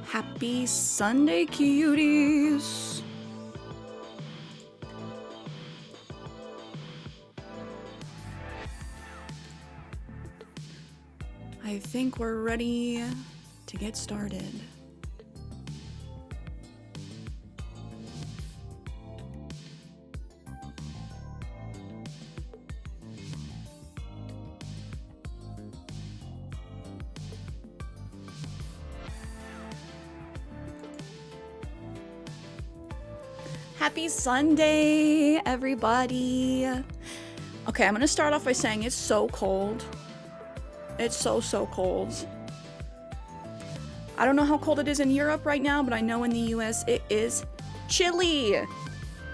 Happy Sunday, cuties! I think we're ready to get started. Happy Sunday, everybody. Okay, I'm gonna start off by saying it's so cold. It's so cold. I don't know how cold it is in Europe right now, but I know in the US it is chilly.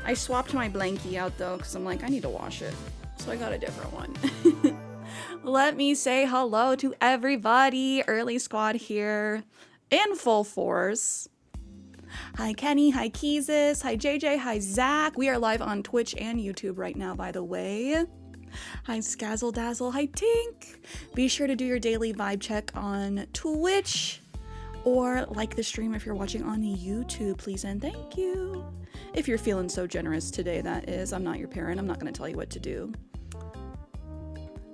I swapped my blankie out though, because I'm like, I need to wash it. So I got a different one. Let me say hello to everybody. Early squad here in full force. Hi Kenny, hi Keezus, hi JJ, hi Zach. We are live on Twitch and YouTube right now, by the way. Hi Skazzle Dazzle, hi Tink. Be sure to do your daily vibe check on Twitch or like the stream if you're watching on YouTube, please and thank you. If you're feeling so generous today, that is. I'm not your parent, I'm not gonna tell you what to do.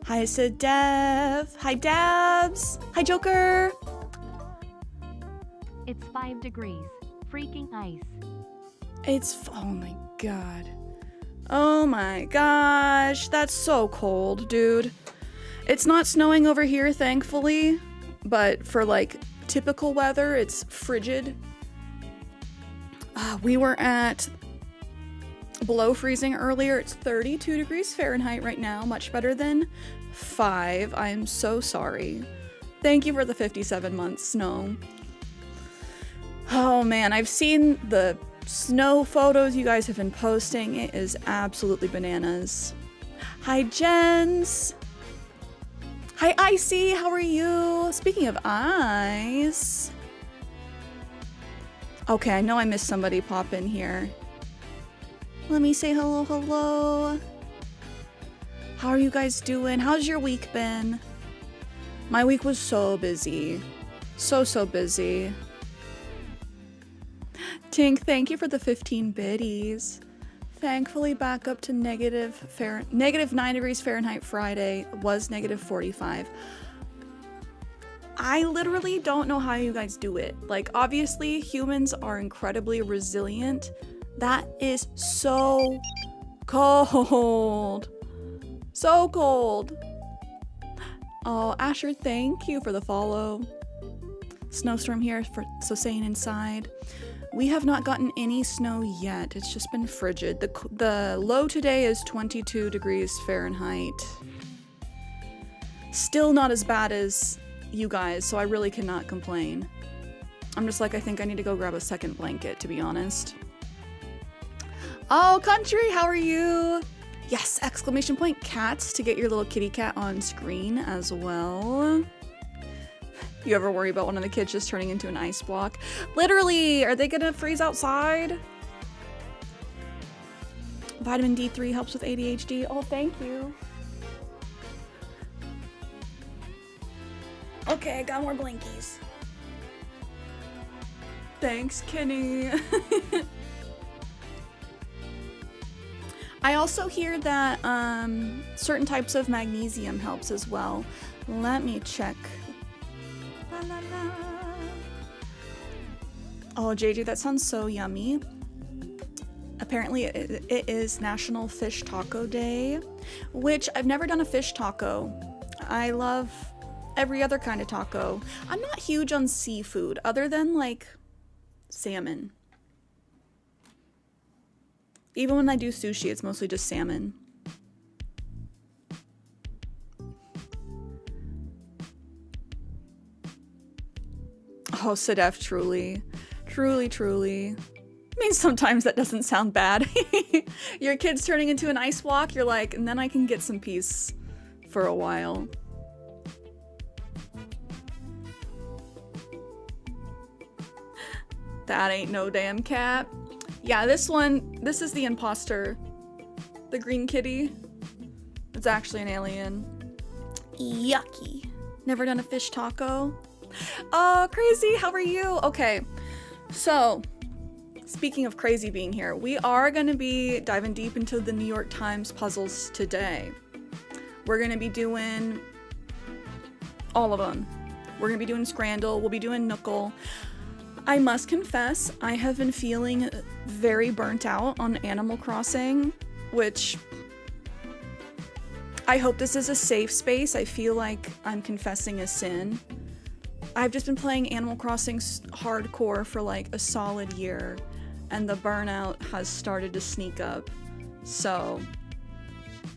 Hi Sadev, hi Dabs, hi Joker. It's 5 degrees. Freaking ice. Oh my god. Oh my gosh. That's so cold, dude. It's not snowing over here, thankfully. But for like typical weather, it's frigid. We were at below freezing earlier. It's 32 degrees Fahrenheit right now. Much better than 5. I am so sorry. Thank you for the 57 months snow. Oh man, I've seen the snow photos you guys have been posting. It is absolutely bananas. Hi Jens. Hi Icy, how are you? Speaking of ice. Okay, I know I missed somebody pop in here. Let me say hello. How are you guys doing? How's your week been? My week was so busy. So busy. Tink, thank you for the 15 biddies. Thankfully back up to negative 9 degrees Fahrenheit Friday. It was negative 45. I literally don't know how you guys do it. Like, obviously humans are incredibly resilient. That is so cold. So cold. Oh, Asher, thank you for the follow. Snowstorm here, so staying inside. We have not gotten any snow yet. It's just been frigid. The low today is 22 degrees Fahrenheit. Still not as bad as you guys, so I really cannot complain. I'm just like, I think I need to go grab a second blanket, to be honest. Oh, Country, how are you? Yes, exclamation point cats to get your little kitty cat on screen as well. You ever worry about one of the kids just turning into an ice block? Literally, are they gonna freeze outside? Vitamin D3 helps with ADHD. Oh, thank you. Okay, I got more blankies. Thanks, Kenny. I also hear that certain types of magnesium helps as well. Let me check. La, la, la. Oh, JJ, that sounds so yummy. Apparently it is National Fish Taco Day, which I've never done a fish taco. I love every other kind of taco. I'm not huge on seafood other than like salmon. Even when I do sushi, it's mostly just salmon. Oh, Sadef, truly. I mean, sometimes that doesn't sound bad. Your kid's turning into an ice block, you're like, and then I can get some peace for a while. That ain't no damn cat. Yeah, this is the imposter. The green kitty. It's actually an alien. Yucky. Never done a fish taco? Crazy, how are you? Okay, so speaking of Crazy being here, we are going to be diving deep into the New York Times puzzles today. We're going to be doing all of them. We're going to be doing Scrandle, we'll be doing Knuckle. I must confess, I have been feeling very burnt out on Animal Crossing, which I hope this is a safe space. I feel like I'm confessing a sin. I've just been playing Animal Crossing hardcore for like a solid year, and the burnout has started to sneak up. So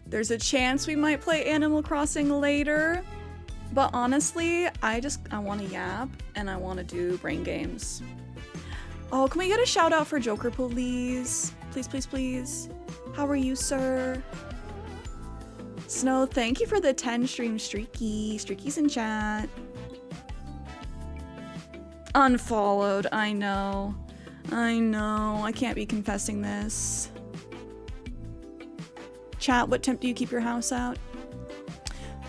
there's a chance we might play Animal Crossing later, but honestly, I want to yap and I want to do brain games. Oh, can we get a shout out for Joker, please? Please, please, please. How are you, sir? Snow, thank you for the 10 stream streaky. Streaky's in chat. Unfollowed, I know. I can't be confessing this. Chat, what temp do you keep your house at?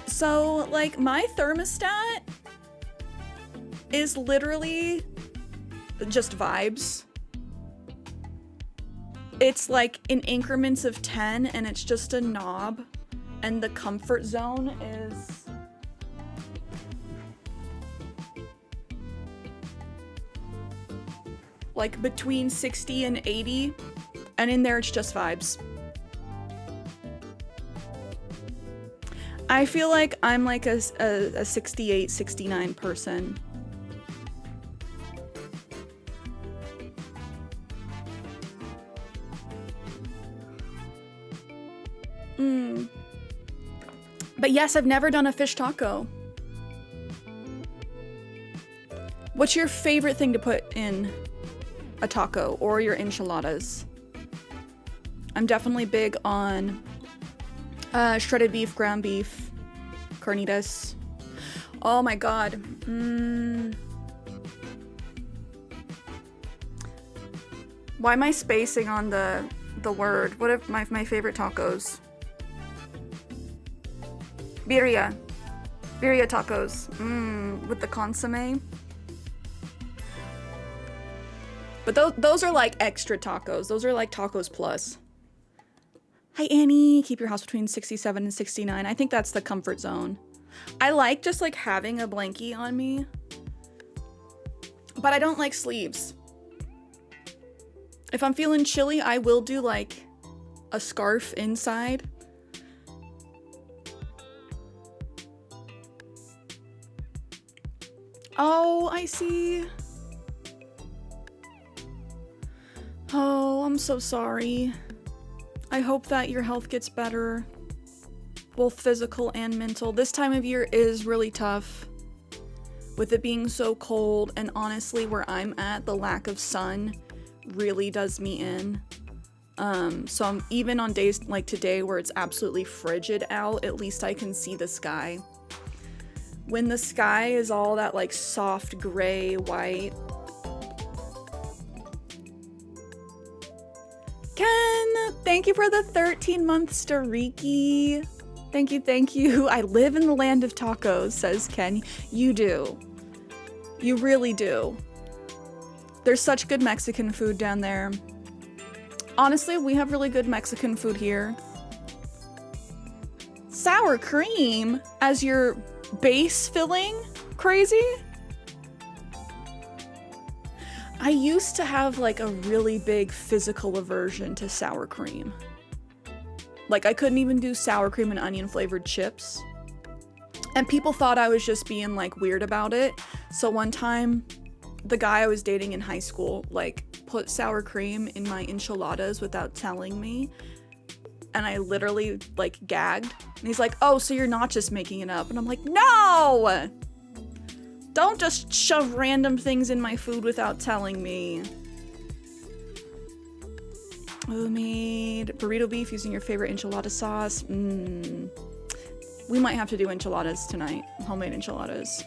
So, like, my thermostat is literally just vibes. It's like in increments of 10, and it's just a knob, and the comfort zone is like between 60 and 80, and in there it's just vibes. I feel like I'm like a 68, 69 person. But yes, I've never done a fish taco. What's your favorite thing to put in a taco or your enchiladas? I'm definitely big on shredded beef, ground beef, carnitas. Oh my god. Why am I spacing on the word? What if my favorite tacos? Birria. Birria tacos. With the consomme. But those are like extra tacos. Those are like tacos plus. Hi, Annie. Keep your house between 67 and 69. I think that's the comfort zone. I like just like having a blankie on me. But I don't like sleeves. If I'm feeling chilly, I will do like a scarf inside. Oh, I see. Oh, I'm so sorry. I hope that your health gets better, both physical and mental. This time of year is really tough with it being so cold, and honestly, where I'm at, the lack of sun really does me in. So I'm, even on days like today where it's absolutely frigid out, at least I can see the sky. When the sky is all that like soft gray, white. Ken, thank you for the 13 months, Stariki. Thank you, thank you. I live in the land of tacos, says Ken. You do. You really do. There's such good Mexican food down there. Honestly, we have really good Mexican food here. Sour cream as your base filling? Crazy? I used to have like a really big physical aversion to sour cream. Like I couldn't even do sour cream and onion flavored chips. And people thought I was just being like weird about it. So one time, the guy I was dating in high school like put sour cream in my enchiladas without telling me. And I literally like gagged. And he's like, oh, so you're not just making it up. And I'm like, no! Don't just shove random things in my food without telling me. Homemade burrito beef using your favorite enchilada sauce. We might have to do enchiladas tonight. Homemade enchiladas.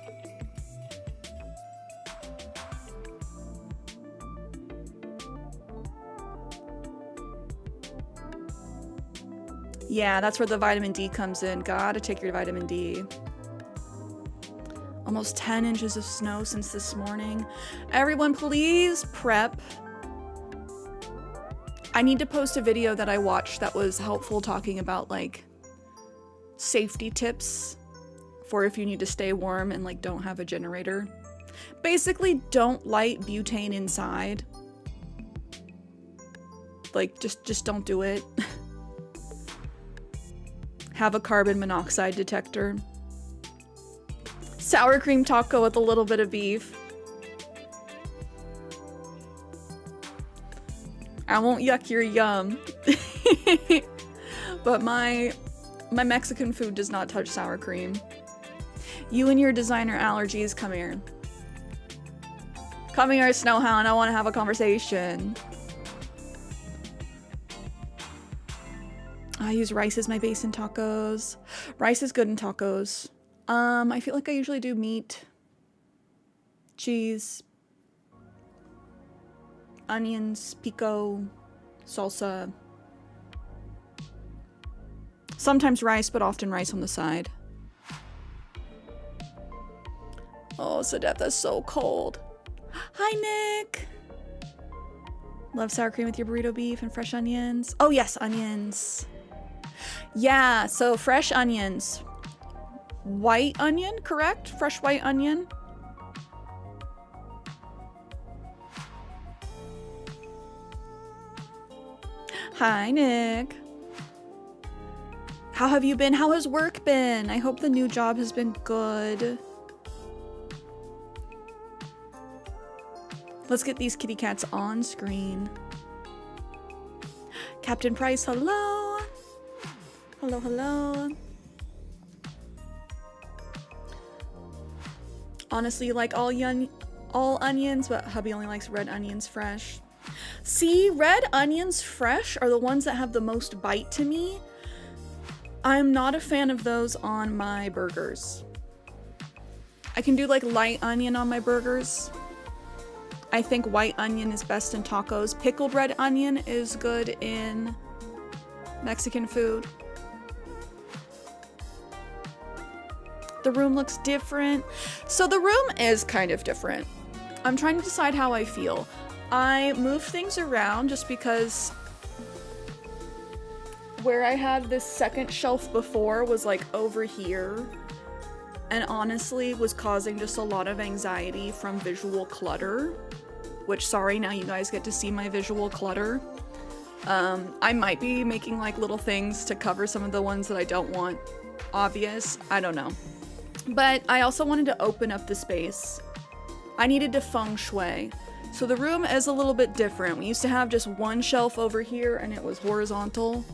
Yeah, that's where the vitamin D comes in. Gotta take your vitamin D. Oh almost 10 inches of snow since this morning. Everyone, please prep. I need to post a video that I watched that was helpful, talking about like safety tips for if you need to stay warm and like don't have a generator. Basically, don't light butane inside. Like just don't do it. Have a carbon monoxide detector. Sour cream taco with a little bit of beef. I won't yuck your yum. But my Mexican food does not touch sour cream. You and your designer allergies, come here. Come here, Snowhound, I want to have a conversation. I use rice as my base in tacos. Rice is good in tacos. I feel like I usually do meat, cheese, onions, pico, salsa. Sometimes rice, but often rice on the side. Oh, Sadef, that's so cold. Hi, Nick. Love sour cream with your burrito beef and fresh onions. Oh, yes, onions. Yeah, so fresh onions. White onion, correct? Fresh white onion. Hi, Nick. How have you been? How has work been? I hope the new job has been good. Let's get these kitty cats on screen. Captain Price, hello. Hello, hello. Honestly, like all onions, but hubby only likes red onions fresh. See, red onions fresh are the ones that have the most bite to me. I'm not a fan of those on my burgers. I can do like light onion on my burgers. I think white onion is best in tacos. Pickled red onion is good in Mexican food. The room looks different. So the room is kind of different. I'm trying to decide how I feel. I moved things around just because where I had this second shelf before was like over here, and honestly was causing just a lot of anxiety from visual clutter, which, sorry, now you guys get to see my visual clutter. I might be making like little things to cover some of the ones that I don't want obvious. I don't know. But I also wanted to open up the space. I needed to feng shui. So the room is a little bit different. We used to have just one shelf over here and it was horizontal.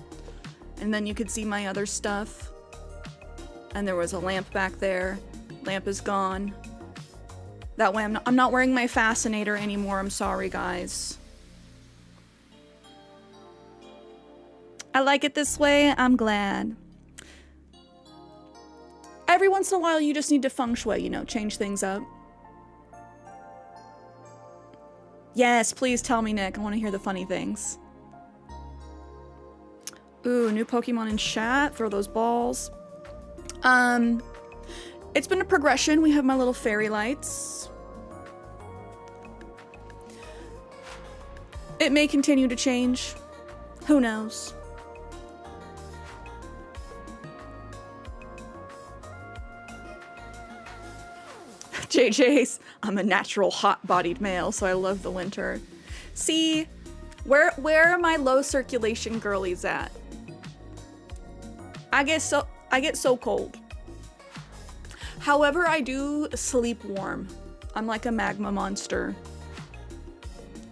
And then you could see my other stuff. And there was a lamp back there. Lamp is gone. That way I'm not wearing my fascinator anymore. I'm sorry, guys. I like it this way. I'm glad. Every once in a while, you just need to feng shui, you know, change things up. Yes, please tell me, Nick. I want to hear the funny things. Ooh, new Pokemon in chat. Throw those balls. It's been a progression. We have my little fairy lights. It may continue to change. Who knows? JJ's, I'm a natural hot-bodied male, so I love the winter. See, where are my low circulation girlies at? I get so cold. However, I do sleep warm. I'm like a magma monster.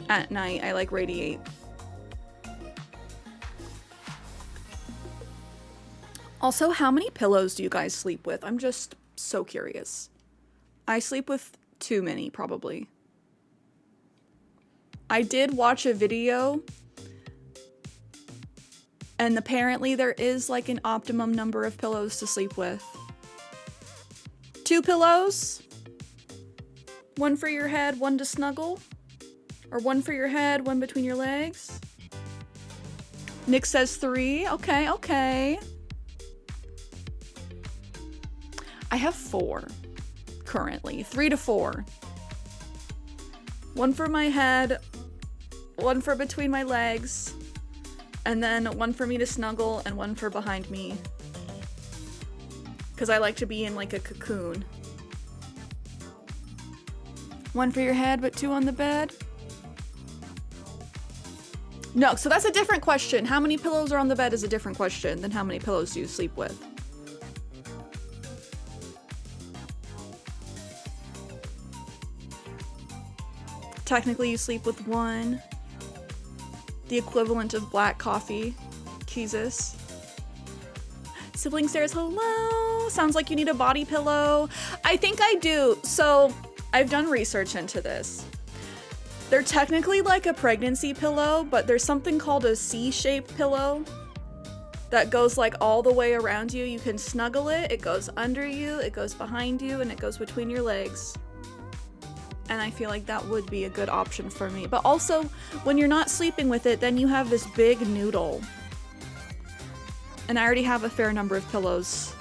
At night, I like radiate. Also, how many pillows do you guys sleep with? I'm just so curious. I sleep with too many, probably. I did watch a video, and apparently there is like an optimum number of pillows to sleep with. 2 pillows? 1 for your head, 1 to snuggle? Or 1 for your head, 1 between your legs? Nick says 3. Okay, okay. I have 4. currently. 3 to 4. One for my head, one for between my legs, and then one for me to snuggle and one for behind me. Because I like to be in like a cocoon. One for your head, but 2 on the bed. No, so that's a different question. How many pillows are on the bed is a different question than how many pillows do you sleep with. Technically, you sleep with 1. The equivalent of black coffee. Jesus. Sibling stairs, hello. Sounds like you need a body pillow. I think I do. So, I've done research into this. They're technically like a pregnancy pillow, but there's something called a C-shaped pillow that goes like all the way around you. You can snuggle it, it goes under you, it goes behind you, and it goes between your legs. And I feel like that would be a good option for me. But also, when you're not sleeping with it, then you have this big noodle. And I already have a fair number of pillows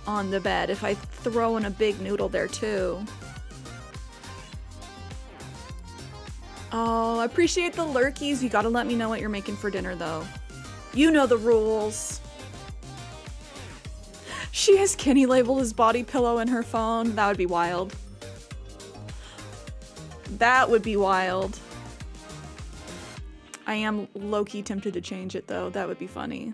on the bed if I throw in a big noodle there too. Oh, I appreciate the lurkies. You gotta let me know what you're making for dinner, though. You know the rules. She has Kenny labeled his body pillow in her phone. That would be wild. That would be wild. I am low-key tempted to change it, though. That would be funny.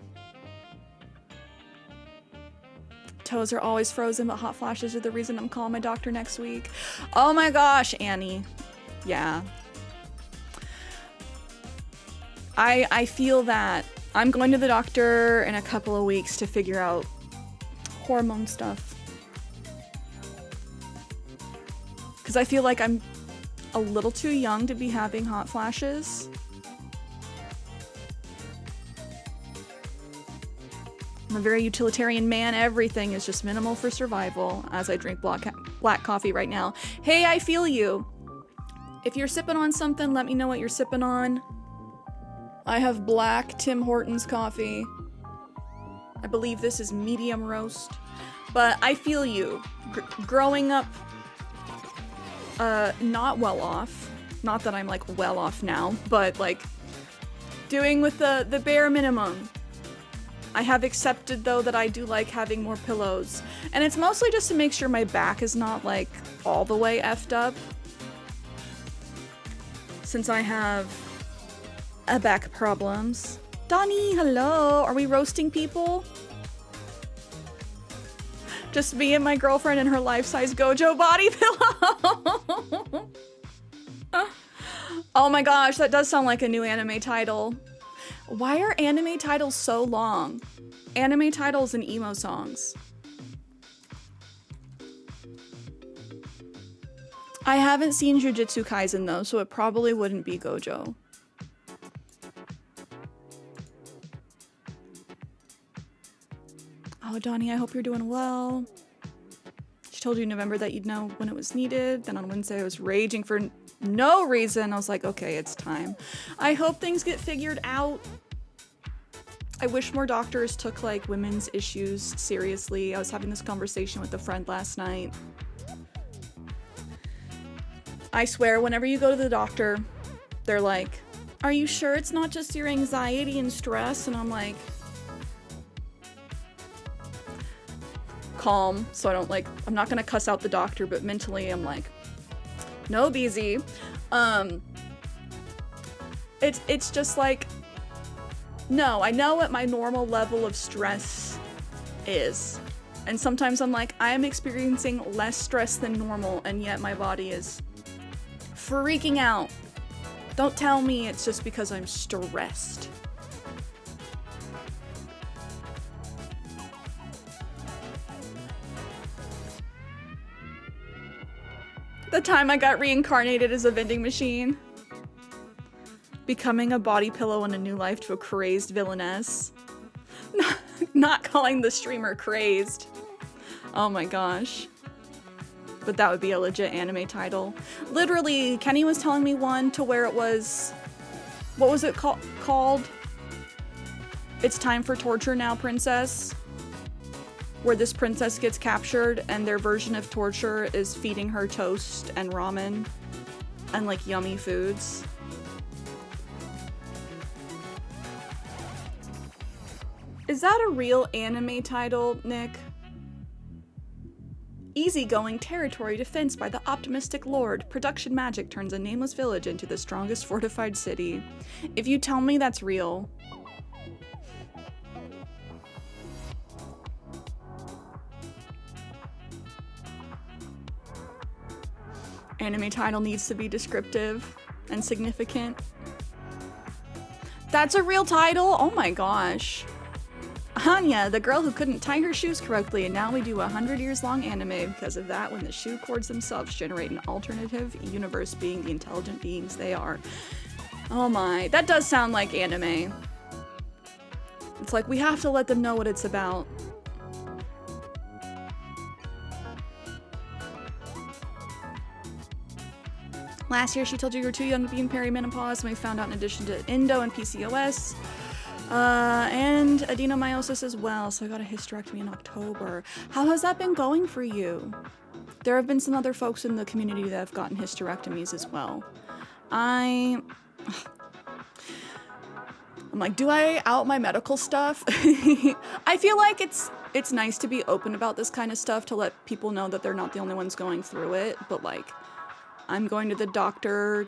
Toes are always frozen, but hot flashes are the reason I'm calling my doctor next week. Oh my gosh, Annie. Yeah. I feel that. I'm going to the doctor in a couple of weeks to figure out hormone stuff. Because I feel like I'm a little too young to be having hot flashes. I'm a very utilitarian man. Everything is just minimal for survival as I drink black coffee right now. Hey, I feel you. If you're sipping on something, let me know what you're sipping on. I have black Tim Hortons coffee. I believe this is medium roast. But I feel you. Growing up, not well off. Not that I'm like well off now, but like doing with the bare minimum. I have accepted though that I do like having more pillows. And it's mostly just to make sure my back is not like all the way effed up. Since I have back problems. Donnie, hello. Are we roasting people? Just me and my girlfriend and her life-size Gojo body pillow. Oh my gosh, that does sound like a new anime title. Why are anime titles so long? Anime titles and emo songs. I haven't seen Jujutsu Kaisen though, so it probably wouldn't be Gojo. Oh, Donnie, I hope you're doing well. She told you in November that you'd know when it was needed. Then on Wednesday, I was raging for no reason. I was like, okay, it's time. I hope things get figured out. I wish more doctors took like women's issues seriously. I was having this conversation with a friend last night. I swear, whenever you go to the doctor, they're like, are you sure it's not just your anxiety and stress? And I'm like, calm, so I don't like, I'm not gonna cuss out the doctor, but mentally I'm like, no, BZ. It's just like, no, I know what my normal level of stress is. And sometimes I'm like, I am experiencing less stress than normal, and yet my body is freaking out. Don't tell me it's just because I'm stressed. The time I got reincarnated as a vending machine. Becoming a body pillow and a new life to a crazed villainess. Not calling the streamer crazed. Oh my gosh. But that would be a legit anime title. Literally, Kenny was telling me one to where it was... What was it called? It's time for torture now, princess. where this princess gets captured and their version of torture is feeding her toast and ramen and like yummy foods. Is that a real anime title, Nick? Easygoing territory defense by the optimistic lord. Production magic turns a nameless village into the strongest fortified city. If you tell me that's real. Anime title needs to be descriptive and significant. That's a real title? Oh my gosh. Anya, the girl who couldn't tie her shoes correctly, and now we do a 100 years long anime because of that when the shoe cords themselves generate an alternative universe being the intelligent beings they are. Oh my, that does sound like anime. It's like we have to let them know what it's about. Last year she told you were too young to be in perimenopause, and we found out in addition to endo and PCOS, and adenomyosis as well, so I got a hysterectomy in October. How has that been going for you? There have been some other folks in the community that have gotten hysterectomies as well. I'm like, do I out my medical stuff? I feel like it's nice to be open about this kind of stuff to let people know that they're not the only ones going through it, but like, I'm going to the doctor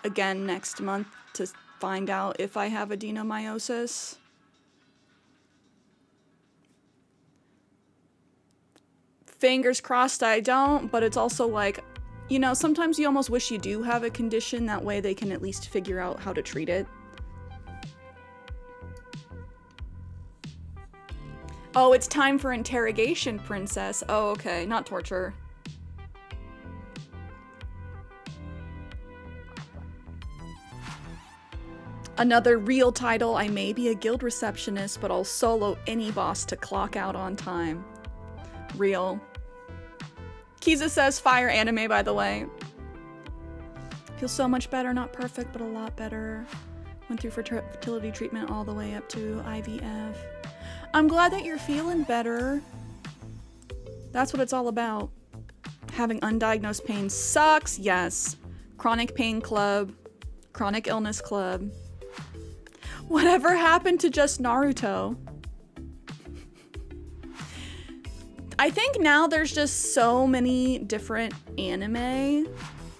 again next month to find out if I have adenomyosis. Fingers crossed I don't, but it's also like, you know, sometimes you almost wish you do have a condition, that way they can at least figure out how to treat it. Oh, it's time for interrogation, princess. Oh, okay, not torture. Another real title, I may be a guild receptionist, but I'll solo any boss to clock out on time. Real. Kiza says fire anime, by the way. Feels so much better, not perfect, but a lot better. Went through fertility treatment all the way up to IVF. I'm glad that you're feeling better. That's what it's all about. Having undiagnosed pain sucks, yes. Chronic pain club. Chronic illness club. Whatever happened to just Naruto? I think now there's just so many different anime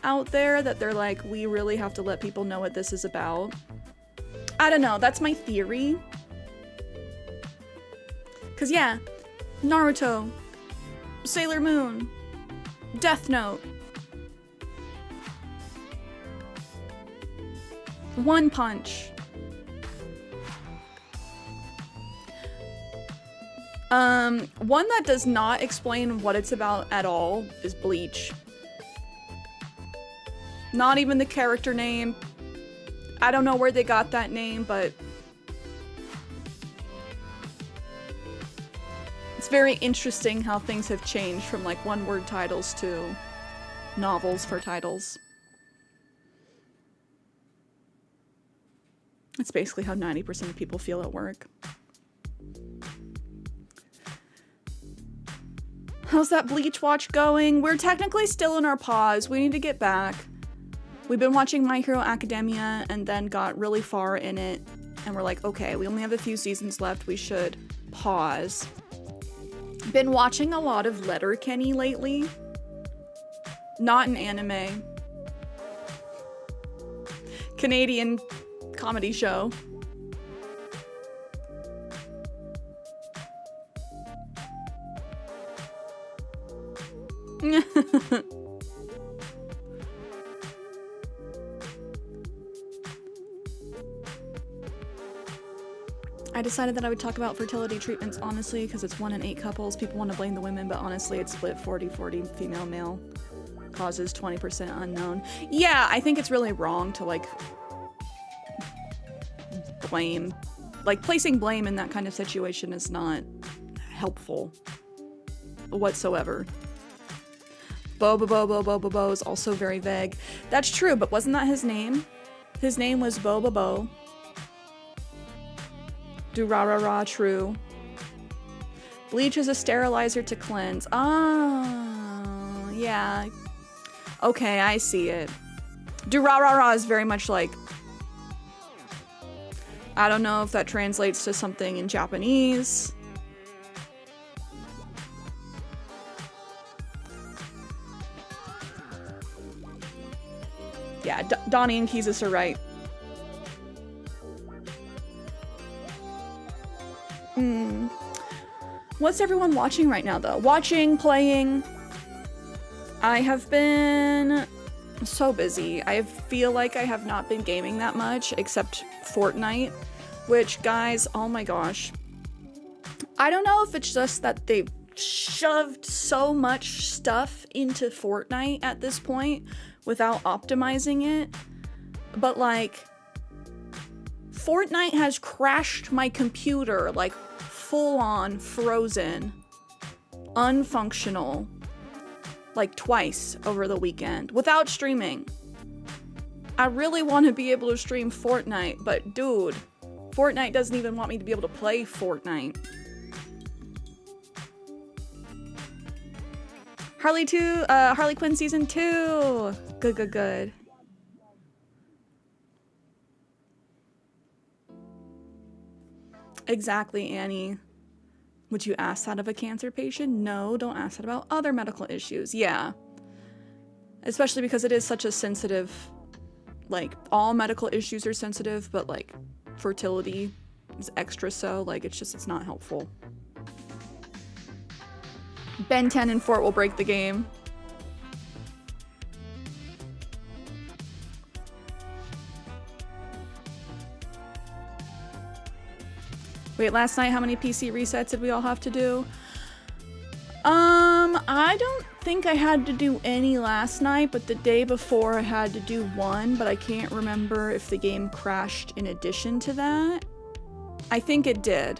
out there that they're like, we really have to let people know what this is about. I don't know, that's my theory. Cause yeah, Naruto, Sailor Moon, Death Note, One Punch. One that does not explain what it's about at all is Bleach. Not even the character name. I don't know where they got that name, but it's very interesting how things have changed from like one-word titles to novels for titles. It's basically how 90% of people feel at work. How's that Bleach watch going? We're technically still in our pause. We need to get back. We've been watching My Hero Academia and then got really far in it. And we're like, okay, we only have a few seasons left. We should pause. Been watching a lot of Letterkenny lately. Not an anime. Canadian comedy show. I decided that I would talk about fertility treatments honestly because it's 1 in 8 couples. People want to blame the women, but honestly it's split 40-40 female-male. Causes 20% unknown. Yeah, I think it's really wrong to like blame. Like placing blame in that kind of situation is not helpful whatsoever. Bo is also very vague. That's true, but wasn't that his name? His name was Bo. Do rah rah rah true. Bleach is a sterilizer to cleanse. Oh, yeah. Okay, I see it. Durarara is very much like... I don't know if that translates to something in Japanese. Yeah, Donnie and Keezus are right. What's everyone watching right now, though? Watching, playing. I have been so busy. I feel like I have not been gaming that much, except Fortnite, which, guys, oh my gosh. I don't know if it's just that they've shoved so much stuff into Fortnite at this point without optimizing it, but like, Fortnite has crashed my computer, like, full on frozen, unfunctional, like twice over the weekend without streaming. I really want to be able to stream Fortnite, but dude, Fortnite doesn't even want me to be able to play Fortnite. Harley Quinn season 2. Good. Exactly, Annie. Would you ask that of a cancer patient? No, don't ask that about other medical issues. Yeah. Especially because it is such a sensitive, like, all medical issues are sensitive, but like, fertility is extra so, like, it's not helpful. Ben 10 and Fort will break the game. Wait, last night, how many PC resets did we all have to do? I don't think I had to do any last night, but the day before I had to do one, but I can't remember if the game crashed in addition to that. I think it did.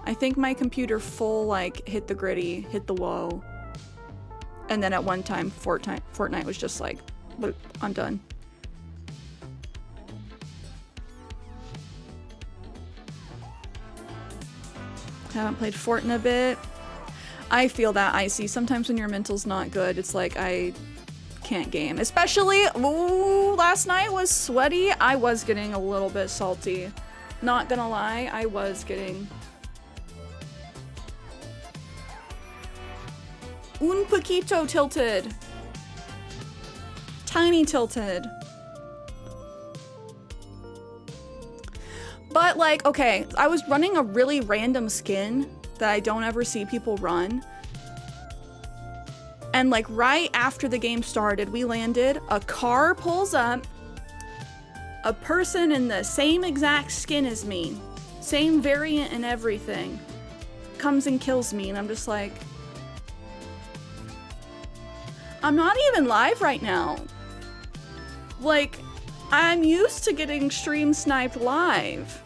I think my computer full, like, hit the gritty, hit the whoa. And then at one time, Fortnite was just like, I'm done. Haven't played Fort in a bit. I feel that, Icy. Sometimes when your mental's not good, it's like I can't game. Especially, ooh, last night was sweaty. I was getting a little bit salty. Not gonna lie, I was getting un poquito tilted. Tiny tilted. But like, okay, I was running a really random skin that I don't ever see people run. And like right after the game started, we landed, a car pulls up, a person in the same exact skin as me, same variant and everything, comes and kills me, and I'm just like, I'm not even live right now. Like, I'm used to getting stream sniped live.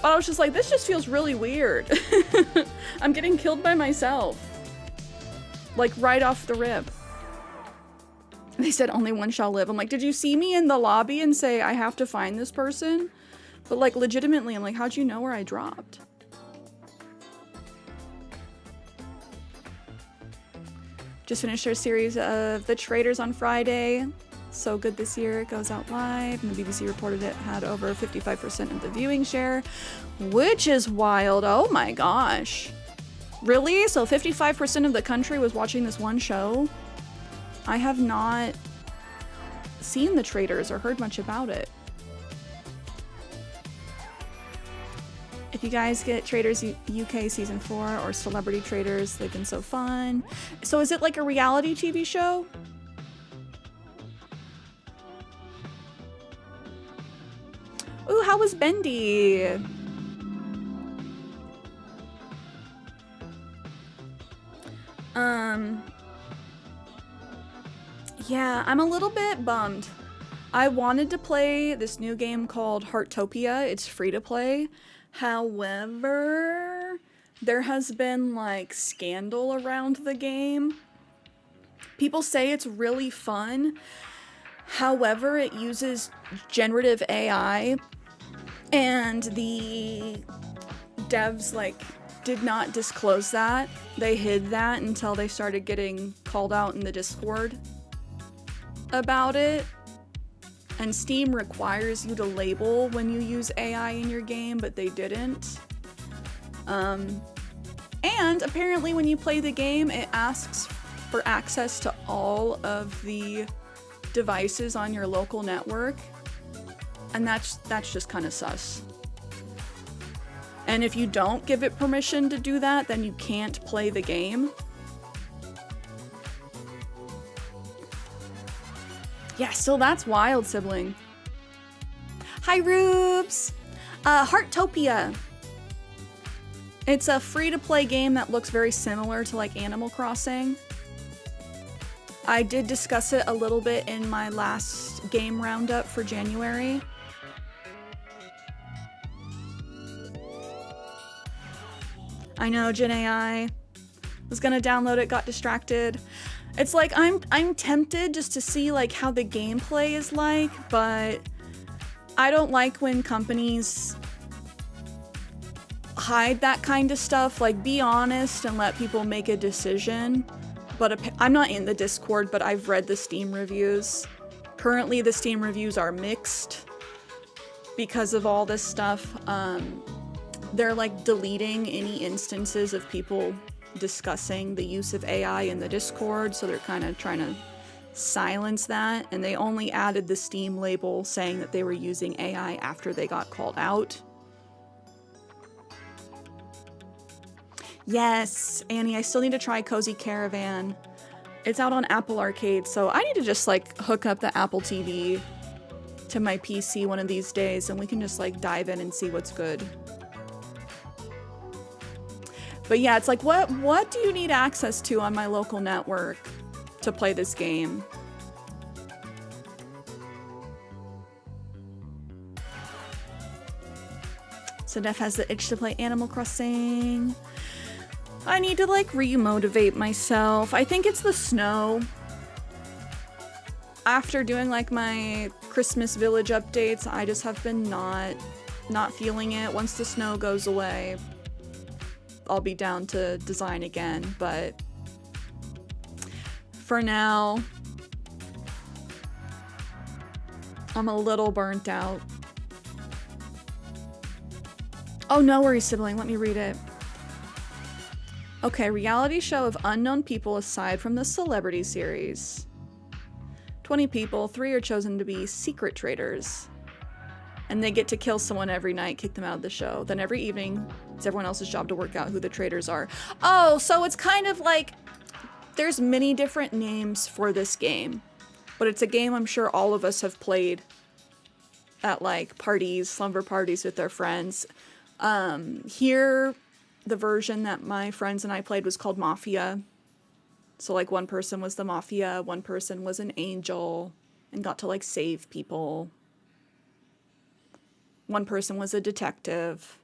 But I was just like, this just feels really weird. I'm getting killed by myself. Like, right off the rip. They said only one shall live. I'm like, did you see me in the lobby and say, I have to find this person? But like, legitimately, I'm like, how'd you know where I dropped? Just finished our series of The Traitors on Friday. So good this year. It goes out live, and the BBC reported it had over 55% of the viewing share, which is wild. Oh my gosh. Really? So 55% of the country was watching this one show? I have not seen The Traitors or heard much about it. If you guys get Traitors UK Season 4 or Celebrity Traitors, they've been so fun. So is it like a reality TV show? Ooh, how was Bendy? Yeah, I'm a little bit bummed. I wanted to play this new game called Heartopia. It's free to play. However, there has been like scandal around the game. People say it's really fun. However, it uses generative AI, and the devs like did not disclose that. They hid that until they started getting called out in the Discord about it. And Steam requires you to label when you use AI in your game, but they didn't. And apparently when you play the game, it asks for access to all of the devices on your local network. And that's just kind of sus. And if you don't give it permission to do that, then you can't play the game. Yeah, so that's wild, sibling. Hi, Rubes! Heartopia. It's a free-to-play game that looks very similar to like Animal Crossing. I did discuss it a little bit in my last game roundup for January. I know, Gen AI. Was gonna download it, got distracted. It's like I'm tempted just to see like how the gameplay is like, but I don't like when companies hide that kind of stuff. Like, be honest and let people make a decision. But I'm not in the Discord, but I've read the Steam reviews. Currently, the Steam reviews are mixed because of all this stuff. They're like deleting any instances of people discussing the use of AI in the Discord, so they're kind of trying to silence that, and they only added the Steam label saying that they were using AI after they got called out. Yes, Annie, I still need to try Cozy Caravan. It's out on Apple Arcade, so I need to just like hook up the Apple TV to my PC one of these days, and we can just like dive in and see what's good. But yeah, it's like, what do you need access to on my local network to play this game? So Def has the itch to play Animal Crossing. I need to like re-motivate myself. I think it's the snow. After doing like my Christmas Village updates, I just have been not feeling it. Once the snow goes away, I'll be down to design again, but for now, I'm a little burnt out. Oh, no worries, sibling. Let me read it. Okay, reality show of unknown people aside from the celebrity series. 20 people, 3 are chosen to be secret traitors. And they get to kill someone every night, kick them out of the show. Then every evening, it's everyone else's job to work out who the traitors are. Oh, so it's kind of like there's many different names for this game. But it's a game I'm sure all of us have played at like parties, slumber parties with their friends. Here, the version that my friends and I played was called Mafia. So like one person was the Mafia, one person was an angel and got to like save people. One person was a detective,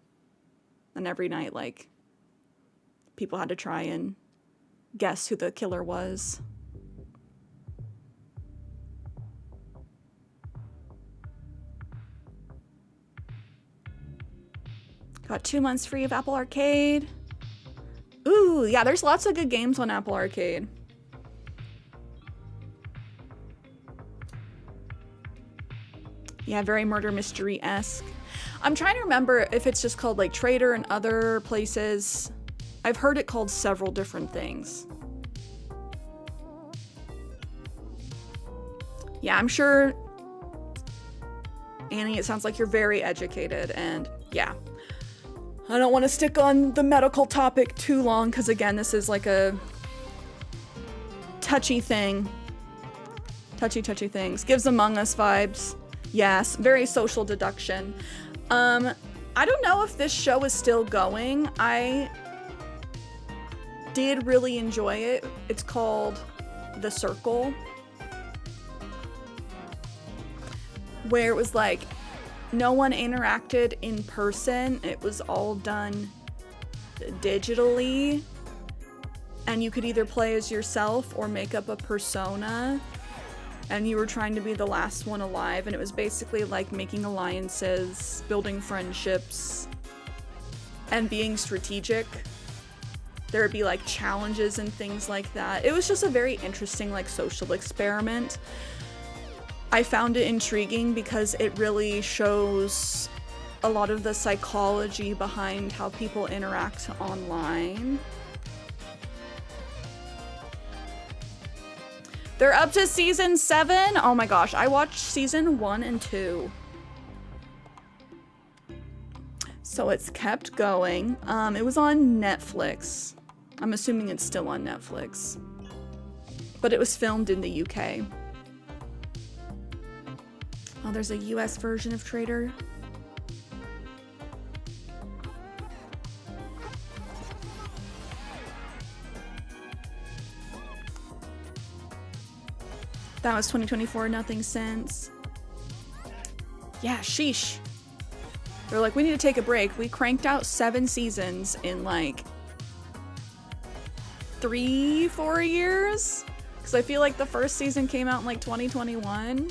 and every night, like, people had to try and guess who the killer was. Got 2 months free of Apple Arcade. Ooh, yeah, there's lots of good games on Apple Arcade. Yeah, very murder mystery-esque. I'm trying to remember if it's just called like Traitor in other places. I've heard it called several different things. Yeah, I'm sure, Annie, it sounds like you're very educated, and yeah. I don't want to stick on the medical topic too long, because again, this is like a touchy thing. Touchy things. Gives Among Us vibes. Yes, very social deduction. I don't know if this show is still going. I did really enjoy it. It's called The Circle, where it was like no one interacted in person. It was all done digitally, and you could either play as yourself or make up a persona, and you were trying to be the last one alive, and it was basically like making alliances, building friendships, and being strategic. There would be like challenges and things like that. It was just a very interesting like social experiment. I found it intriguing because it really shows a lot of the psychology behind how people interact online. They're up to season 7. Oh my gosh, I watched season 1 and 2. So it's kept going. It was on Netflix. I'm assuming it's still on Netflix. But it was filmed in the UK. Oh, there's a US version of Trader. That was 2024, nothing since. Yeah, sheesh. They're like, we need to take a break. We cranked out 7 seasons in like 3-4 years. Because I feel like the first season came out in like 2021.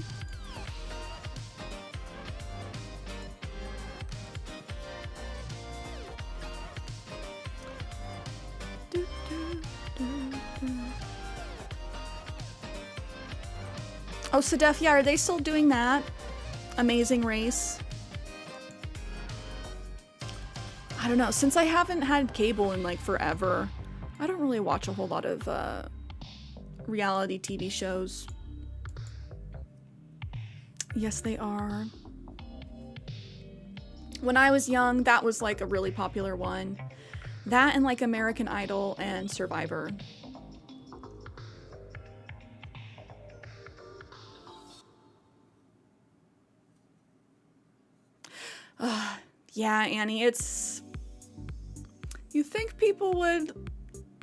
Oh, Sedef, yeah, are they still doing that? Amazing Race? I don't know. Since I haven't had cable in like forever, I don't really watch a whole lot of reality TV shows. Yes, they are. When I was young, that was like a really popular one. That and like American Idol and Survivor. Yeah, Annie, it's... You think people would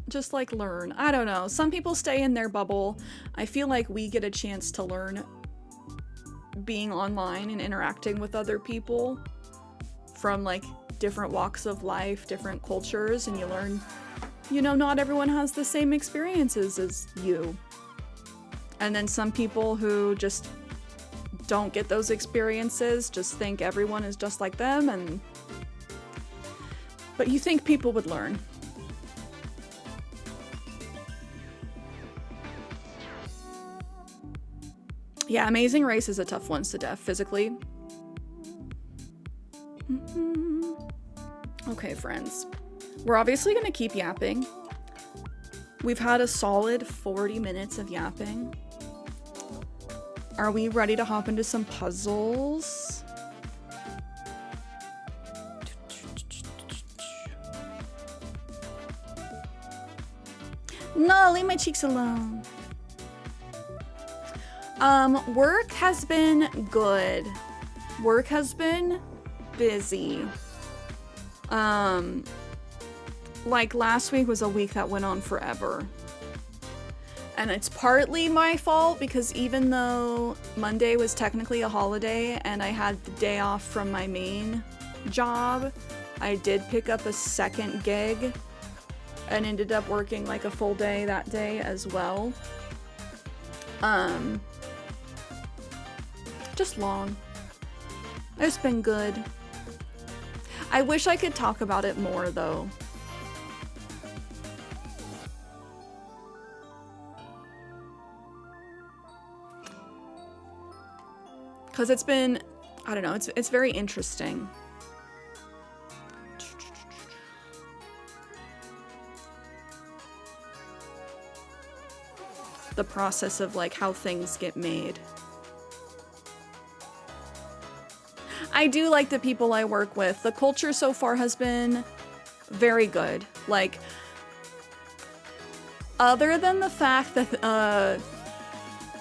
just like learn? I don't know. Some people stay in their bubble. I feel like we get a chance to learn being online and interacting with other people from like different walks of life, different cultures, and you learn, you know, not everyone has the same experiences as you. And then some people who just don't get those experiences just think everyone is just like them, and but you think people would learn. Yeah, Amazing Race is a tough one to death physically. Okay, friends. We're obviously gonna keep yapping. We've had a solid 40 minutes of yapping. Are we ready to hop into some puzzles? No, leave my cheeks alone. Work has been good. Work has been busy. Like last week was a week that went on forever. And it's partly my fault because even though Monday was technically a holiday and I had the day off from my main job, I did pick up a second gig and ended up working like a full day that day as well. Just long. It's been good. I wish I could talk about it more though. Because it's been, I don't know, it's very interesting. The process of like how things get made. I do like the people I work with. The culture so far has been very good. Like, other than the fact that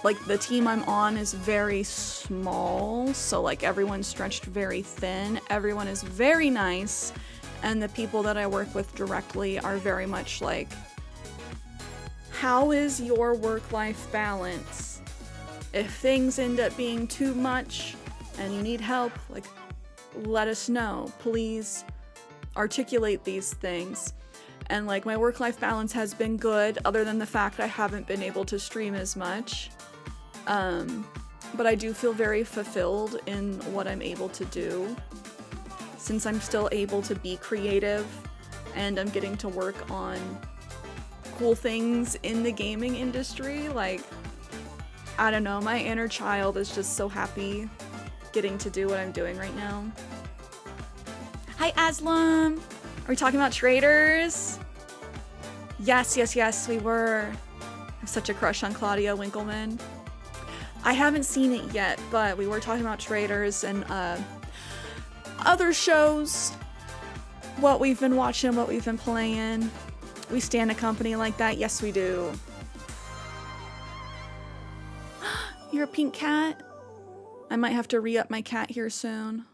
like the team I'm on is very small, so like everyone's stretched very thin. Everyone is very nice, and the people that I work with directly are very much like, how is your work-life balance? If things end up being too much and you need help, like, let us know. Please articulate these things. And like my work-life balance has been good, other than the fact I haven't been able to stream as much. But I do feel very fulfilled in what I'm able to do. since I'm still able to be creative and I'm getting to work on cool things in the gaming industry. Like, I don't know, my inner child is just so happy getting to do what I'm doing right now. Hi, Aslam! Are we talking about traders? Yes, yes, yes, we were. I have such a crush on Claudia Winkleman. I haven't seen it yet, but we were talking about traders and other shows. What we've been watching, what we've been playing. We stand a company like that? Yes, we do. You're a pink cat? I might have to re-up my cat here soon.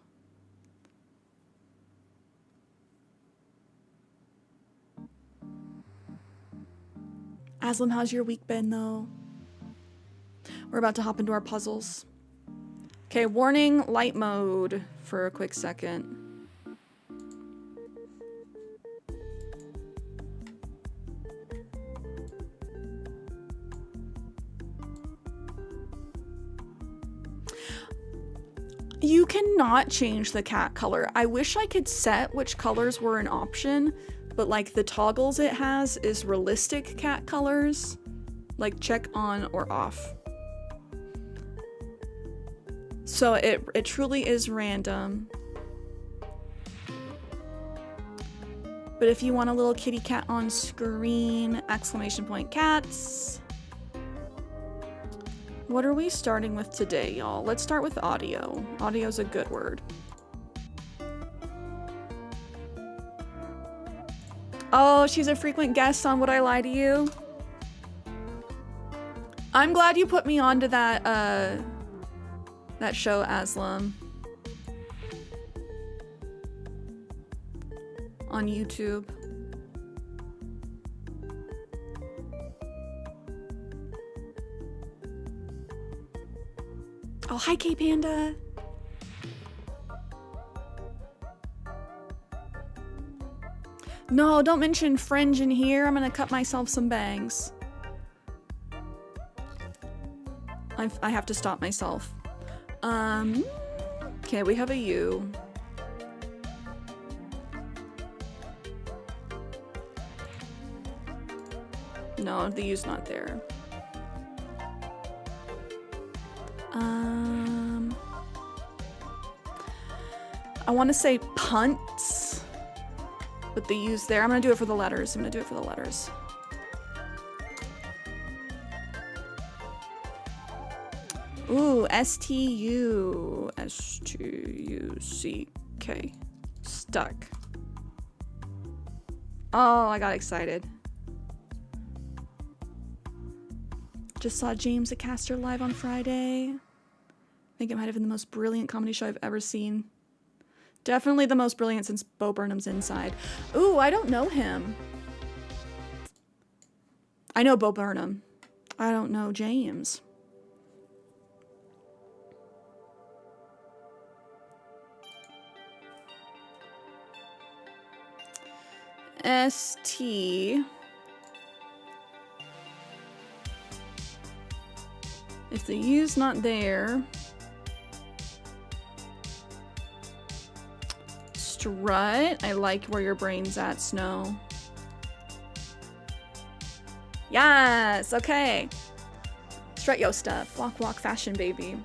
Aslam, how's your week been, though? We're about to hop into our puzzles. Okay, warning, light mode for a quick second. You cannot change the cat color. I wish I could set which colors were an option, but like the toggles it has is realistic cat colors. Like check on or off. So it truly is random. But if you want a little kitty cat on screen, exclamation point cats. What are we starting with today, y'all? Let's start with audio. Audio's a good word. Oh, she's a frequent guest on Would I Lie to You? I'm glad you put me onto that, that show, Aslam. On YouTube. Oh, hi, K-Panda. No, don't mention fringe in here. I'm gonna cut myself some bangs. I have to stop myself. Okay, we have a U. No, the U's not there. I want to say punts, but the U's there. I'm gonna do it for the letters. Ooh, S-T-U-C-K. Stuck. Oh, I got excited. Just saw James the Caster live on Friday. I think it might have been the most brilliant comedy show I've ever seen. Definitely the most brilliant since Bo Burnham's Inside. Ooh, I don't know him. I know Bo Burnham. I don't know James. S-T. If the U's not there. Strut. I like where your brain's at, Snow. Yes, okay. Strut yo stuff. Walk, walk, fashion, baby.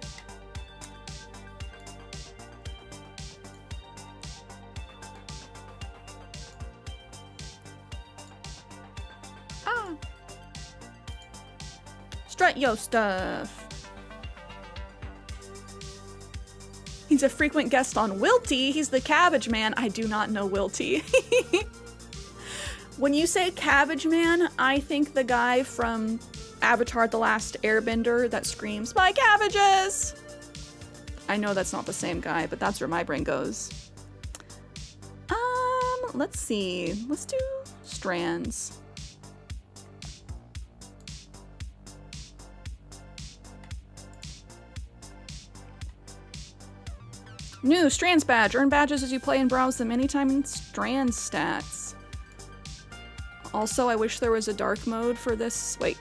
Ah. Strut yo stuff. He's a frequent guest on Wilty. He's the Cabbage Man. I do not know Wilty. When you say Cabbage Man, I think the guy from Avatar: The Last Airbender that screams, "My cabbages!" I know that's not the same guy, but that's where my brain goes. Let's see. Let's do strands. New Strands badge. Earn badges as you play and browse them anytime in Strands stats. Also, I wish there was a dark mode for this. Wait.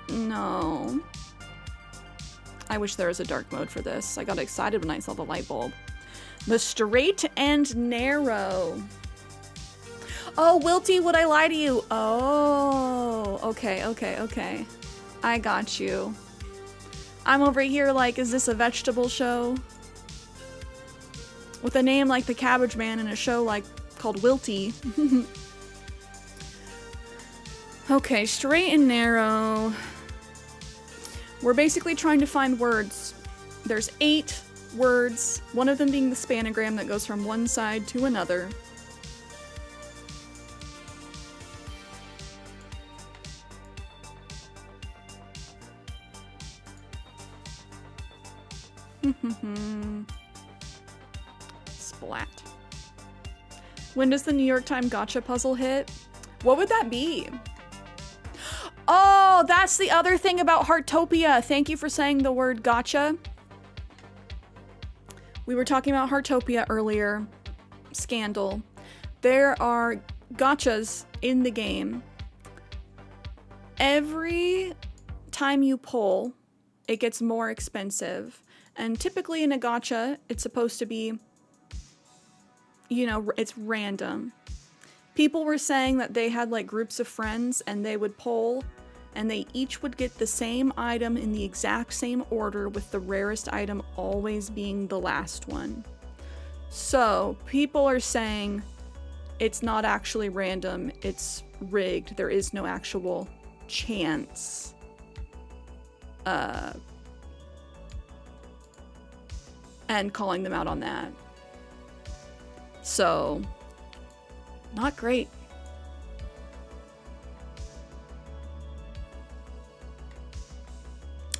No. I wish there was a dark mode for this. I got excited when I saw the light bulb. The straight and narrow. Oh, Wilty, would I lie to you? Oh, okay. I got you. I'm over here like, is this a vegetable show? With a name like the Cabbage Man and a show like called Wilty. Okay, straight and narrow. We're basically trying to find words. There's 8 words, one of them being the spanogram that goes from one side to another. Splat. When does the New York Times gotcha puzzle hit? What would that be? Oh, that's the other thing about Heartopia. Thank you for saying the word gotcha. We were talking about Heartopia earlier. Scandal. There are gotchas in the game. Every time you pull, it gets more expensive. And typically in a gotcha, it's supposed to be, you know, it's random. People were saying that they had like groups of friends and they would pull and they each would get the same item in the exact same order, with the rarest item always being the last one. So people are saying it's not actually random, it's rigged. There is no actual chance. And calling them out on that. So, not great.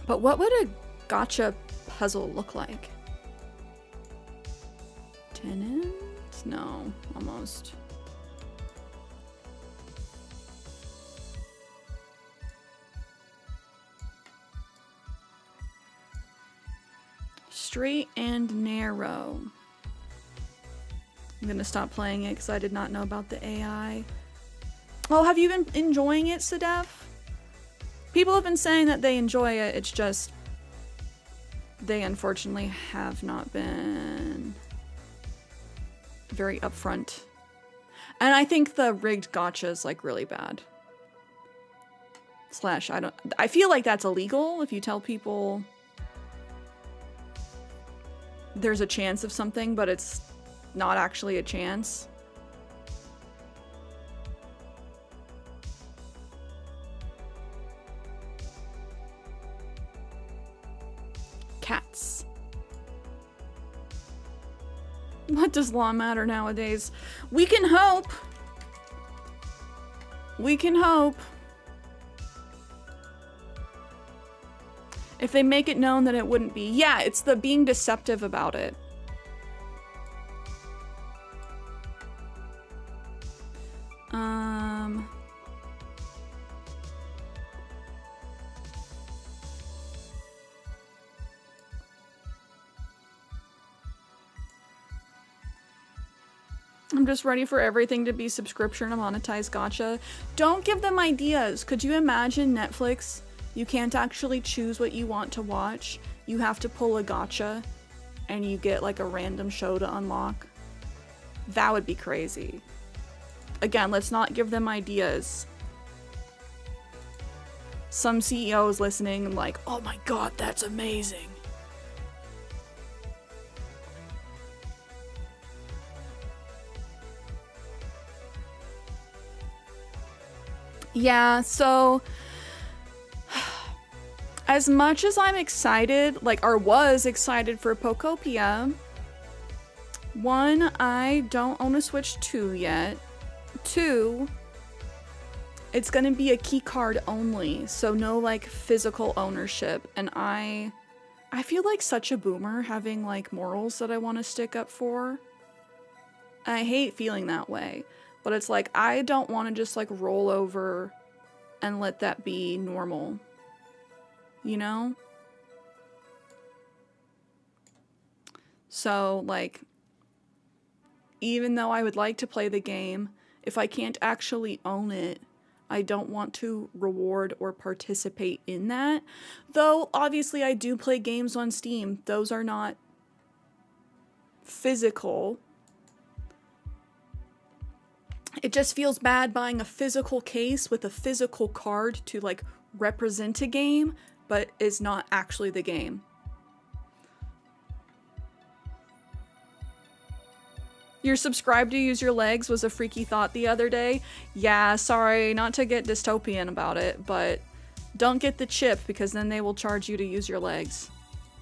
But what would a gotcha puzzle look like? Tenants? No, almost. Straight and narrow. I'm gonna stop playing it because I did not know about the AI. Oh, have you been enjoying it, Sedef? People have been saying that they enjoy it, it's just they unfortunately have not been very upfront. And I think the rigged gotcha is like really bad. Slash, I feel like that's illegal if you tell people there's a chance of something, but it's not actually a chance. Cats. What does law matter nowadays? We can hope. We can hope. If they make it known that it wouldn't be. Yeah, it's the being deceptive about it. I'm just ready for everything to be subscription and monetized gotcha. Don't give them ideas. Could you imagine Netflix? You can't actually choose what you want to watch. You have to pull a gotcha and you get like a random show to unlock. That would be crazy. Again, let's not give them ideas. Some CEO is listening and like, oh my god, that's amazing. Yeah, so as much as I'm excited, like, or was excited for Pokopia, 1, I don't own a Switch 2 yet. 2, it's gonna be a key card only, so no, like, physical ownership. And I feel like such a boomer having, like, morals that I want to stick up for. I hate feeling that way. But it's like, I don't want to just, like, roll over and let that be normal. You know? So, like, even though I would like to play the game, if I can't actually own it, I don't want to reward or participate in that. Though, obviously, I do play games on Steam. Those are not physical. It just feels bad buying a physical case with a physical card to like represent a game, but is not actually the game. You're subscribed to use your legs was a freaky thought the other day. Yeah, sorry, not to get dystopian about it, but don't get the chip because then they will charge you to use your legs.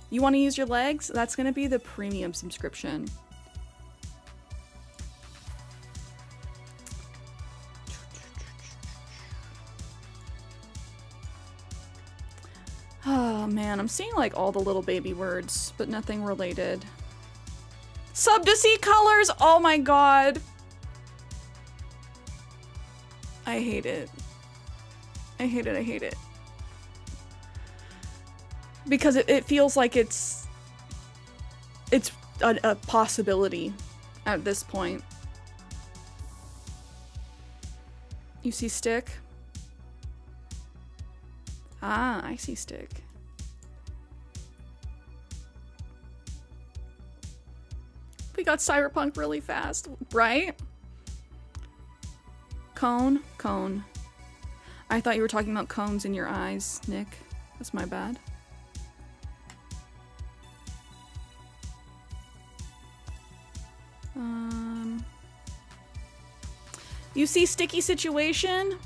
You want to use your legs? That's going to be the premium subscription. Oh man, I'm seeing like all the little baby words, but nothing related. Sub to see colors! Oh my god! I hate it. I hate it, I hate it. Because it feels like it's a possibility at this point. You see stick? Ah, I see stick. We got cyberpunk really fast, right? Cone? Cone. I thought you were talking about cones in your eyes, Nick. That's my bad. You see sticky situation?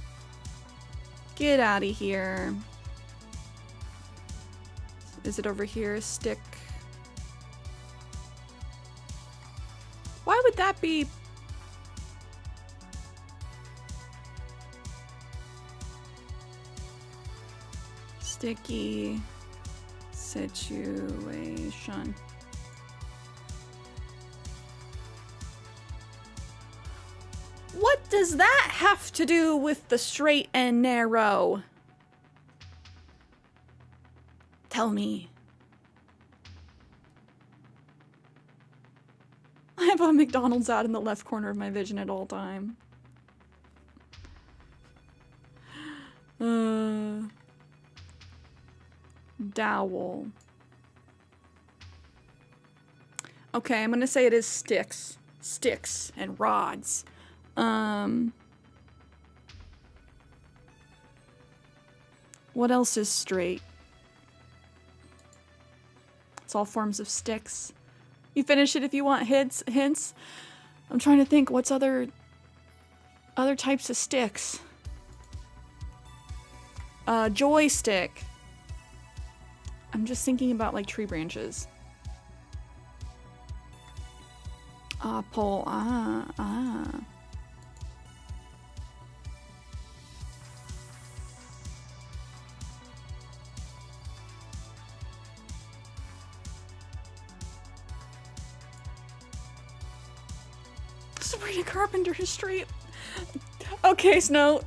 Get out of here. Is it over here? Stick. Why would that be? Sticky situation. What does that have to do with the straight and narrow? Tell me. I have a McDonald's ad in the left corner of my vision at all time. Dowel. Okay, I'm gonna say it is sticks. Sticks and rods. What else is straight? It's all forms of sticks. You finish it if you want hints. I'm trying to think what's other types of sticks. Joystick. I'm just thinking about like tree branches. Pole. Sabrina Carpenter is straight. Okay, Snow.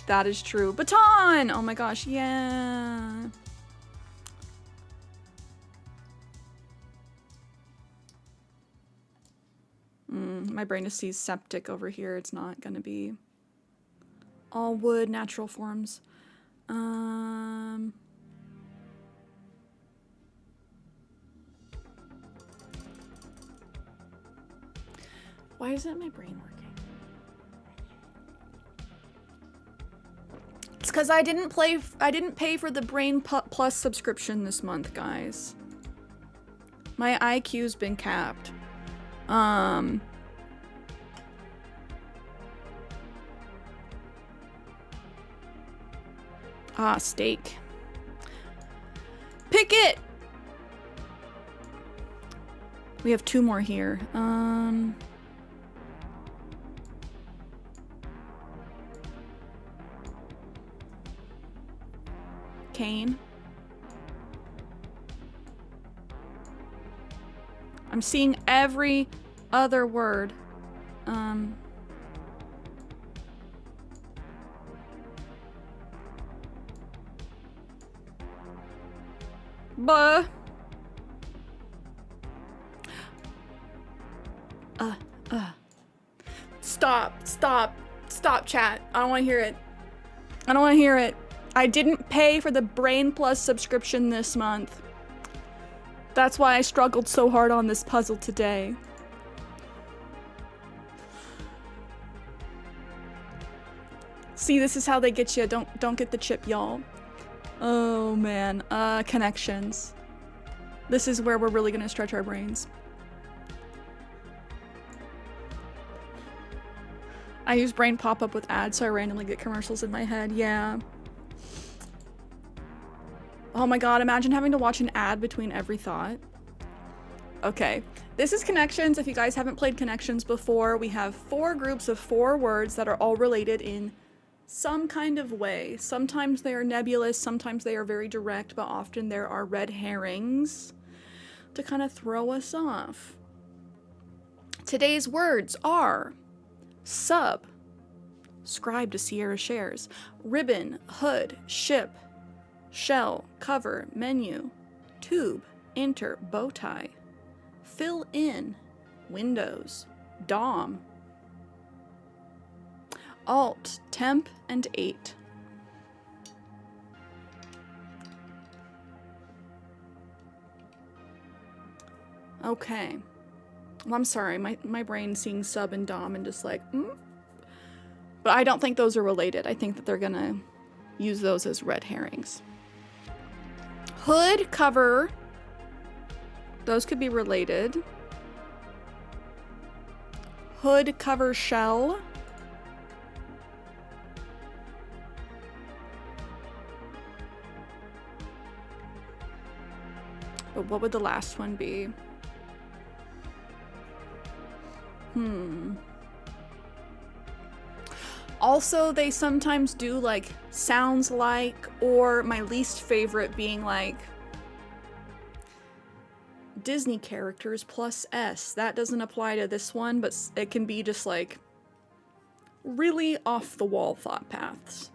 That is true. Baton! Oh my gosh, yeah. My brain just sees septic over here. It's not gonna be all wood, natural forms. Why isn't my brain working? It's because I didn't pay for the Brain Plus subscription this month, guys. My IQ's been capped. Steak. Pick it! We have 2 more here. Cane. I'm seeing every other word. Buh. Stop, chat. I don't want to hear it. I don't want to hear it. I didn't pay for the Brain Plus subscription this month. That's why I struggled so hard on this puzzle today. See, this is how they get you. Don't get the chip, y'all. Oh man, connections. This is where we're really gonna stretch our brains. I use brain pop-up with ads, so I randomly get commercials in my head. Yeah. Oh my god, imagine having to watch an ad between every thought. Okay, this is Connections. If you guys haven't played Connections before, we have 4 groups of 4 words that are all related in some kind of way. Sometimes they are nebulous, sometimes they are very direct, but often there are red herrings to kind of throw us off. Today's words are sub, scribe to Sierra shares, ribbon, hood, ship, shell, cover, menu, tube, enter, bow tie, fill in, windows, DOM, alt, temp, and 8. Okay. Well, I'm sorry, my brain's seeing sub and dom and just like, But I don't think those are related. I think that they're gonna use those as red herrings. Hood, cover, those could be related. Hood, cover, shell. But what would the last one be? Also, they sometimes do like sounds like, or my least favorite being like Disney characters plus S. That doesn't apply to this one, but it can be just like really off the wall thought paths.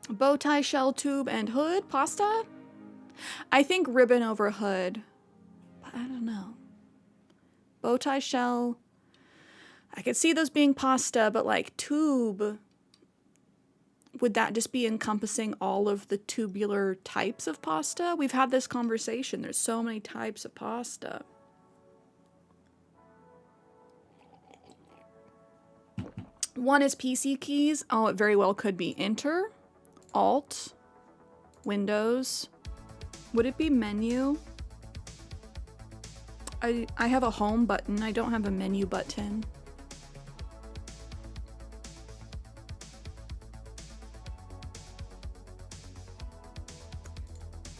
Bow tie, shell, tube, and hood, pasta? I think ribbon over hood, but I don't know. Bow tie, shell. I could see those being pasta, but like tube, would that just be encompassing all of the tubular types of pasta? We've had this conversation. There's so many types of pasta. One is PC keys. Oh, it very well could be enter, alt, Windows. Would it be menu? I have a home button. I don't have a menu button.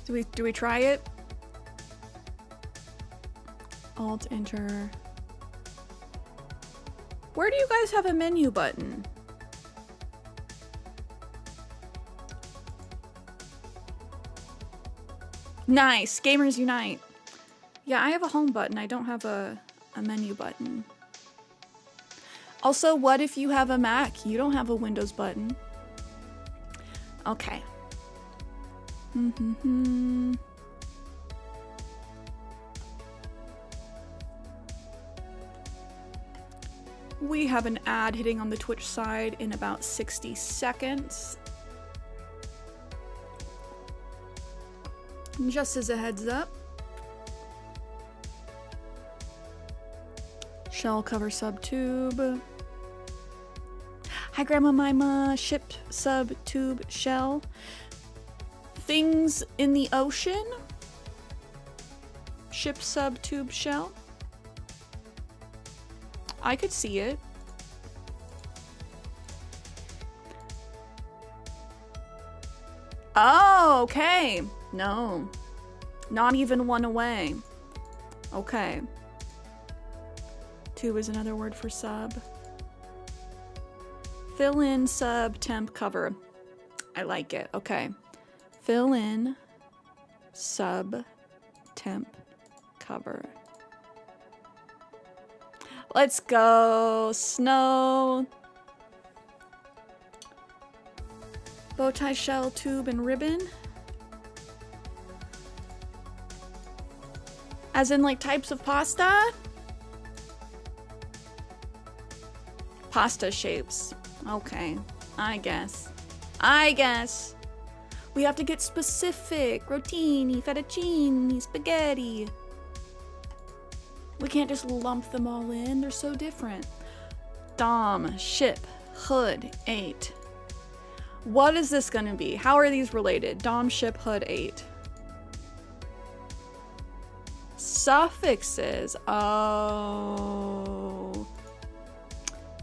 Do we try it? Alt, enter. Where do you guys have a menu button? Nice, gamers unite. Yeah, I have a home button. I don't have a menu button. Also, what if you have a Mac? You don't have a Windows button. Okay. We have an ad hitting on the Twitch side in about 60 seconds. Just as a heads up. Shell, cover, sub, tube. Hi, Grandma Mima. Ship, sub, tube, shell. Things in the ocean. Ship, sub, tube, shell. I could see it. Oh, okay. No. Not even one away. Okay. Tube is another word for sub. Fill in, sub, temp, cover. I like it. Okay. Fill in, sub, temp, cover. Let's go. Snow. Bow tie, shell, tube, and ribbon. As in like types of pasta? Pasta shapes. Okay. I guess. We have to get specific. Rotini, fettuccine, spaghetti. We can't just lump them all in. They're so different. Dom, ship, hood, 8. What is this gonna be? How are these related? Dom, ship, hood, 8. Suffixes. Oh.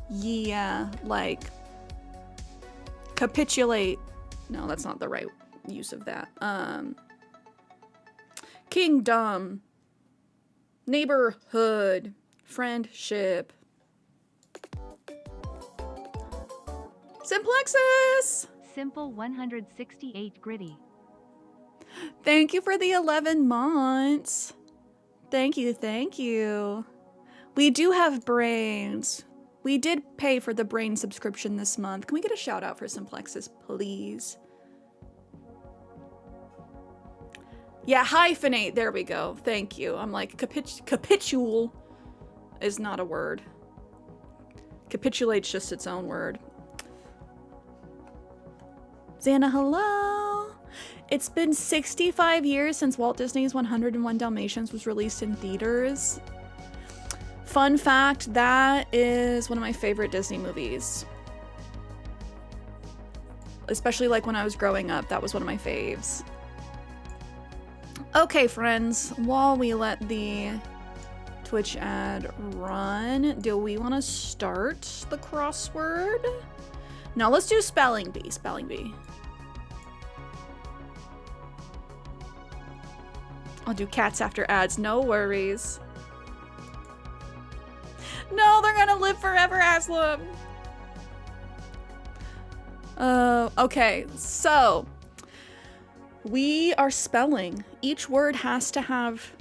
Yeah, like capitulate. No, that's not the right use of that. Kingdom. Neighborhood. Friendship. Simplexus! Simple 168 gritty. Thank you for the 11 months. Thank you, thank you. We do have brains. We did pay for the brain subscription this month. Can we get a shout out for Simplexus, please? Yeah, hyphenate. There we go. Thank you. I'm like, capitule is not a word. Capitulate's just its own word. Xana, hello. It's been 65 years since Walt Disney's 101 Dalmatians was released in theaters. Fun fact, that is one of my favorite Disney movies. Especially like when I was growing up, that was one of my faves. Okay, friends, while we let the Twitch ad run, do we want to start the crossword? No, let's do spelling bee, spelling bee. I'll do cats after ads, no worries. No, they're gonna live forever, Aslam. Okay, so we are spelling. Each word has to have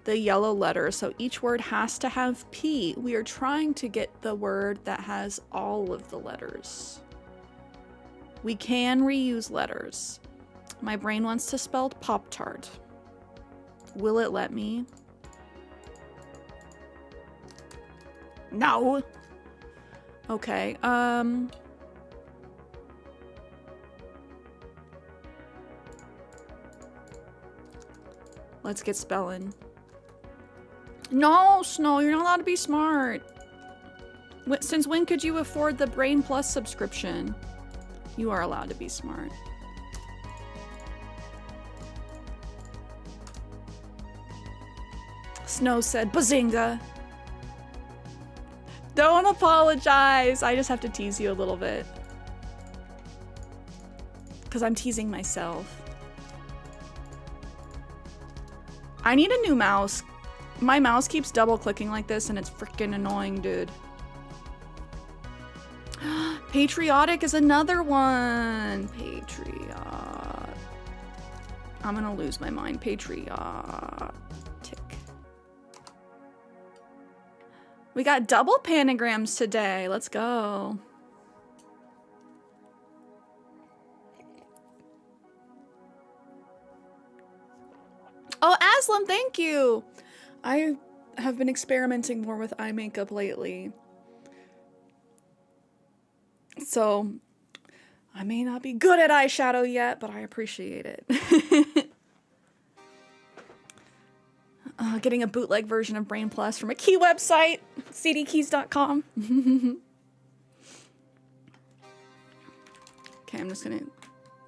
the yellow letter, so each word has to have P. We are trying to get the word that has all of the letters. We can reuse letters. My brain wants to spell Pop-Tart. Will it let me? No. Okay, let's get spelling. No, Snow, you're not allowed to be smart. Since when could you afford the Brain Plus subscription? You are allowed to be smart. Snow said, Bazinga. Don't apologize. I just have to tease you a little bit. Because I'm teasing myself. I need a new mouse. My mouse keeps double clicking like this and it's freaking annoying, dude. Patriotic is another one. Patriot. I'm gonna lose my mind. Patriotic. We got double panagrams today. Let's go. Oh, Aslam, thank you. I have been experimenting more with eye makeup lately. So, I may not be good at eyeshadow yet, but I appreciate it. Getting a bootleg version of Brain Plus from a key website, cdkeys.com. Okay, I'm just gonna...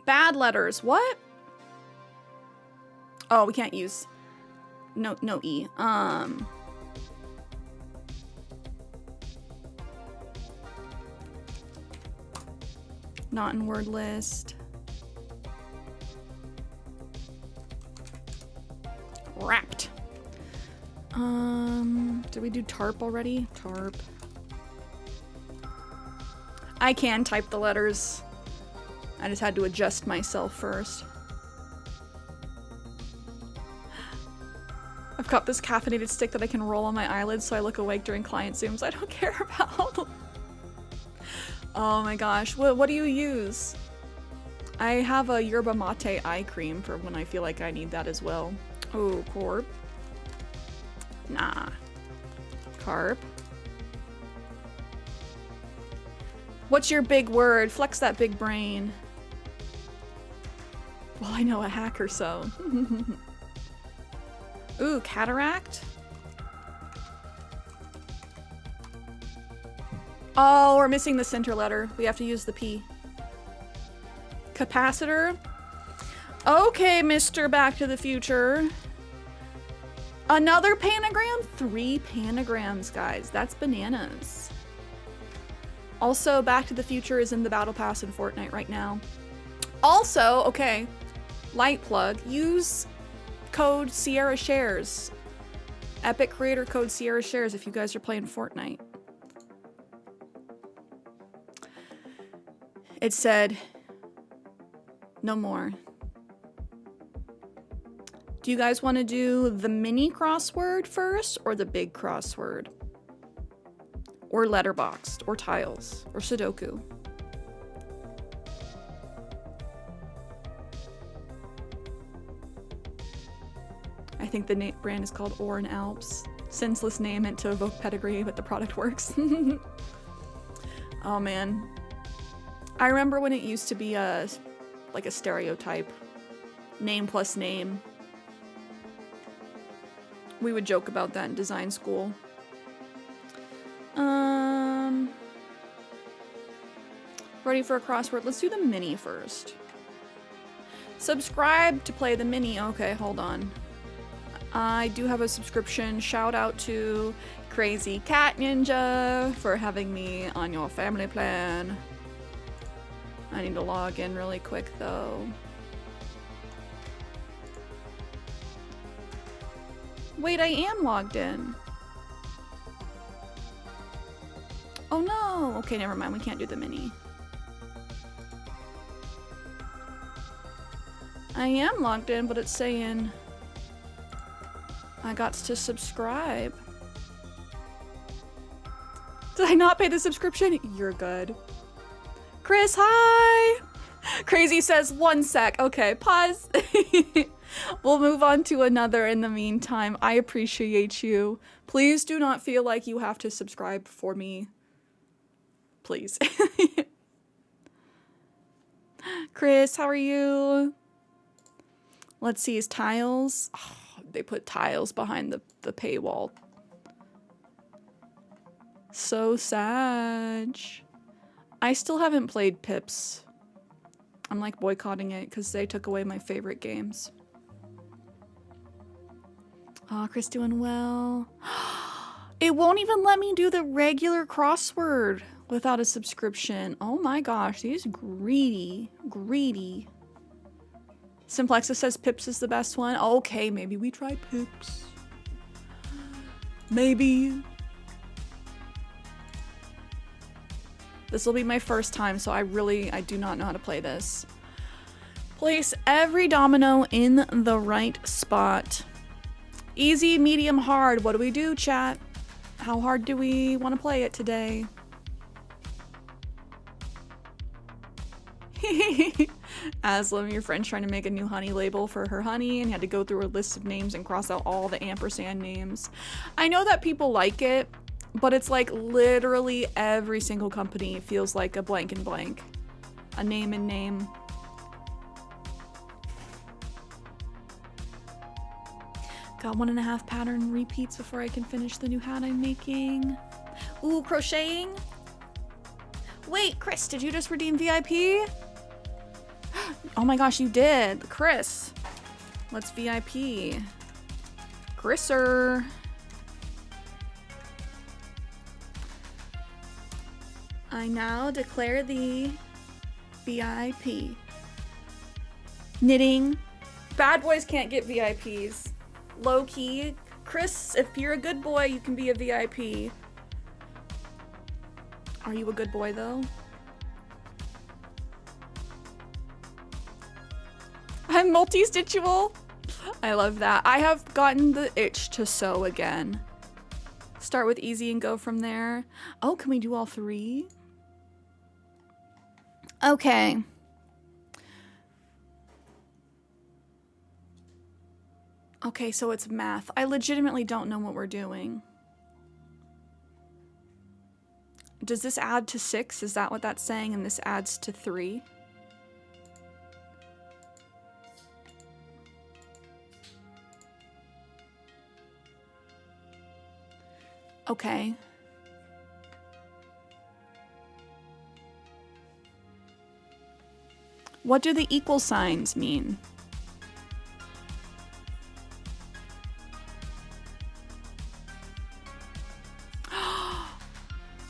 Bad letters, what? Oh, we can't use... No E. Not in word list. Wrapped. Did we do tarp already? Tarp. I can type the letters. I just had to adjust myself first. I've got this caffeinated stick that I can roll on my eyelids so I look awake during client Zooms I don't care about. Oh my gosh, what do you use? I have a yerba mate eye cream for when I feel like I need that as well. Oh, corp. Nah. Carp. What's your big word? Flex that big brain. Well, I know a hack or so. Ooh, cataract? Oh, we're missing the center letter. We have to use the P. Capacitor? Okay, Mr. Back to the Future. Another panagram? 3 panagrams, guys. That's bananas. Also, Back to the Future is in the Battle Pass in Fortnite right now. Also, okay, light plug, use code Sierra Shares. Epic creator code Sierra Shares if you guys are playing Fortnite. It said, no more. Do you guys want to do the mini crossword first or the big crossword? Or letterboxed, or tiles, or Sudoku? I think the brand is called Orin Alps. Senseless name meant to evoke pedigree, but the product works. Oh man. I remember when it used to be like a stereotype. Name plus name. We would joke about that in design school. Ready for a crossword? Let's do the mini first. Subscribe to play the mini. Okay, hold on. I do have a subscription. Shout out to Crazy Cat Ninja for having me on your family plan. I need to log in really quick though. Wait, I am logged in. Oh no! Okay, never mind. We can't do the mini. I am logged in, but it's saying I got to subscribe. Did I not pay the subscription? You're good. Chris, hi! Crazy says 1 sec. Okay, pause. We'll move on to another in the meantime. I appreciate you. Please do not feel like you have to subscribe for me. Please. Chris, how are you? Let's see, is tiles? Oh, they put tiles behind the paywall. So sad. I still haven't played Pips. I'm like boycotting it because they took away my favorite games. Oh, Chris doing well. It won't even let me do the regular crossword without a subscription. Oh my gosh, these greedy, greedy. Simplexa says Pips is the best one. Okay, maybe we try Pips. Maybe. This will be my first time, so I do not know how to play this. Place every domino in the right spot. Easy, medium, hard. What do we do, chat? How hard do we want to play it today? Aslam, your friend's trying to make a new honey label for her honey and had to go through a list of names and cross out all the ampersand names. I know that people like it, but it's like literally every single company feels like a blank and blank. A name and name. Got 1.5 pattern repeats before I can finish the new hat I'm making. Ooh, crocheting? Wait, Chris, did you just redeem VIP? Oh my gosh, you did. Chris. Let's VIP. Chrisser. I now declare thee VIP. Knitting. Bad boys can't get VIPs. Low key. Chris, if you're a good boy, you can be a VIP. Are you a good boy though? I'm multi-stitchable. I love that. I have gotten the itch to sew again. Start with easy and go from there. Oh, can we do all 3? Okay. Okay, so it's math. I legitimately don't know what we're doing. Does this add to 6? Is that what that's saying? And this adds to 3? Okay. What do the equal signs mean?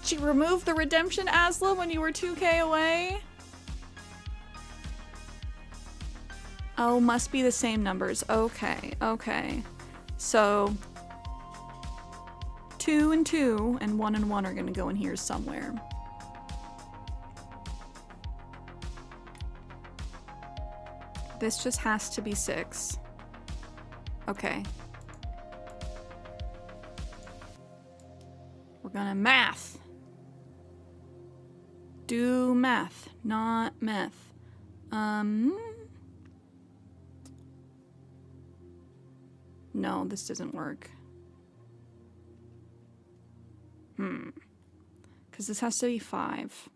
Did you remove the redemption Asla when you were 2K away? Oh, must be the same numbers. Okay, okay. So 2 and 2 and 1 and 1 are gonna go in here somewhere. This just has to be 6. Okay. We're gonna math. Do math, not meth. No, this doesn't work. Because this has to be 5.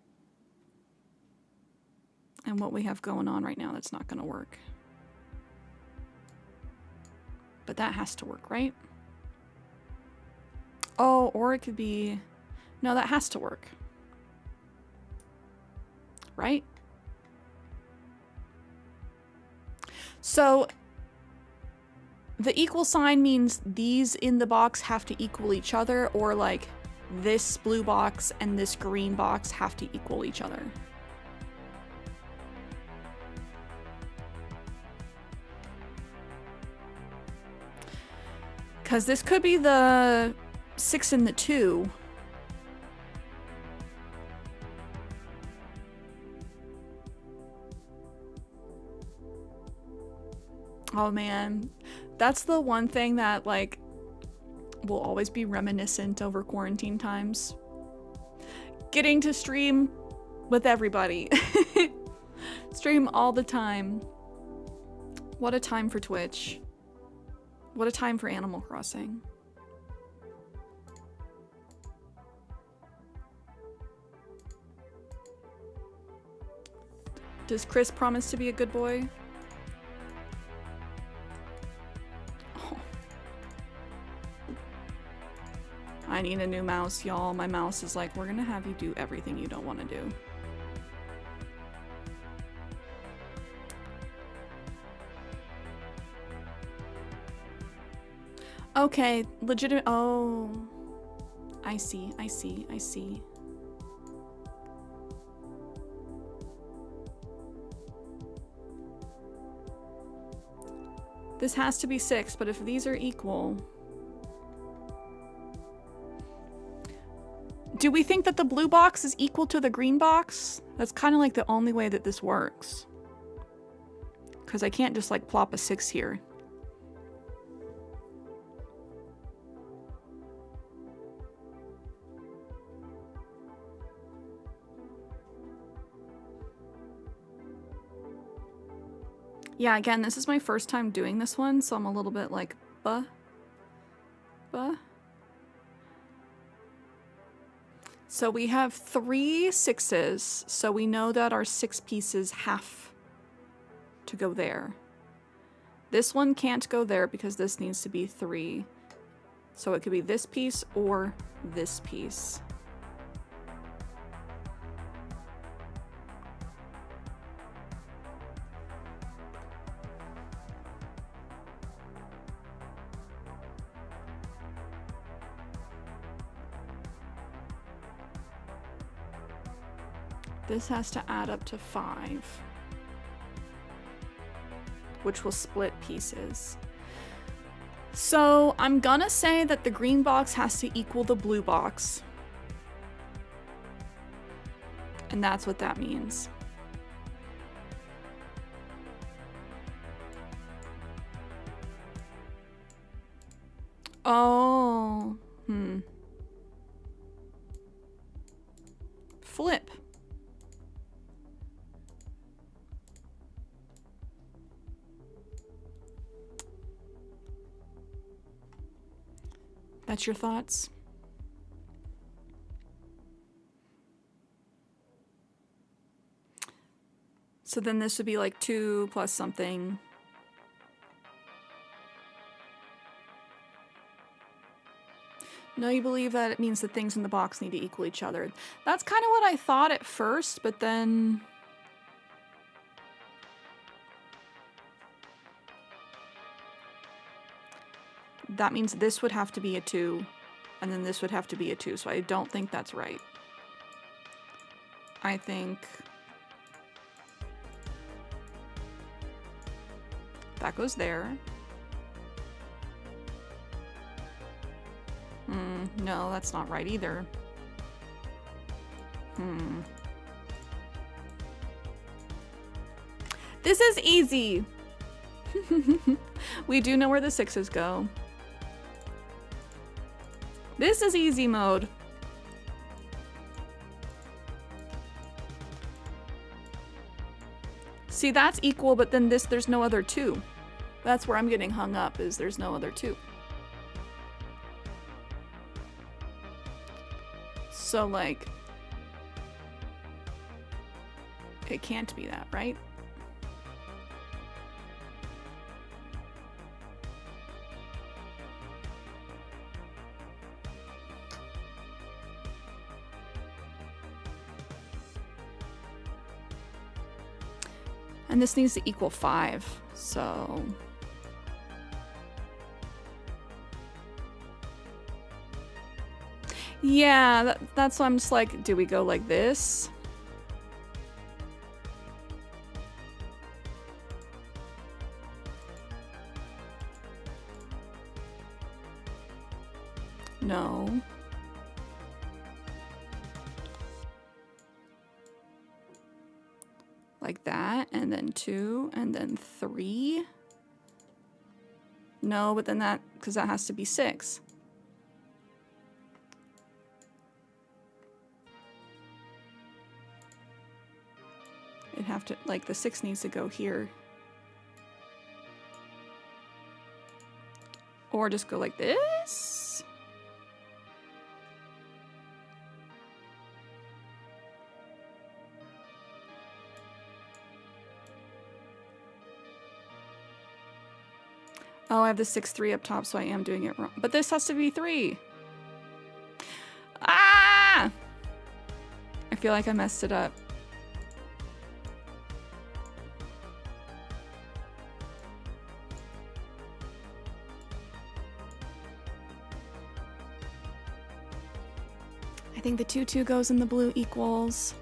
And what we have going on right now, that's not gonna work. But that has to work, right? Oh, or it could be... No, that has to work. Right? So the equal sign means these in the box have to equal each other, or like this blue box and this green box have to equal each other. Because this could be the 6 and the 2. Oh man, that's the one thing that like will always be reminiscent over quarantine times. Getting to stream with everybody. Stream all the time. What a time for Twitch. What a time for Animal Crossing. Does Chris promise to be a good boy? Oh. I need a new mouse, y'all. My mouse is like, we're gonna have you do everything you don't want to do. Okay, legitimate. Oh, I see, I see, I see. This has to be 6, but if these are equal... Do we think that the blue box is equal to the green box? That's kind of like the only way that this works. Because I can't just like plop a 6 here. Yeah, again, this is my first time doing this one, so I'm a little bit like, buh. So we have 3 6s, so we know that our 6 pieces have to go there. This one can't go there because this needs to be 3. So it could be this piece or this piece. This has to add up to 5, which will split pieces. So I'm gonna say that the green box has to equal the blue box. And that's what that means. Oh, Flip. That's your thoughts? So then this would be like 2 plus something. No, you believe that it means the things in the box need to equal each other. That's kind of what I thought at first, but then... that means this would have to be a 2, and then this would have to be a 2, so I don't think that's right. I think... that goes there. No, that's not right either. This is easy! We do know where the 6s go. This is easy mode. See, that's equal, but then this, there's no other 2. That's where I'm getting hung up, is there's no other 2. So, like, it can't be that, right? And this needs to equal 5, so... yeah, that's why I'm just like, do we go like this? No. Like that, and then 2, and then 3. No, but then that, because that has to be 6. It'd have to, like, the 6 needs to go here. Or just go like this. Oh, I have the 6-3 up top, so I am doing it wrong. But this has to be 3. Ah! I feel like I messed it up. I think the 2-2 goes in the blue equals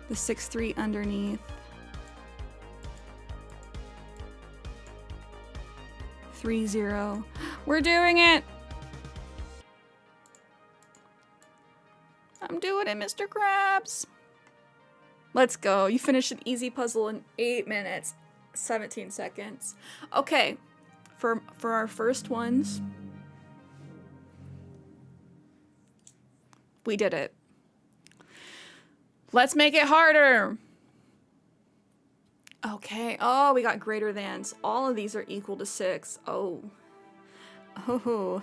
the 6-3 underneath. 3-0. We're doing it! I'm doing it, Mr. Krabs! Let's go. You finished an easy puzzle in 8 minutes, 17 seconds. Okay, for our first ones, we did it. Let's make it harder! Okay. Oh, we got greater thans. All of these are equal to 6. Oh. Oh.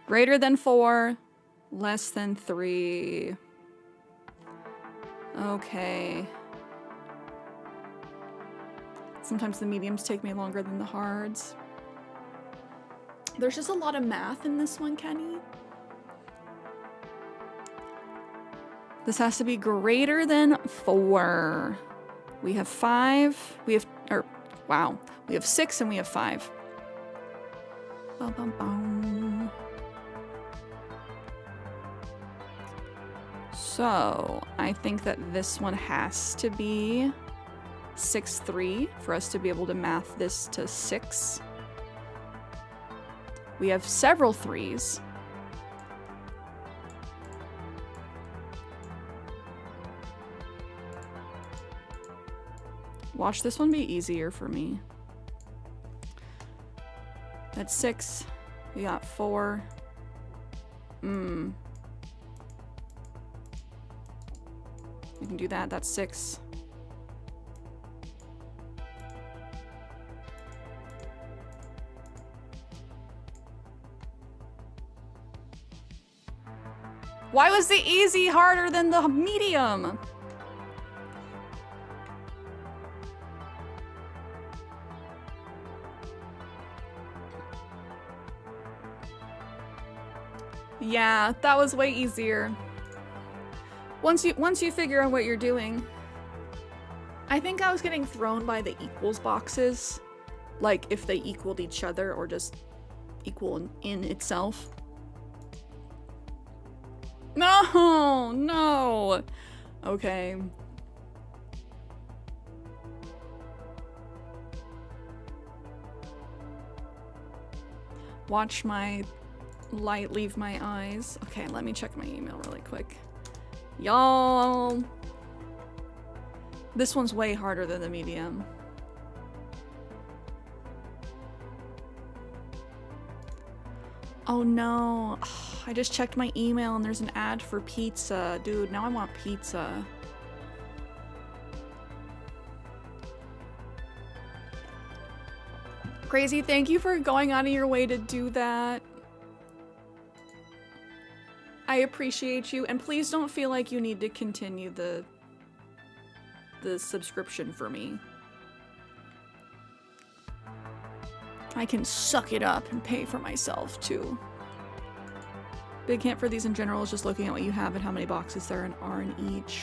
Greater than 4. Less than 3. Okay. Sometimes the mediums take me longer than the hards. There's just a lot of math in this one, Kenny. This has to be greater than 4. We have 5. We have, wow. We have 6 and we have 5. Bum, bum, bum. So, I think that this one has to be 6-3 for us to be able to math this to 6. We have several 3s. Watch this one be easier for me. That's 6. We got 4. We can do that. That's 6. Why was the easy harder than the medium? Yeah, that was way easier. Once you figure out what you're doing. I think I was getting thrown by the equals boxes. Like if they equaled each other or just equal in itself. No, no. Okay. Watch my light leave my eyes. Okay, let me check my email really quick. Y'all. This one's way harder than the medium. Oh no. I just checked my email and there's an ad for pizza. Dude, now I want pizza. Crazy, thank you for going out of your way to do that. I appreciate you, and please don't feel like you need to continue the subscription for me. I can suck it up and pay for myself too. Big hint for these in general is just looking at what you have and how many boxes there are in each.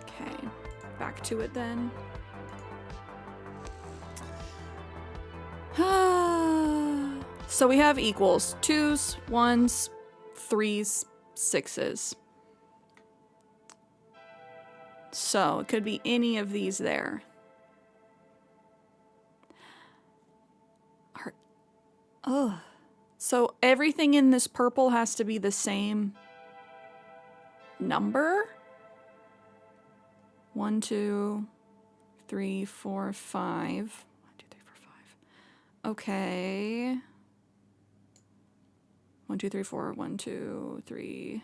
Okay, back to it then. So we have equals, 2s, 1s, 3s, 6s. So it could be any of these there. Oh, so everything in this purple has to be the same number? 1, 2, 3, 4, 5. 1, 2, 3, 4, 5. Okay. 1, 2, 3, 4. 1, 2, 3.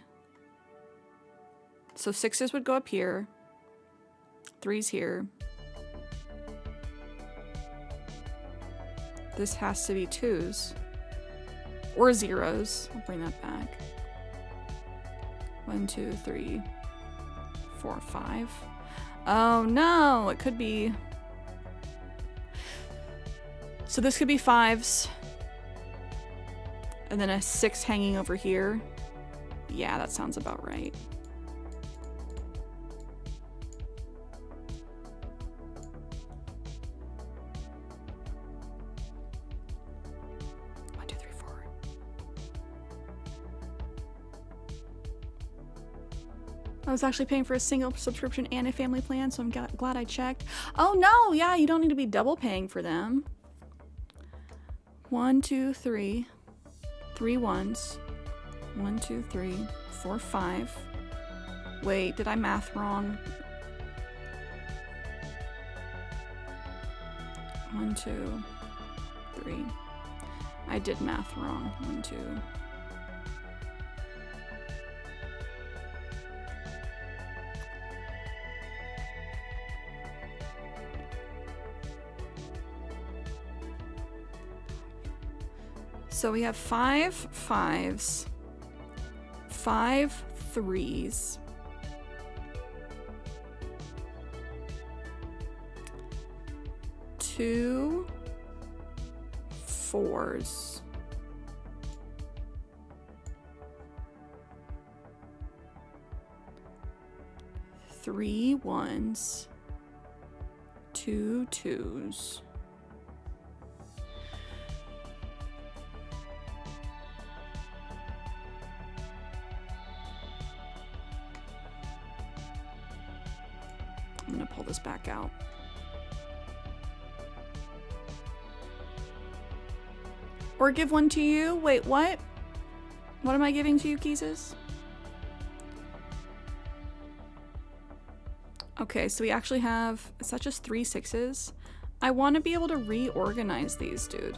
So 6s would go up here. 3's here. This has to be 2s. Or 0s. I'll bring that back. 1, 2, 3, 4, 5. Oh no, it could be. So this could be 5s. And then a 6 hanging over here. Yeah, that sounds about right. I was actually paying for a single subscription and a family plan, so I'm glad I checked. Oh no, yeah, you don't need to be double paying for them. 1, 2, 3. 3 1s. 1, 2, 3, 4, 5. Wait, did I math wrong? 1, 2, 3. I did math wrong. 1, 2. So we have 5 5s, 5 3s, 2 4s, 3 1s, 2 2s. I'm gonna pull this back out. Or give one to you? Wait, what? What am I giving to you, Keezus? Okay, so we actually have, is that just 3 6s? I want to be able to reorganize these, dude.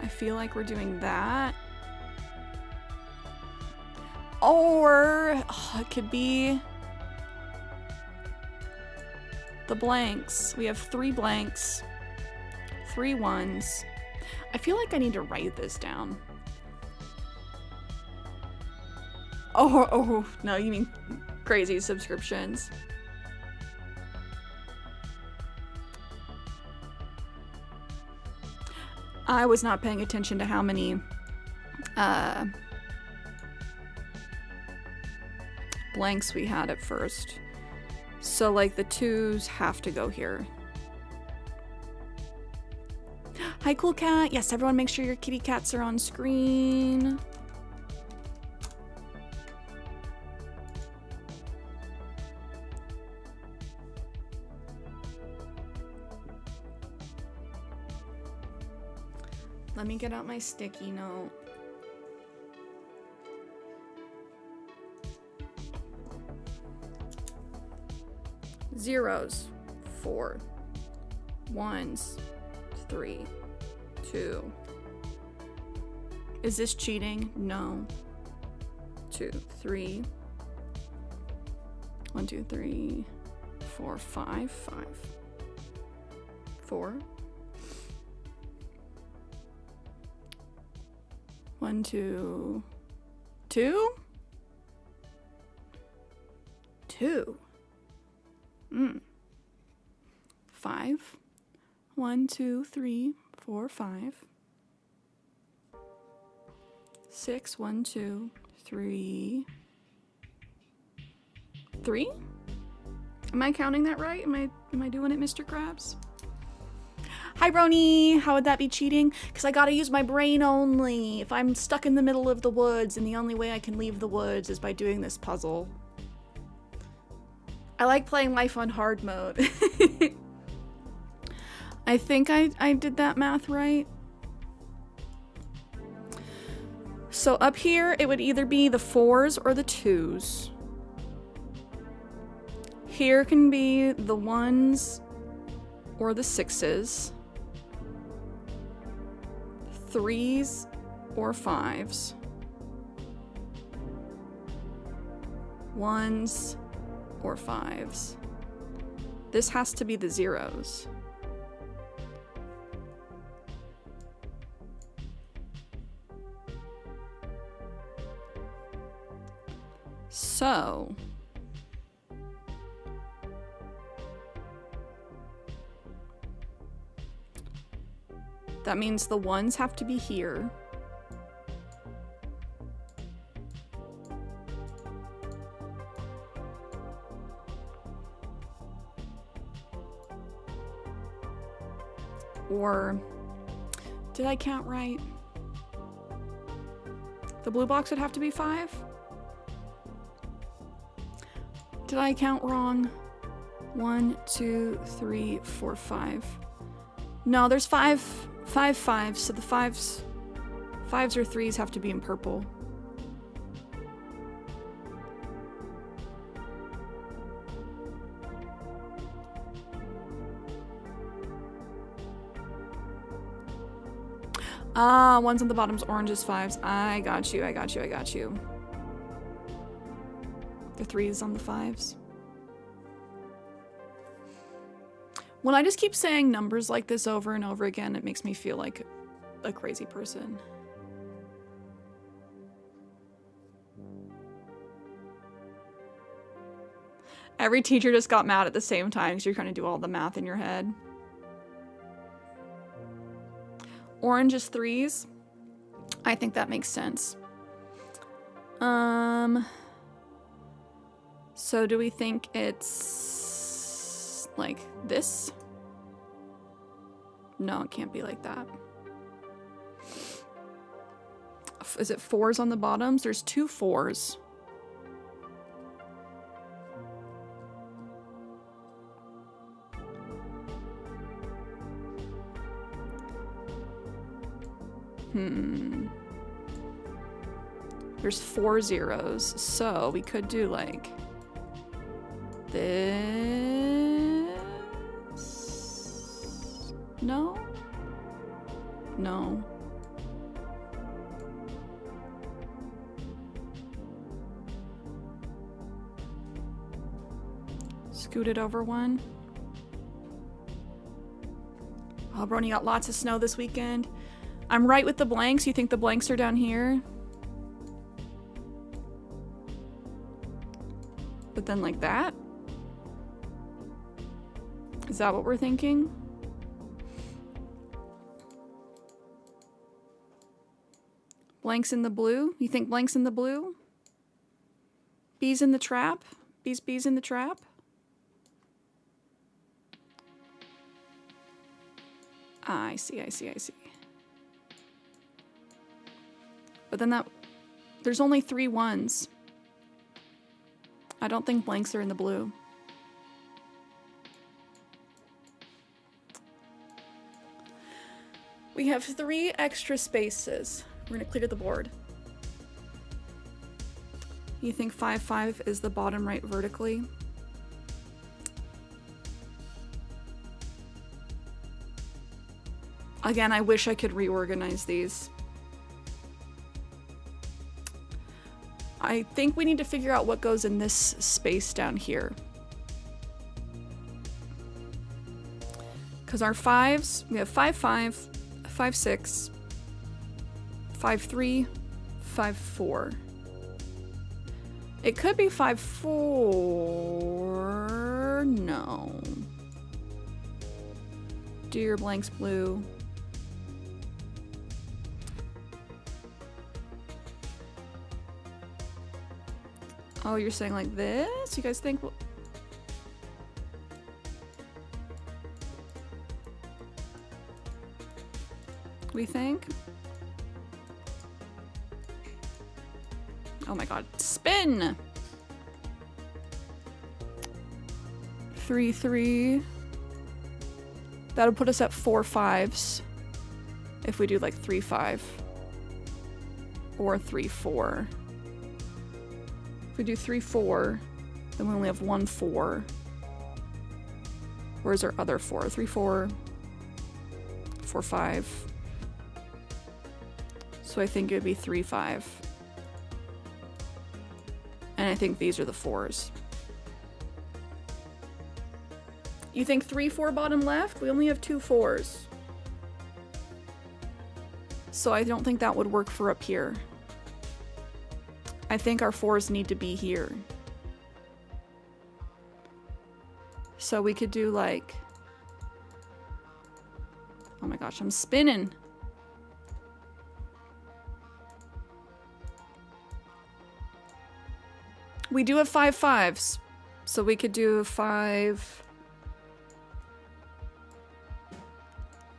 I feel like we're doing that. Or it could be the blanks. We have 3 blanks, 3 1s. I feel like I need to write this down. Oh, no, you mean crazy subscriptions. I was not paying attention to how many blanks we had at first. So like the 2s have to go here. Hi, cool cat. Yes, everyone make sure your kitty cats are on screen. Let me get out my sticky note. Zeros, 4. 1s, 3, 2. Is this cheating? No. 2, 3. 1, 2, 3, 4, 5, 5. 4. 1, 2, 2? 2. 5. 1, 2, 3, 4, 5. 6, 1, 2, 3. 3? Am I counting that right? Am I doing it, Mr. Krabs? Hi, Brony. How would that be cheating? Because I gotta use my brain only. If I'm stuck in the middle of the woods and the only way I can leave the woods is by doing this puzzle. I like playing life on hard mode. I think I did that math right. So up here, it would either be the 4s or the 2s. Here can be the 1s or the 6s. 3s or 5s. 1s or 5s. This has to be the 0s. So that means the 1s have to be here. Or did I count right? The blue box would have to be 5? Did I count wrong? 1, 2, 3, 4, 5. No, there's 5 5s, so the 5s or 3s have to be in purple. Ah, 1s on the bottom's orange is 5s. I got you. The 3s on the 5s. When I just keep saying numbers like this over and over again, it makes me feel like a crazy person. Every teacher just got mad at the same time because you're trying to do all the math in your head. Orange is 3s. I think that makes sense. So do we think it's like this? No, it can't be like that. Is it 4s on the bottoms? There's 2 4s. There's 4 0s, so we could do like this. No? No. Scoot it over 1. Oh, Brony got lots of snow this weekend. I'm right with the blanks. You think the blanks are down here? But then like that? Is that what we're thinking? Blanks in the blue? You think blanks in the blue? Bees in the trap? Bees in the trap? I see. But then there's only 3 ones. I don't think blanks are in the blue. We have 3 extra spaces. We're gonna clear the board. You think 5-5 is the bottom right vertically? Again, I wish I could reorganize these. I think we need to figure out what goes in this space down here. Because our 5s, we have 5-5, 5-6, 5-3, 5-4. It could be 5-4. No. Do your blanks blue. Oh, you're saying like this? You guys think? We think? Oh my god. Spin! 3-3. That'll put us at 4 5s. If we do like 3-5. Or 3-4. If we do 3-4, then we only have 1 4. Where's our other 4? 3-4. 4-5. So I think it would be 3-5. And I think these are the 4s. You think 3-4 bottom left? We only have 2 4s. So I don't think that would work for up here. I think our 4s need to be here. So we could do like... Oh my gosh, I'm spinning. We do have 5 5s. So we could do 5...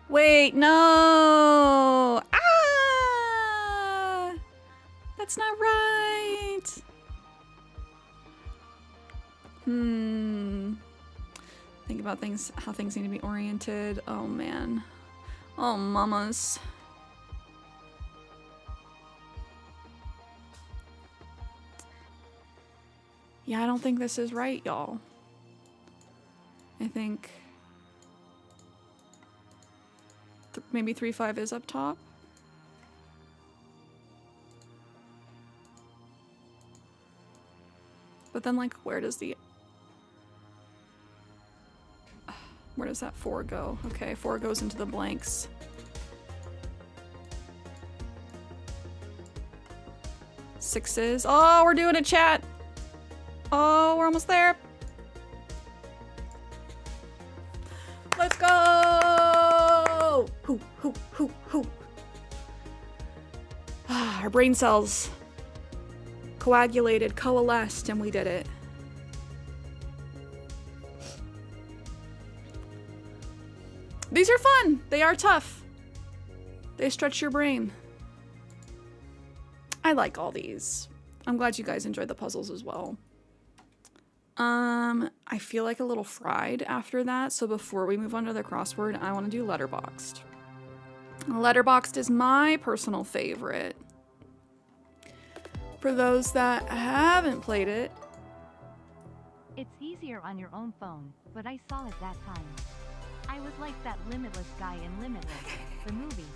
Wait, no! Ah! That's not right! Think about things, how things need to be oriented. Oh man. Oh mamas. Yeah, I don't think this is right, y'all. I think maybe 3-5 is up top. But then, like, where does that 4 go? Okay, 4 goes into the blanks. Sixes. Oh, we're doing a chat. Oh, we're almost there. Let's go! Hoo, hoo, hoo, hoo. Ah, our brain cells coagulated, coalesced, and we did it. These are fun. They are tough. They stretch your brain. I like all these. I'm glad you guys enjoyed the puzzles as well. I feel like a little fried after that, so before we move on to the crossword, I want to do letterboxed. Letterboxed is my personal favorite. For those that haven't played it, It's easier on your own phone, but I saw it that time. I was like that Limitless guy in Limitless, the movie.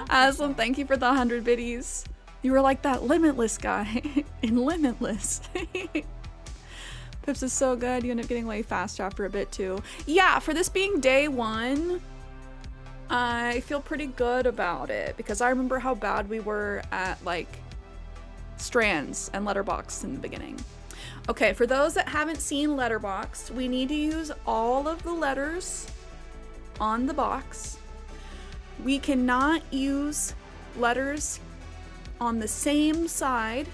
Aslam, thank you for the 100 biddies. You were like that Limitless guy in Limitless. Pips is so good. You end up getting way faster after a bit too. Yeah, for this being day 1, I feel pretty good about it because I remember how bad we were at like strands and letterbox in the beginning. Okay, for those that haven't seen letterbox, we need to use all of the letters on the box. We cannot use letters on the same side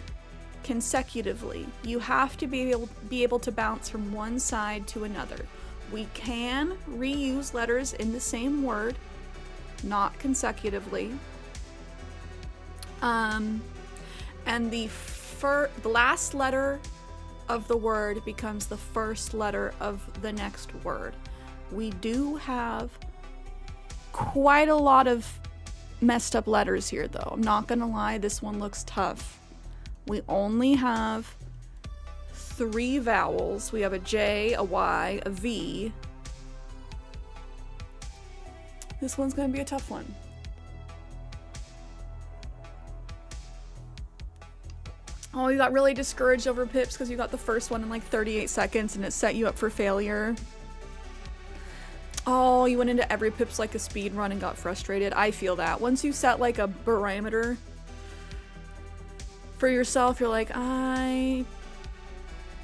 consecutively. You have to be able to bounce from one side to another. We can reuse letters in the same word, not consecutively. And the last letter of the word becomes the first letter of the next word. We do have quite a lot of messed up letters here though. I'm not gonna lie, this one looks tough. We only have 3 vowels. We have a J, a Y, a V. This one's gonna be a tough one. Oh, you got really discouraged over Pips because you got the first one in like 38 seconds and it set you up for failure. Oh, you went into every Pips like a speed run and got frustrated. I feel that. Once you set like a parameter for yourself, you're like, I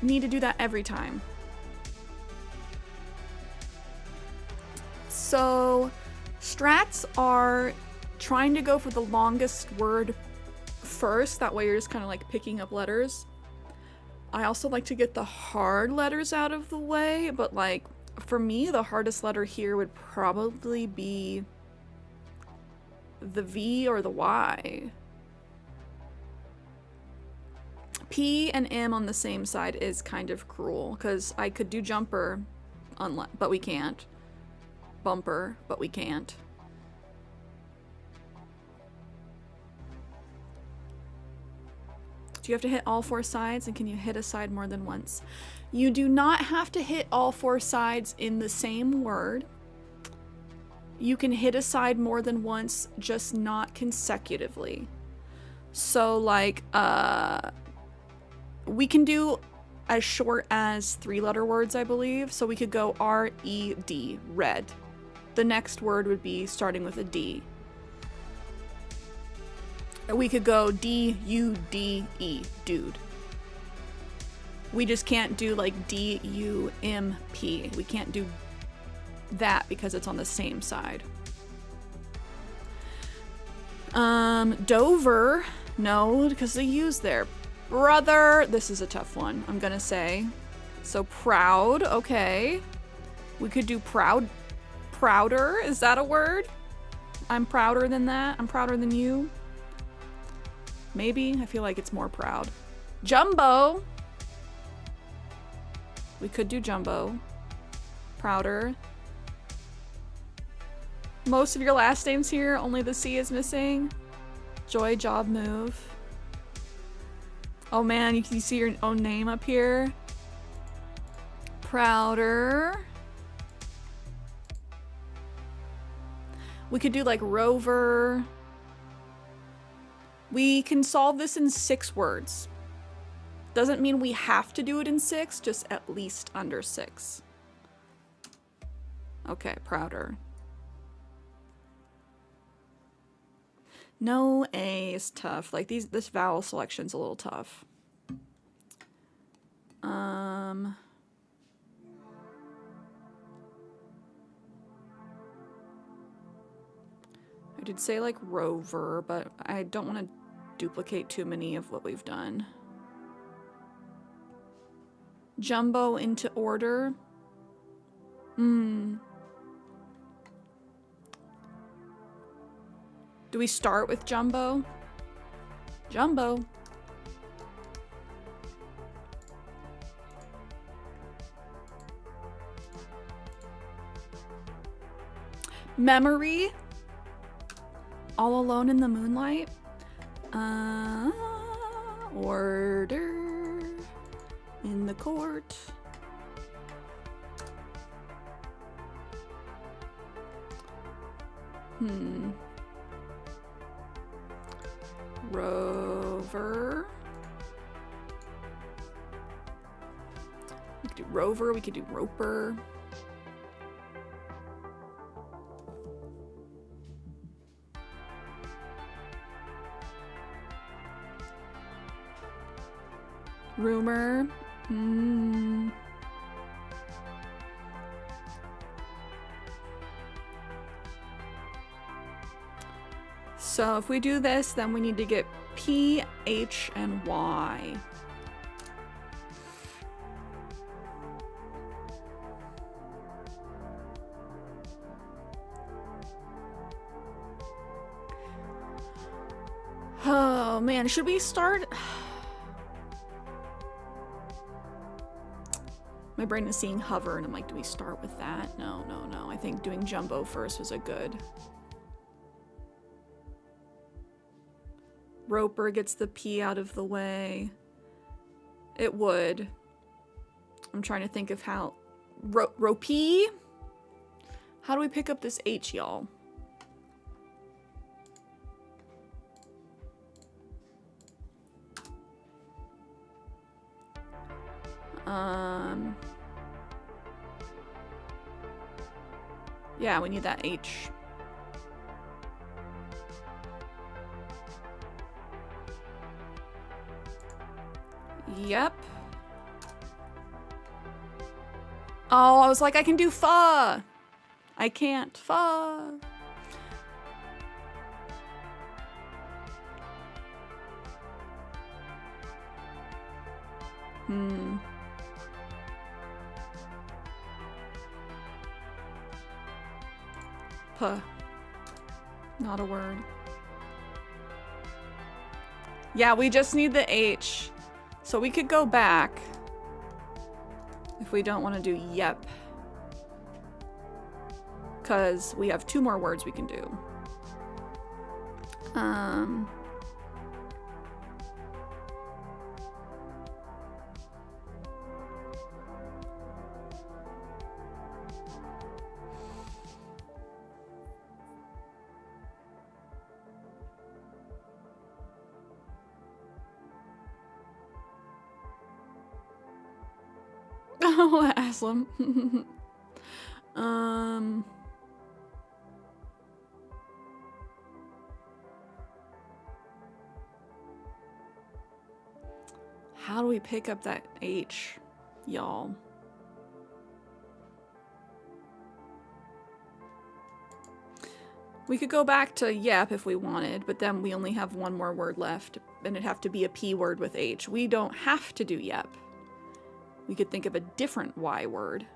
need to do that every time. So, strats are trying to go for the longest word first. That way you're just kind of like picking up letters. I also like to get the hard letters out of the way, but like, for me, the hardest letter here would probably be the V or the Y. P and M on the same side is kind of cruel, because I could do jumper, but we can't. Bumper, but we can't. Do you have to hit all 4 sides, and can you hit a side more than once? You do not have to hit all 4 sides in the same word. You can hit a side more than once, just not consecutively. So like, we can do as short as 3-letter words, I believe. So we could go R-E-D, red. The next word would be starting with a D. We could go D-U-D-E, dude. We just can't do like D-U-M-P. We can't do that because it's on the same side. Dover, no, because the U's there. Brother, this is a tough one, I'm gonna say. So proud, okay. We could do prouder, is that a word? I'm prouder than that, I'm prouder than you. Maybe, I feel like it's more proud. Jumbo. We could do jumbo. Prouder. Most of your last names here, only the C is missing. Joy, job, move. Oh man, you can see your own name up here. Prouder. We could do like rover. We can solve this in 6 words. Doesn't mean we have to do it in 6, just at least under 6. Okay, prouder. No A is tough. Like this vowel selection's a little tough. I did say like rover, but I don't want to duplicate too many of what we've done. Jumbo into order. Do we start with jumbo? Jumbo. Memory. All alone in the moonlight. Order in the court. Rover. We could do rover, we could do roper. Rumor. So if we do this, then we need to get P, H, and Y. Oh man, should we start? My brain is seeing hover and I'm like, do we start with that? No, no, no. I think doing jumbo first was a good. Roper gets the P out of the way. It would. I'm trying to think of how. Ropey? How do we pick up this H, y'all? Yeah, we need that H. Yep. Oh, I was like, I can do fa. I can't. Fa. Puh. Not a word. Yeah, we just need the H. So we could go back if we don't want to do yep. Because we have 2 more words we can do. Oh, Aslam. How do we pick up that H, y'all? We could go back to yep if we wanted, but then we only have 1 more word left, and it'd have to be a P word with H. We don't have to do yep. We could think of a different Y word.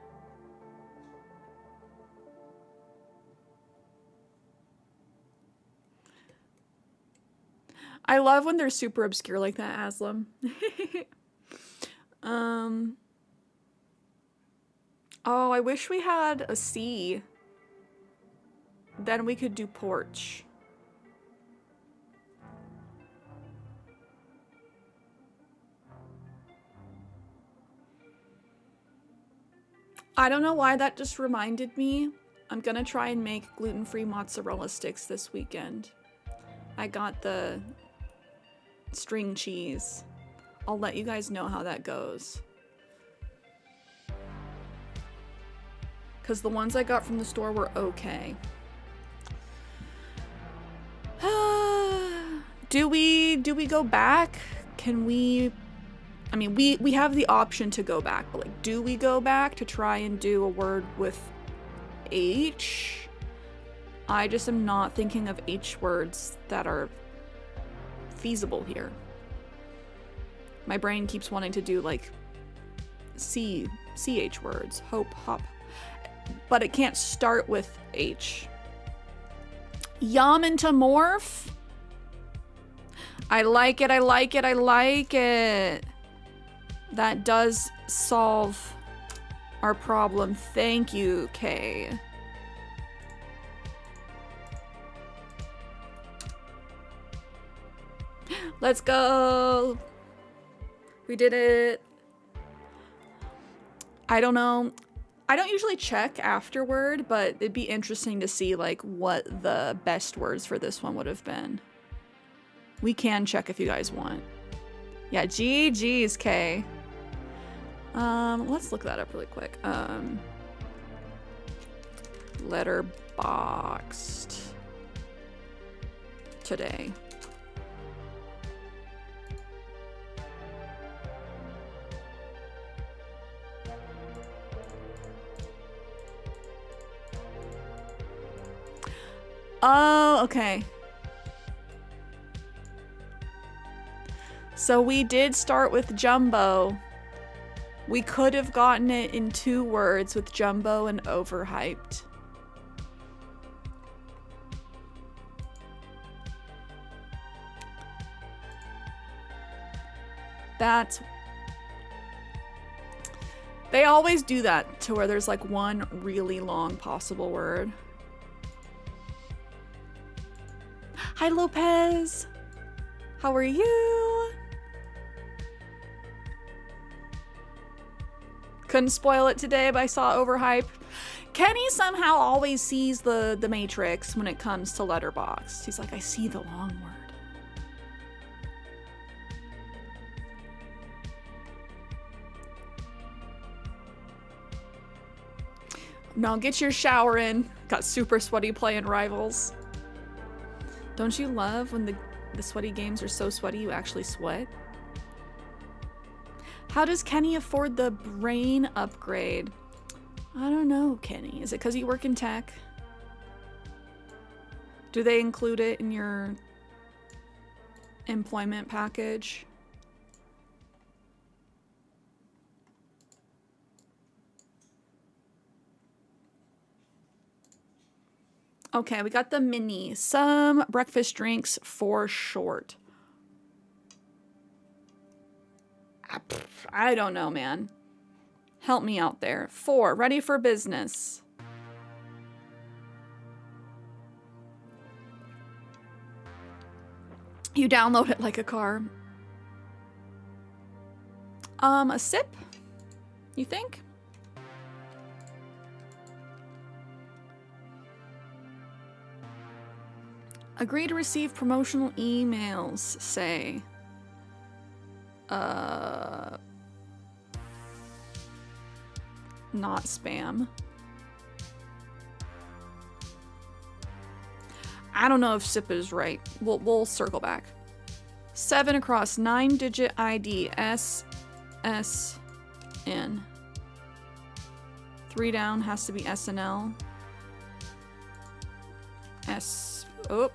I love when they're super obscure like that, Aslam. Oh, I wish we had a C. Then we could do porch. I don't know why that just reminded me. I'm gonna try and make gluten-free mozzarella sticks this weekend. I got the string cheese. I'll let you guys know how that goes. Because the ones I got from the store were okay. Do we go back? Can we... I mean, we have the option to go back, but like, do we go back to try and do a word with H? I just am not thinking of H words that are feasible here. My brain keeps wanting to do like CH words, hope, hop, but it can't start with H. Yamantamorph? I like it, I like it, I like it. That does solve our problem. Thank you, Kay. Let's go. We did it. I don't know. I don't usually check afterward, but it'd be interesting to see like what the best words for this one would have been. We can check if you guys want. Yeah, GG's, Kay. Let's look that up really quick. Letterboxed today. Oh, okay. So we did start with Jumbo. We could have gotten it in 2 words with Jumbo and overhyped. That's... They always do that to where there's like one really long possible word. Hi, Lopez. How are you? Couldn't spoil it today, but I saw overhype. Kenny somehow always sees the Matrix when it comes to Letterboxd. He's like, I see the long word. Now get your shower in. Got super sweaty playing Rivals. Don't you love when the sweaty games are so sweaty you actually sweat? How does Kenny afford the brain upgrade? I don't know, Kenny. Is it because you work in tech? Do they include it in your employment package? Okay, we got the mini. Some breakfast drinks for short. I don't know, man. Help me out there. 4, ready for business. You download it like a car. A sip? You think? Agree to receive promotional emails, say. Not spam. I don't know if SIP is right. We'll circle back. 7 across, 9-digit ID, SSN. 3 down has to be SNL. SNL.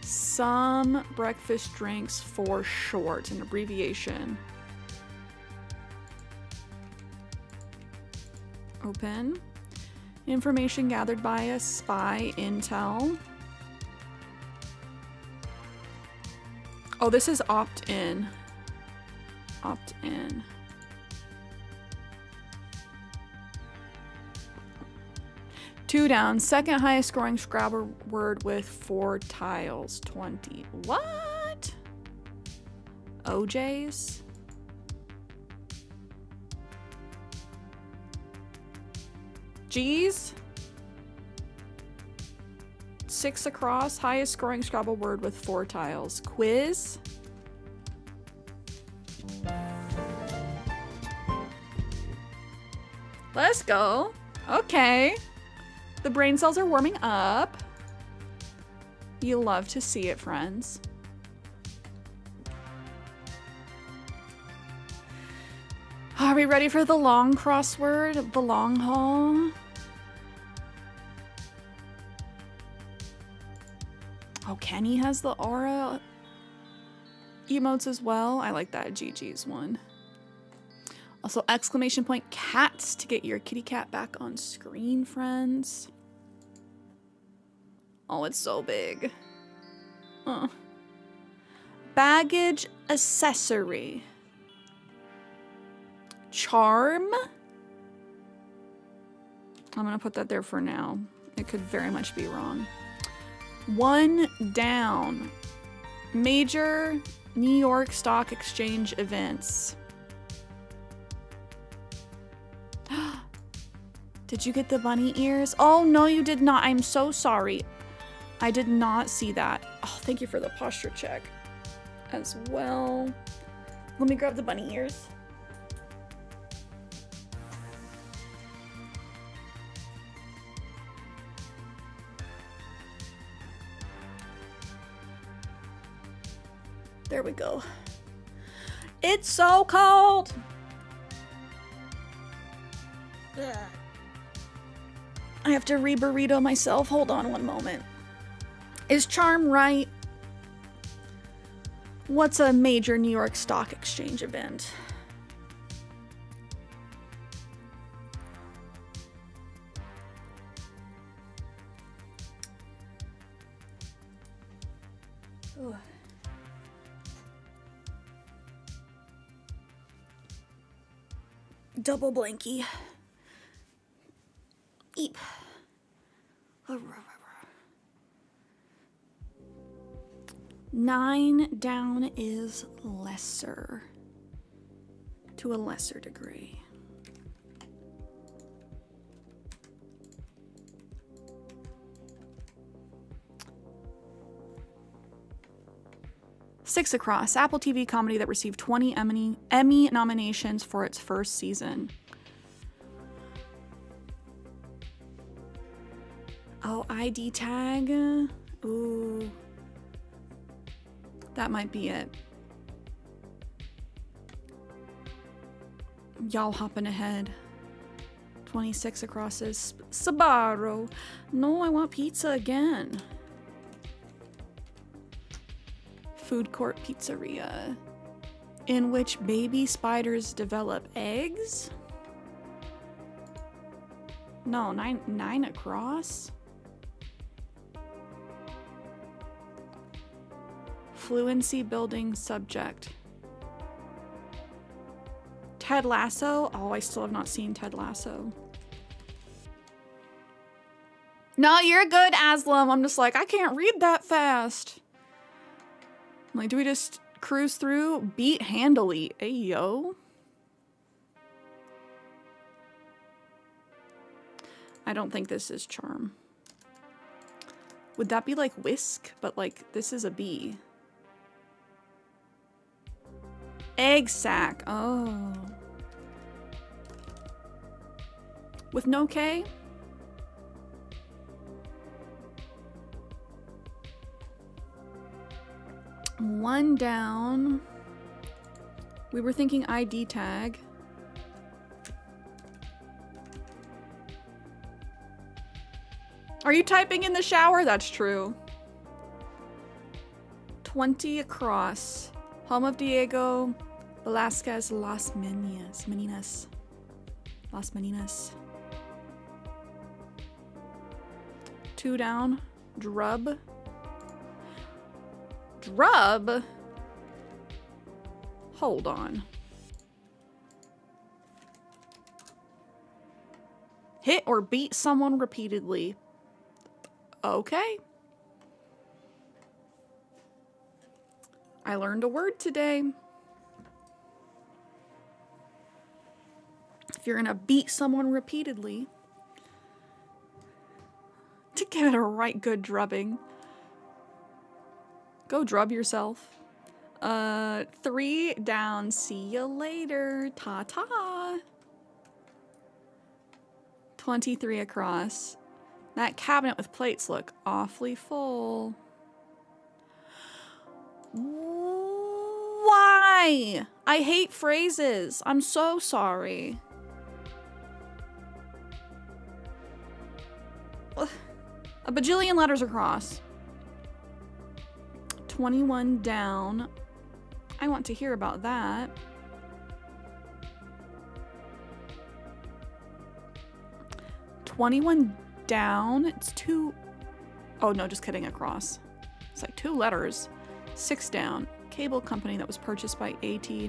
Some breakfast drinks for short, an abbreviation. Open. Information gathered by a spy, intel. Oh, this is opt-in. Opt-in. Two down. Second highest scoring Scrabble word with 4 tiles. 20. What? OJs? G's? 6 across. Highest scoring Scrabble word with 4 tiles. Quiz? Let's go. Okay. The brain cells are warming up. You love to see it, friends. Are we ready for the long crossword? The long haul? Oh, Kenny has the aura emotes as well. I like that GG's one. Also, exclamation point cats to get your kitty cat back on screen, friends. Oh, it's so big. Baggage accessory. Charm? I'm gonna put that there for now. It could very much be wrong. 1 down. Major New York Stock Exchange events. Did you get the bunny ears? Oh, no, you did not. I'm so sorry. I did not see that. Oh, thank you for the posture check as well. Let me grab the bunny ears. There we go. It's so cold. Ugh. I have to re-burrito myself. Hold on one moment. Is Charm right? What's a major New York Stock Exchange event? Ugh. Double blankie. Eep. 9 down is lesser. To a lesser degree. Six across. Apple TV comedy that received 20 Emmy nominations for its first season. Oh, ID tag. Ooh. That might be it. Y'all hopping ahead. 26 across is Sbarro. No, I want pizza again. Food court pizzeria. In which baby spiders develop eggs? No, nine across? Fluency building subject. Ted Lasso? Oh, I still have not seen Ted Lasso. No, you're good, Aslam. I'm just like, I can't read that fast. I'm like, do we just cruise through? Beat handily. Ayo. I don't think this is Charm. Would that be like Whisk? But like, this is a bee. Egg sack. Oh. With no K? One down. We were thinking ID tag. Are you typing in the shower? That's true. 20 across. Home of Diego Velasquez, Las Meninas. Las Meninas. 2 down. Drub. Drub? Hold on. Hit or beat someone repeatedly. Okay. I learned a word today. If you're gonna beat someone repeatedly, to give it a right good drubbing. Go drub yourself. 3 down. See you later. Ta-ta. 23 across. That cabinet with plates look awfully full. Why? I hate phrases. I'm so sorry. Ugh. A bajillion letters across. 21 down. I want to hear about that. $21 down. It's 2. Oh no, just kidding. Across. It's like 2 letters. 6 down. Cable company that was purchased by AT&T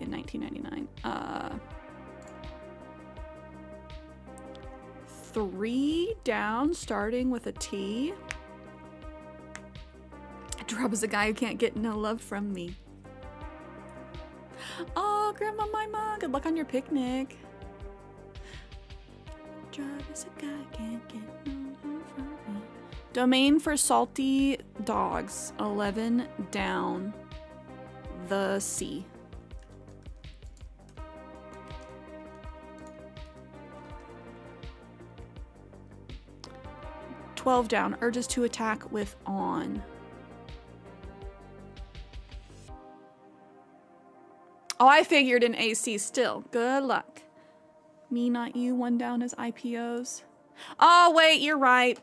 in 1999. 3 down, starting with a T. Drub is a guy who can't get no love from me. Oh, Grandma Mima, good luck on your picnic. Drub is a guy who can't get no love from me. Domain for salty dogs. 11 down. The sea. $12 down. Urges to attack with on. Oh, I figured in AC still. Good luck. Me, not you. 1 down is IPOs. Oh, wait, you're right.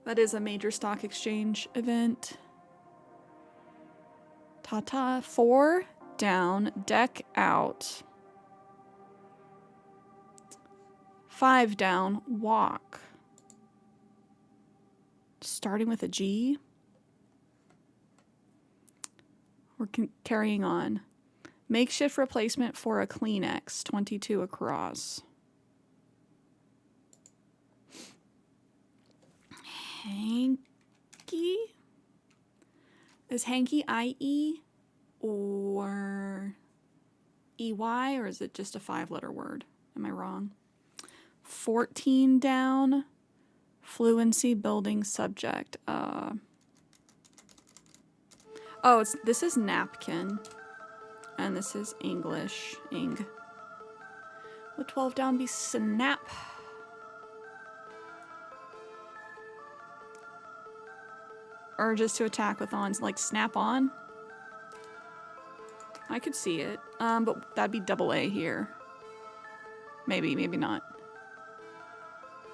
That is a major stock exchange event. Tata, 4 down, deck out. 5 down, walk. Starting with a G. We're carrying on. Makeshift replacement for a Kleenex, 22 across. Hanky? Is hanky I-E or E-Y, or is it just a 5-letter word? Am I wrong? 14 down, fluency building subject. Oh, this is napkin, and this is English, ing. Would 12 down be snap? Urges to attack with ons, like snap on? I could see it, but that'd be double A here. Maybe, maybe not.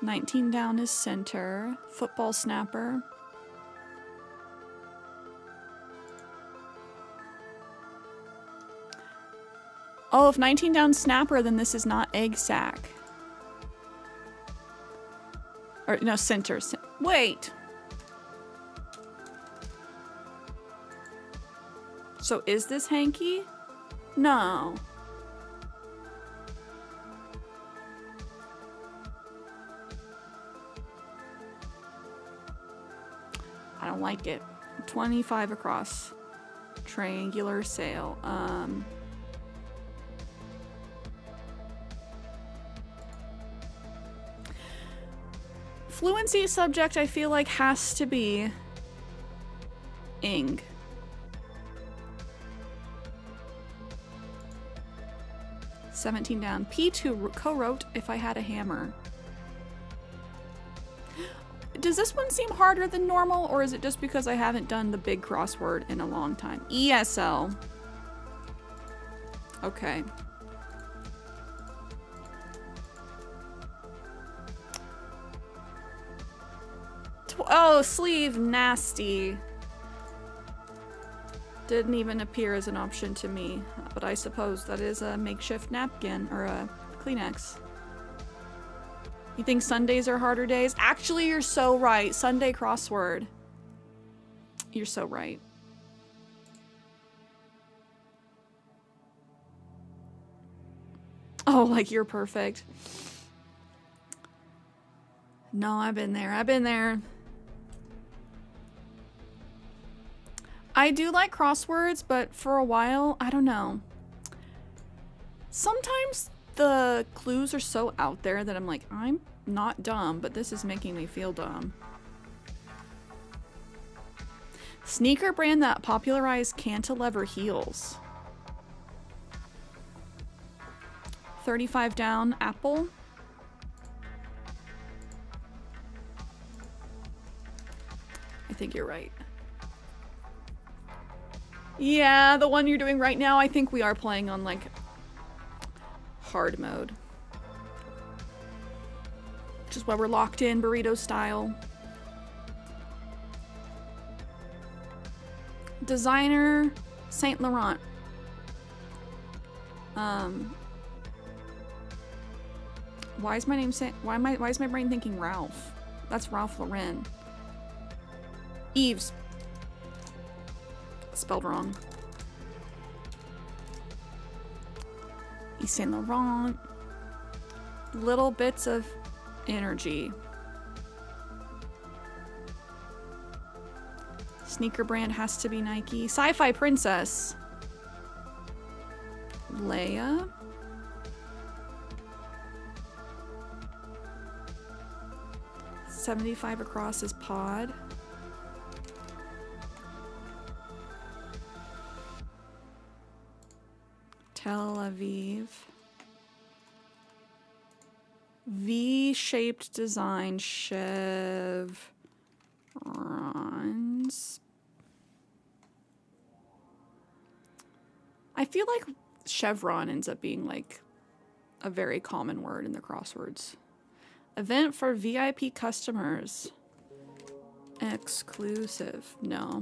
19 down is center. Football snapper. Oh, if 19 down snapper, then this is not egg sack. Or, no, center. Wait! So is this hanky? No. I don't like it. 25 across. Triangular sail. Fluency subject I feel like has to be ing. $17 down. P2 co-wrote If I Had a Hammer. Does this one seem harder than normal, or is it just because I haven't done the big crossword in a long time? ESL. Okay. Oh, sleeve, nasty. Didn't even appear as an option to me, but I suppose that is a makeshift napkin or a Kleenex. You think Sundays are harder days? Actually, you're so right. Sunday crossword. You're so right. Oh, like you're perfect. No, I've been there. I've been there. I do like crosswords, but for a while, I don't know. Sometimes the clues are so out there that I'm like, I'm not dumb, but this is making me feel dumb. Sneaker brand that popularized cantilever heels. 35 down, Apple. I think you're right. Yeah, the one you're doing right now, I think we are playing on, like, hard mode. Which is why we're locked in, burrito style. Designer, Saint Laurent. Why is my name why is my brain thinking Ralph? That's Ralph Lauren. Eves. Spelled wrong. Yves Saint Laurent. Little bits of energy. Sneaker brand has to be Nike. Sci-fi princess. Leia. $75 across is pod. Tel Aviv. V-shaped design. Chevrons. I feel like chevron ends up being like a very common word in the crosswords. Event for VIP customers. Exclusive. No.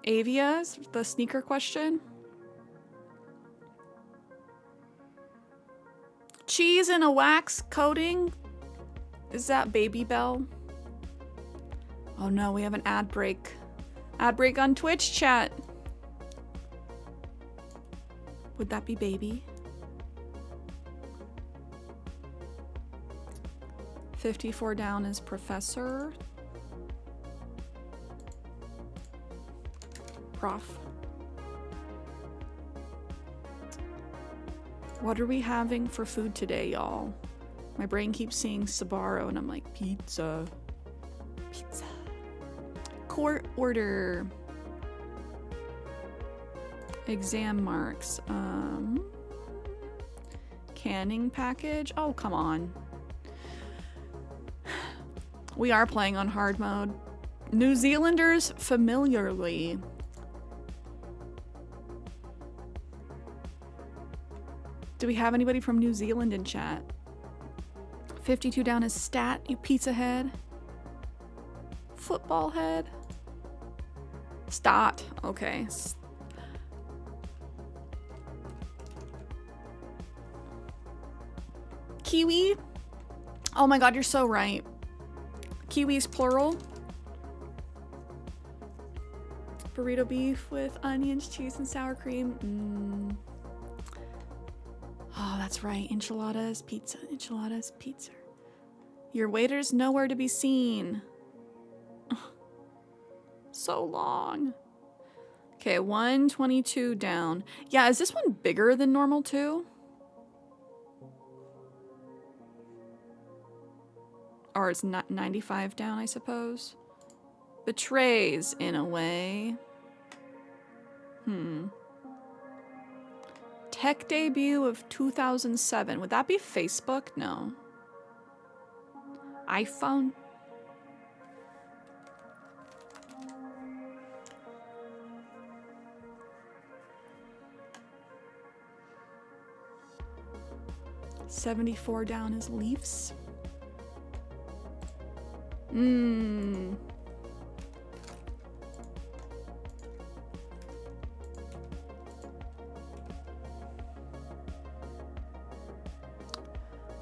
Avia's the sneaker question. Cheese in a wax coating? Is that Baby Bell? Oh no, we have an ad break. Ad break on Twitch chat. Would that be Baby? 54 down is Professor. Prof. What are we having for food today, y'all? My brain keeps seeing Sbarro and I'm like, pizza. Pizza. Court order. Exam marks. Canning package. Oh, come on. We are playing on hard mode. New Zealanders familiarly. Do we have anybody from New Zealand in chat? 52 down is stat, you pizza head. Football head. Stat. Okay. Kiwi. Oh my god, you're so right. Kiwi's plural. Burrito beef with onions, cheese, and sour cream. Oh, that's right. Enchiladas, pizza. Enchiladas, pizza. Your waiter's nowhere to be seen. So long. Okay, 122 down. Yeah, is this one bigger than normal too? Or it's not 95 down, I suppose. Betrays in a way. Tech debut of 2007. Would that be Facebook? No. iPhone? $74 down is Leafs.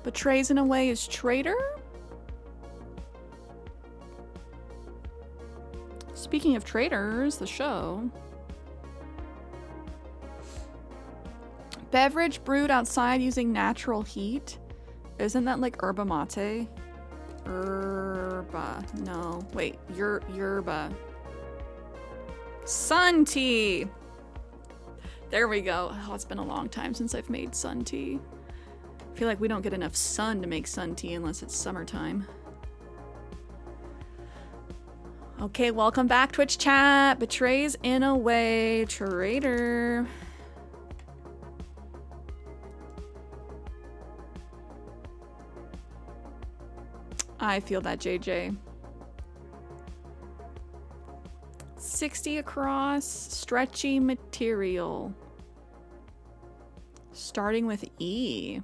Betrays in a way is traitor? Speaking of traitors, the show. Beverage brewed outside using natural heat. Isn't that like yerba mate? Yerba. No. Wait. Yerba. Sun tea. There we go. Oh, it's been a long time since I've made sun tea. I feel like we don't get enough sun to make sun tea unless it's summertime. Okay, welcome back, Twitch chat. Betrays in a way. Traitor. I feel that, JJ. 60 across. Stretchy material. Starting with E.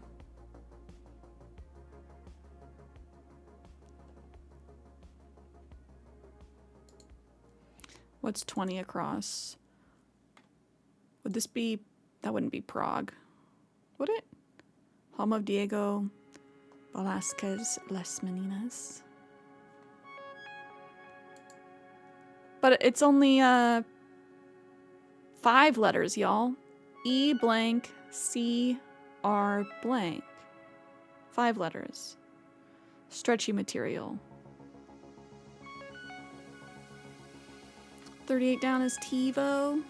What's 20 across? Would this be... That wouldn't be Prague. Would it? Home of Diego Velázquez Las Meninas. But it's only 5 letters, y'all. E blank C R blank. 5 letters. Stretchy material. 38 down is TiVo.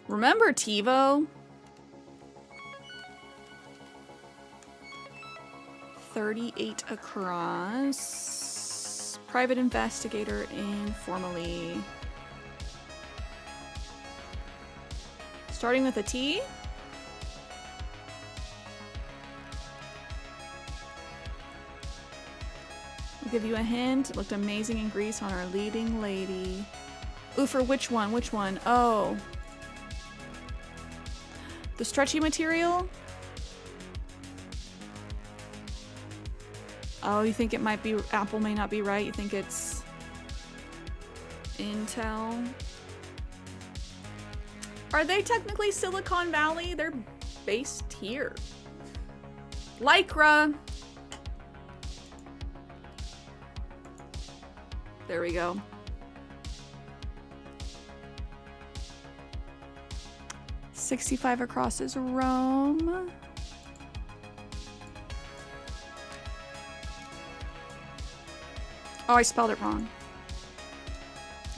Remember TiVo? 38 across. Private investigator informally. Starting with a T. I'll give you a hint. It looked amazing in Greece on Our Leading Lady. Ooh, for which one? Which one? Oh. The stretchy material? Oh, you think it might be, Apple may not be right? You think it's Intel? Are they technically Silicon Valley? They're based here. Lycra. There we go. $65 across is Rome. Oh, I spelled it wrong.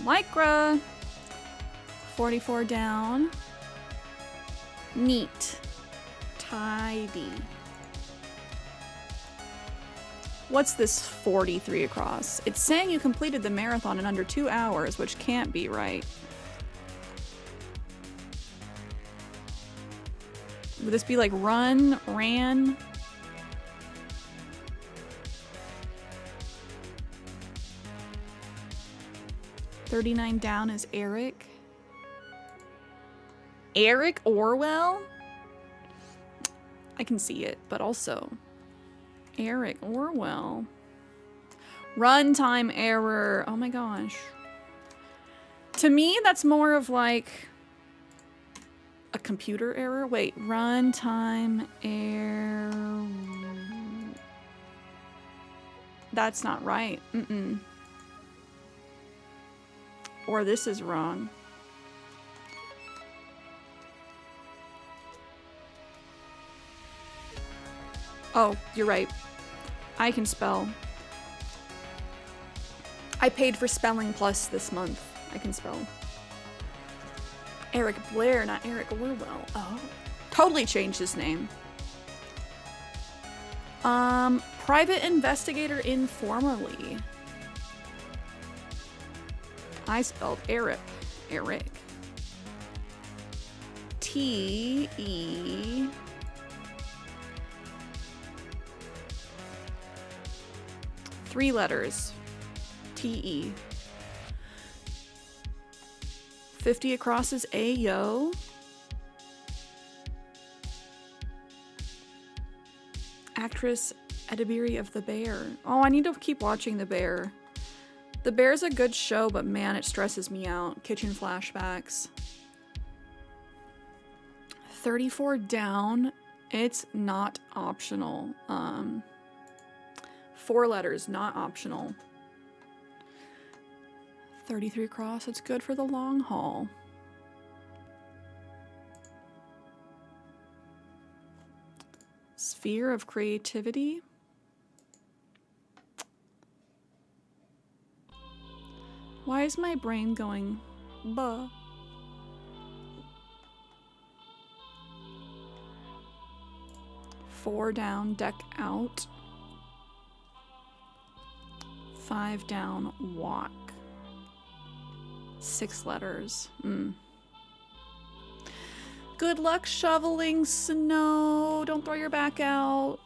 Lycra. 44 down. Neat. Tidy. What's this 43 across? It's saying you completed the marathon in under 2 hours, which can't be right. Would this be like run, ran? $39 down is Eric. Eric Orwell? I can see it, but also Eric Orwell. Runtime error. Oh my gosh. To me, that's more of like a computer error. Wait, runtime error. That's not right. Mm-mm. Or this is wrong. Oh, you're right. I can spell. I paid for Spelling Plus this month. I can spell. Eric Blair, not Eric Orwell. Oh. Totally changed his name. Private investigator informally. I spelled Eric. Eric. T-E... 3 letters. T-E. 50 across is A-yo. Actress Edibiri of The Bear. Oh, I need to keep watching The Bear. The Bear's a good show, but man, it stresses me out. Kitchen flashbacks. 34 down. It's not optional. 4 letters, not optional. 33 across, it's good for the long haul. Sphere of creativity. Why is my brain going, buh? Four down, deck out. 5 down, walk. 6 letters. Good luck shoveling snow. Don't throw your back out.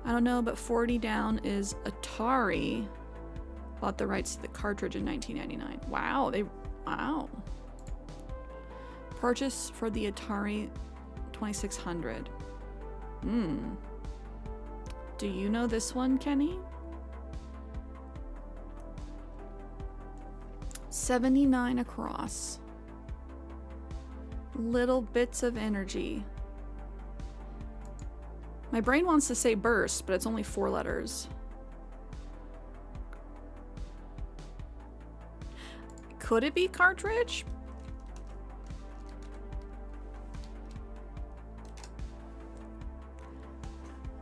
I don't know, but 40 down is Atari. Bought the rights to the cartridge in 1999. Wow, wow. Purchase for the Atari 2600. Do you know this one, Kenny? 79 across. Little bits of energy. My brain wants to say burst, but it's only 4 letters. Could it be cartridge?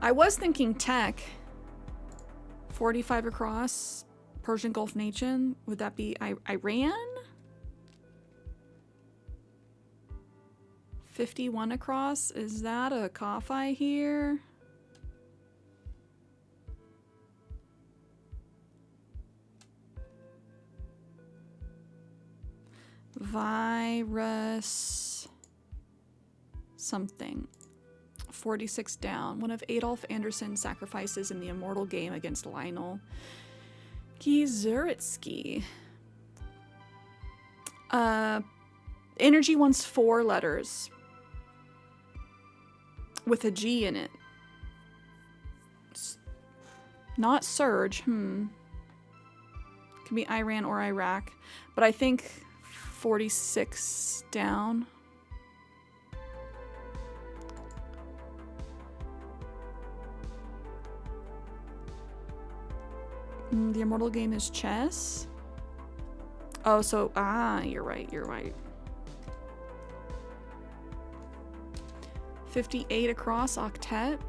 I was thinking tech. 45 across. Persian Gulf nation. Would that be Iran? 51 across. Is that a coffee here? Virus something. 46 down. One of Adolf Anderson's sacrifices in the immortal game against Lionel Gizuritsky. Energy wants 4 letters with a G in it. Not Surge. Could be Iran or Iraq, but I think 46 down. The immortal game is chess. Oh, so, you're right, you're right. 58 across, octet.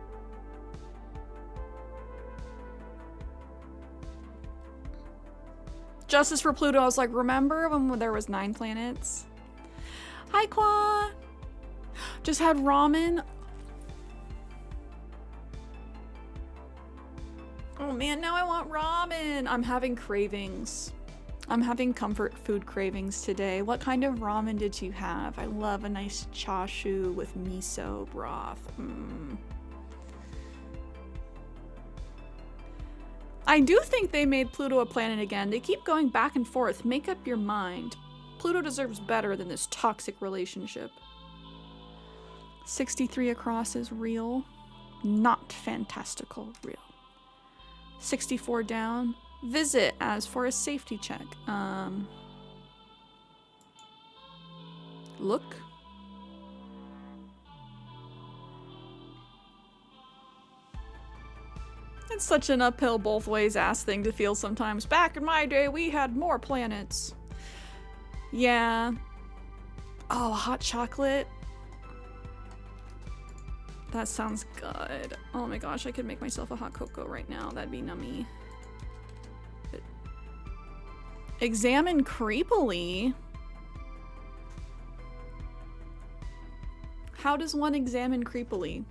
Justice for Pluto, I was like, remember when there was 9 planets? Hi, Qua! Just had ramen. Oh man, now I want ramen! I'm having cravings. I'm having comfort food cravings today. What kind of ramen did you have? I love a nice chashu with miso broth. I do think they made Pluto a planet again. They keep going back and forth. Make up your mind. Pluto deserves better than this toxic relationship. 63 across is real. Not fantastical, real. 64 down. Visit as for a safety check. Look. It's such an uphill both ways ass thing to feel sometimes. Back in my day, we had more planets. Yeah. Oh, hot chocolate. That sounds good. Oh my gosh, I could make myself a hot cocoa right now. That'd be nummy. Examine creepily. How does one examine creepily?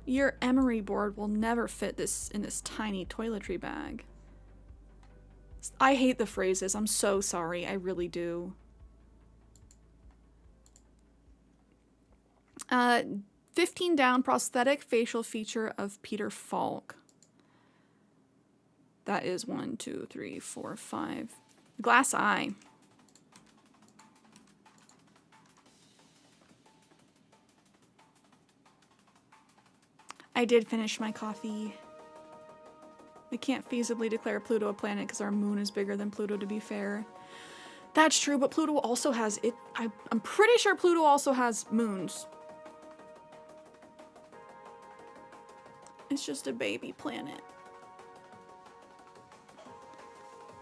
Your emery board will never fit this in this tiny toiletry bag. I hate the phrases. I'm so sorry. I really do. 15 down, prosthetic facial feature of Peter Falk. That is 1, 2, 3, 4, 5. Glass eye. I did finish my coffee. We can't feasibly declare Pluto a planet because our moon is bigger than Pluto, to be fair. That's true, but Pluto also has it. I'm pretty sure Pluto also has moons. It's just a baby planet.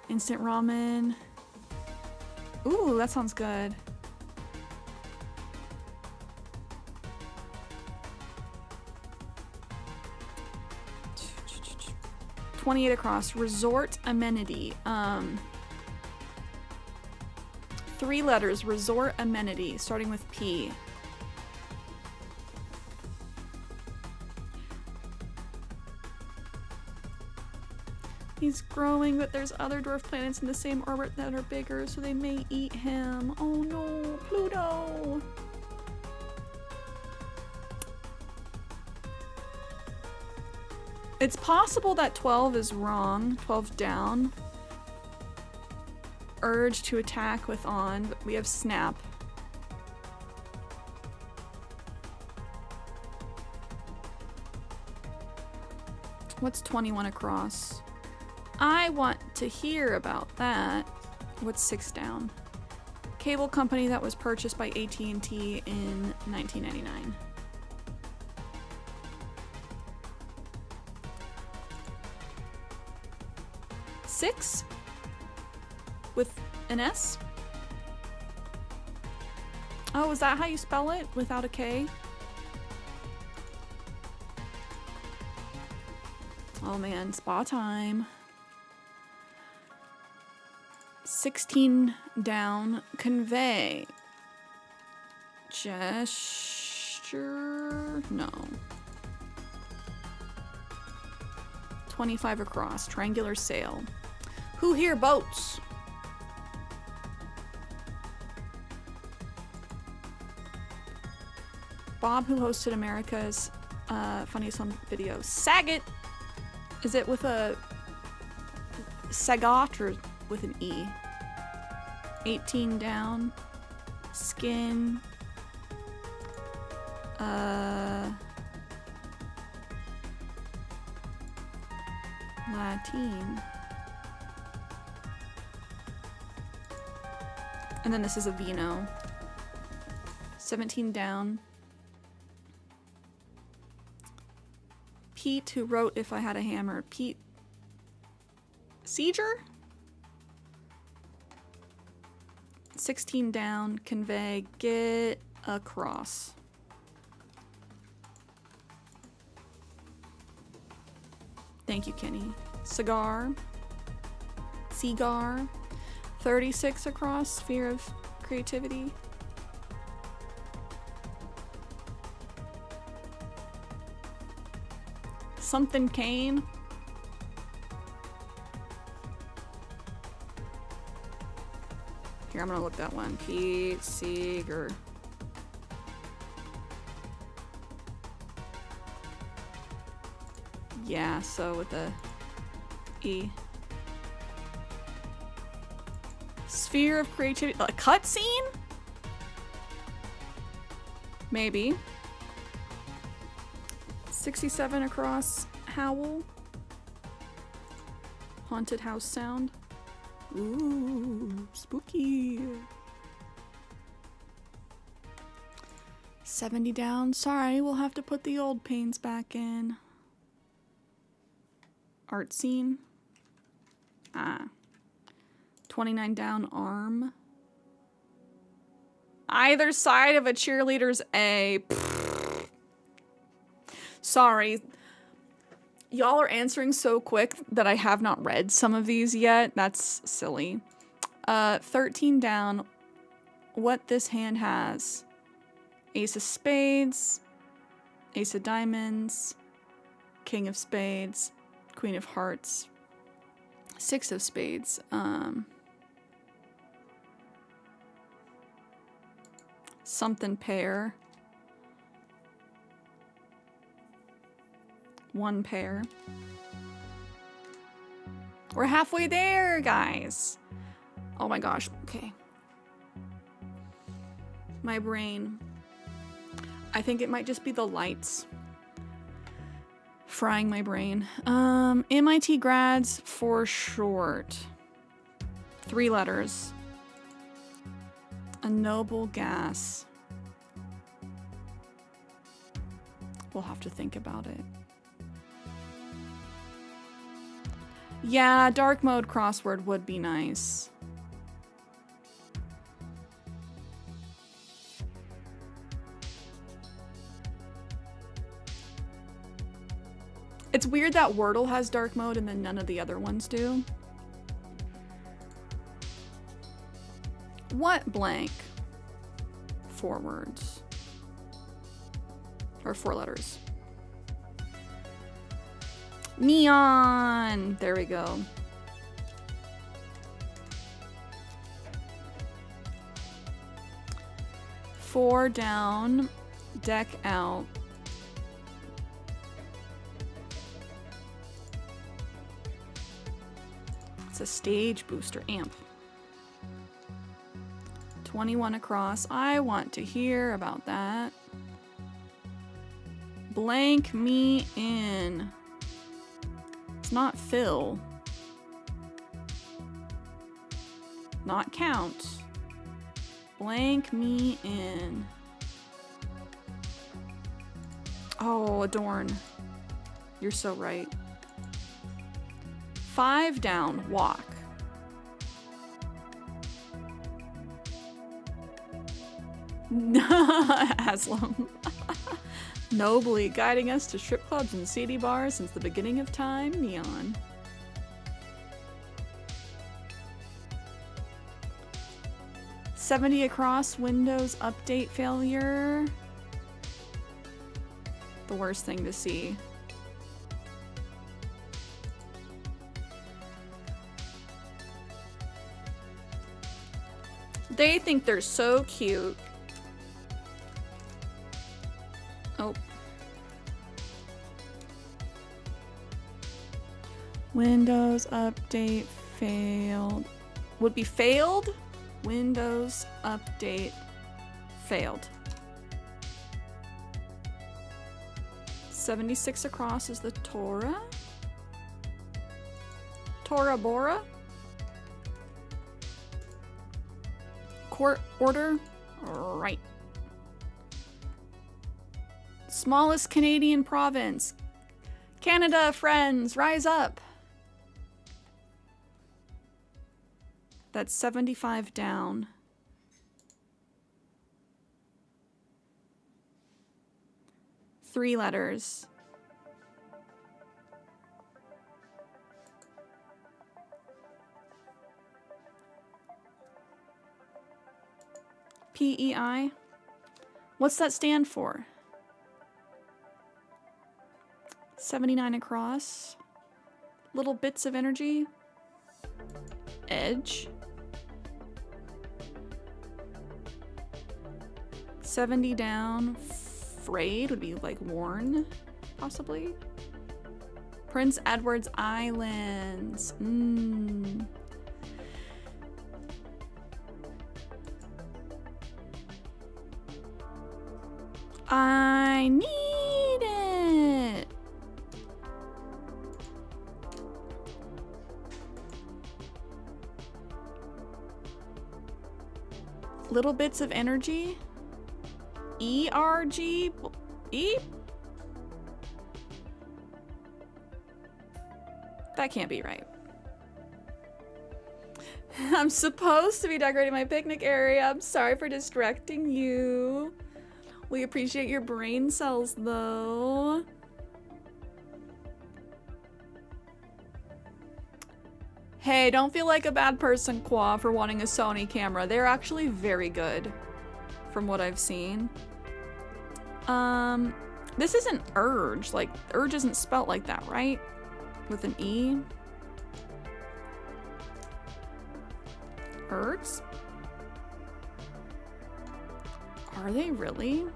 Instant ramen. Ooh, that sounds good. $28 across. Resort amenity. 3 letters. Resort amenity, starting with P. He's growing, but there's other dwarf planets in the same orbit that are bigger, so they may eat him. Oh no, Pluto! It's possible that 12 is wrong. 12 down. Urge to attack with on, but we have snap. What's 21 across? I want to hear about that. What's 6 down? Cable company that was purchased by AT&T in 1999. Six? With an S? Oh, is that how you spell it? Without a K? Oh man, spa time. 16 down. Convey. Gesture? No. 25 across. Triangular sail. Who here boats? Bob, who hosted America's Funniest Home Video. Saget! Is it with a Sagat or with an E? 18 down. Skin. Latin. And then this is a vino. 17 down. Pete, who wrote If I Had a Hammer. Pete Seeger? 16 down. Convey. Get across. Thank you, Kenny. Cigar. Cigar. 36 across. Sphere of creativity. Something Kane. Here, I'm gonna look that one. Pete Seeger. Yeah, so with the E. Sphere of creativity. A cutscene? Maybe. 67 across. Howl. Haunted house sound. Ooh, spooky. 70 down. Sorry, we'll have to put the old panes back in. Art scene. 29 down. Arm. Either side of a cheerleader's A. Pfft. Sorry. Y'all are answering so quick that I have not read some of these yet. That's silly. 13 down. What this hand has. Ace of spades. Ace of diamonds. King of spades. Queen of hearts. Six of spades. Something pair. One pair. We're halfway there, guys. Oh my gosh. Okay. My brain. I think it might just be the lights frying my brain. MIT grads for short. 3 letters. A noble gas. We'll have to think about it. Yeah, dark mode crossword would be nice. It's weird that Wordle has dark mode and then none of the other ones do. What blank? 4 words. Or 4 letters. Neon! There we go. Four down. Deck out. It's a stage booster amp. 21 across. I want to hear about that. Blank me in. It's not fill. Not count. Blank me in. Oh, adorn. You're so right. 5 down. Walk. Aslam. Nobly guiding us to strip clubs and seedy bars since the beginning of time, Neon. $70 across, Windows update failure. The worst thing to see. They think they're so cute. Windows update failed. Would be failed? Windows update failed. 76 across is the Torah. Tora Bora. Court order. Right. Smallest Canadian province. Canada, friends, rise up. That's 75 down. Three letters. PEI. What's that stand for? 79 across. Little bits of energy. Edge. 70 down. Frayed would be like worn, possibly. Prince Edward's Islands. I need it. Little bits of energy. ERG? E? That can't be right. I'm supposed to be decorating my picnic area. I'm sorry for distracting you. We appreciate your brain cells, though. Hey, don't feel like a bad person, Qua, for wanting a Sony camera. They're actually very good, from what I've seen. This isn't Urge. Like, Urge isn't spelt like that, right? With an E? Urge? Are they really?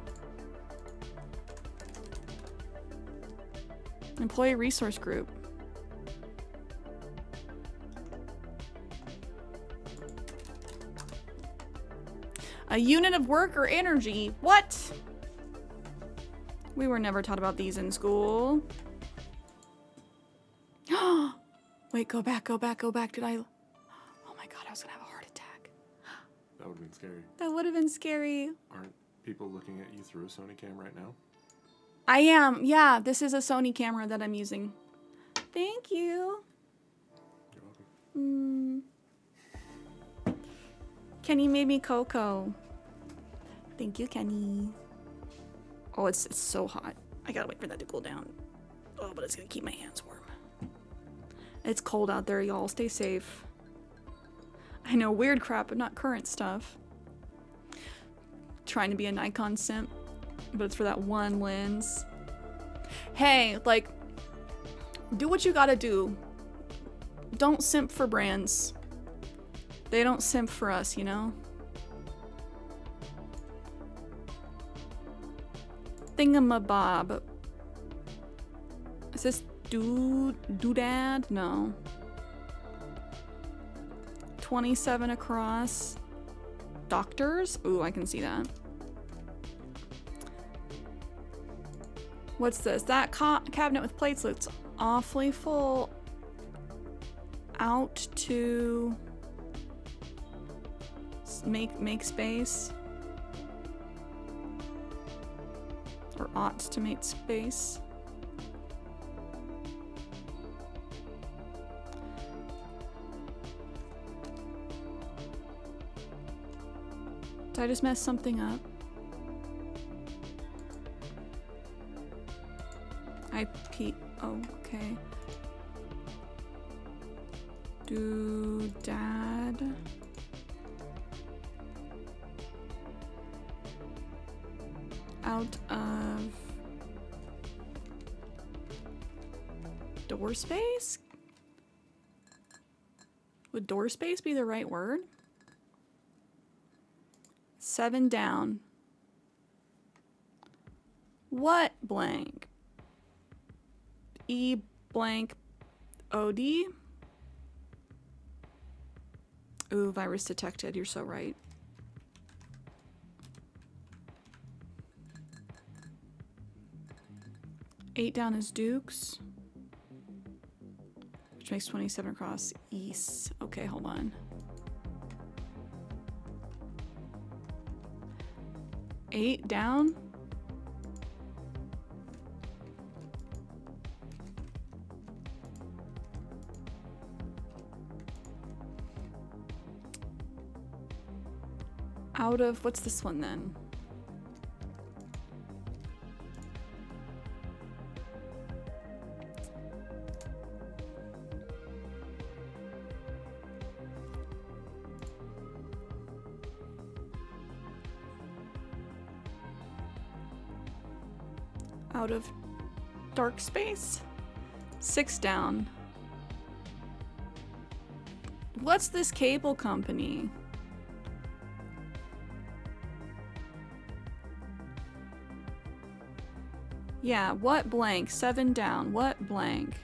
Employee resource group. A unit of work or energy? What? We were never taught about these in school. Wait, go back, go back, go back. Did I? Oh my god, I was gonna have a heart attack. That would have been scary. That would have been scary. Aren't people looking at you through a Sony cam right now? I am. Yeah, this is a Sony camera that I'm using. Thank you. You're welcome. Kenny made me cocoa. Thank you, Kenny. Oh, it's so hot. I gotta wait for that to cool down. Oh, but it's gonna keep my hands warm. It's cold out there, y'all. Stay safe. I know, weird crap, but not current stuff. Trying to be a Nikon simp, but it's for that one lens. Hey, like, do what you gotta do. Don't simp for brands. They don't simp for us, you know? Thingamabob. Is this doodad? No. 27 across. Doctors? Ooh, I can see that. What's this? That cabinet with plates looks awfully full. Out to make space. Or ought to make space. Did I just mess something up? Okay. Doodad. Out of door space? Would door space be the right word? 7 down. What blank? E blank OD. Ooh, virus detected. You're so right. Eight down is Dukes. Which makes 27 across east. Okay, hold on. Eight down. Out of, what's this one then? Out of dark space. 6 down. What's this cable company? Yeah, what blank? 7 down. What blank?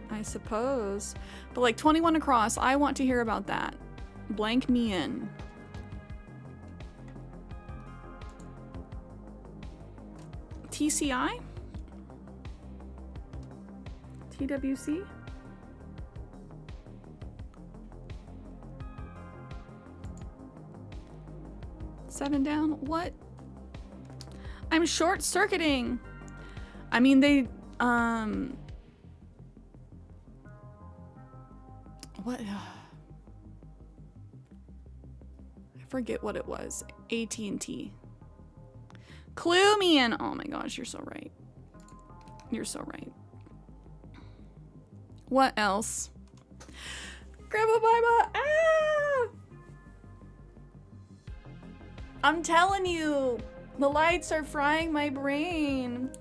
I suppose. But like 21 across, I want to hear about that. Blank me in. TCI? TWC? Seven down? What? I'm short-circuiting. I mean, they, what? I forget what it was. AT&T. Clue me in. Oh my gosh, you're so right. You're so right. What else? Grandma Biba! Ah! I'm telling you, the lights are frying my brain.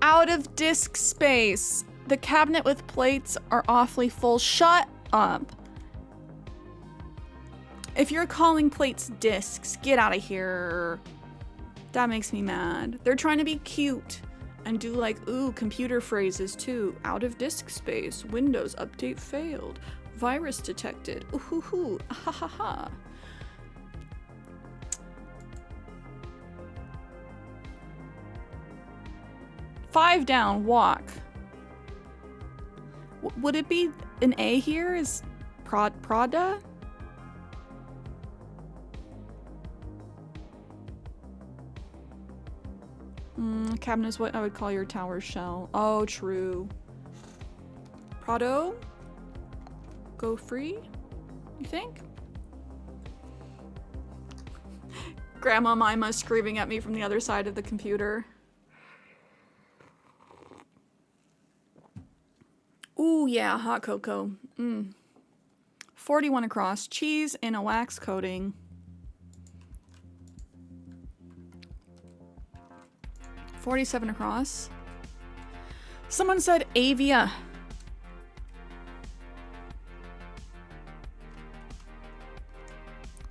Out of disk space. The cabinet with plates are awfully full. Shut up. If you're calling plates discs, get out of here. That makes me mad. They're trying to be cute and do like, ooh, computer phrases too. Out of disk space. Windows update failed. Virus detected. Ooh hoo hoo. Ha ha ha. Five down. Walk. Would it be an A here? Is Prada? Cabinet is what I would call your tower shell. Oh, true. Prado? Go free? You think? Grandma Mima screaming at me from the other side of the computer. Ooh, yeah, hot cocoa. 41 across. Cheese in a wax coating. 47 across. Someone said Avia.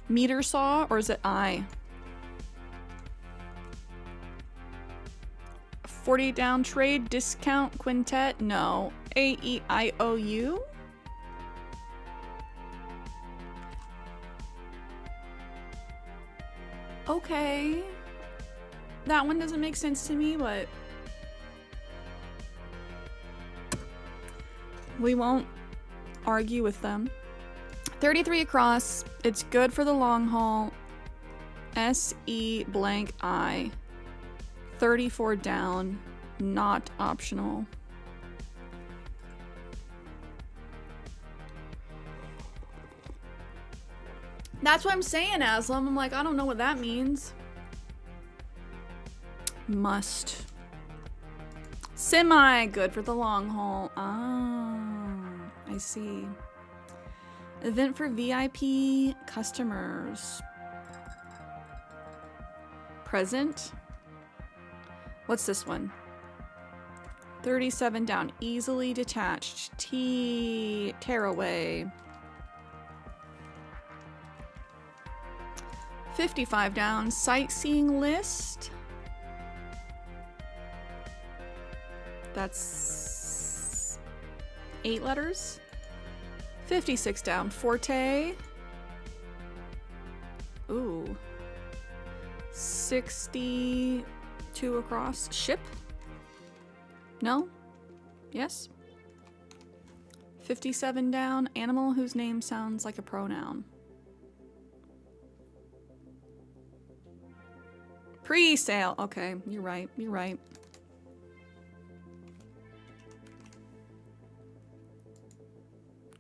Meter saw, or is it I? 40 down. Trade discount quintet. No. AEIOU. Okay. That one doesn't make sense to me, but we won't argue with them. 33 across. It's good for the long haul. SE blank I. 34 down. Not optional. That's what I'm saying, Aslam. I'm like, I don't know what that means. Must. Semi good for the long haul. Ah, I see. Event for VIP customers. Present. What's this one? 37 down. Easily detached. Tearaway. 55 down. Sightseeing list. That's 8 letters. 56 down. Forte. Ooh. 62 across. Ship? No? Yes? 57 down. Animal whose name sounds like a pronoun. Pre-sale. Okay, you're right. You're right.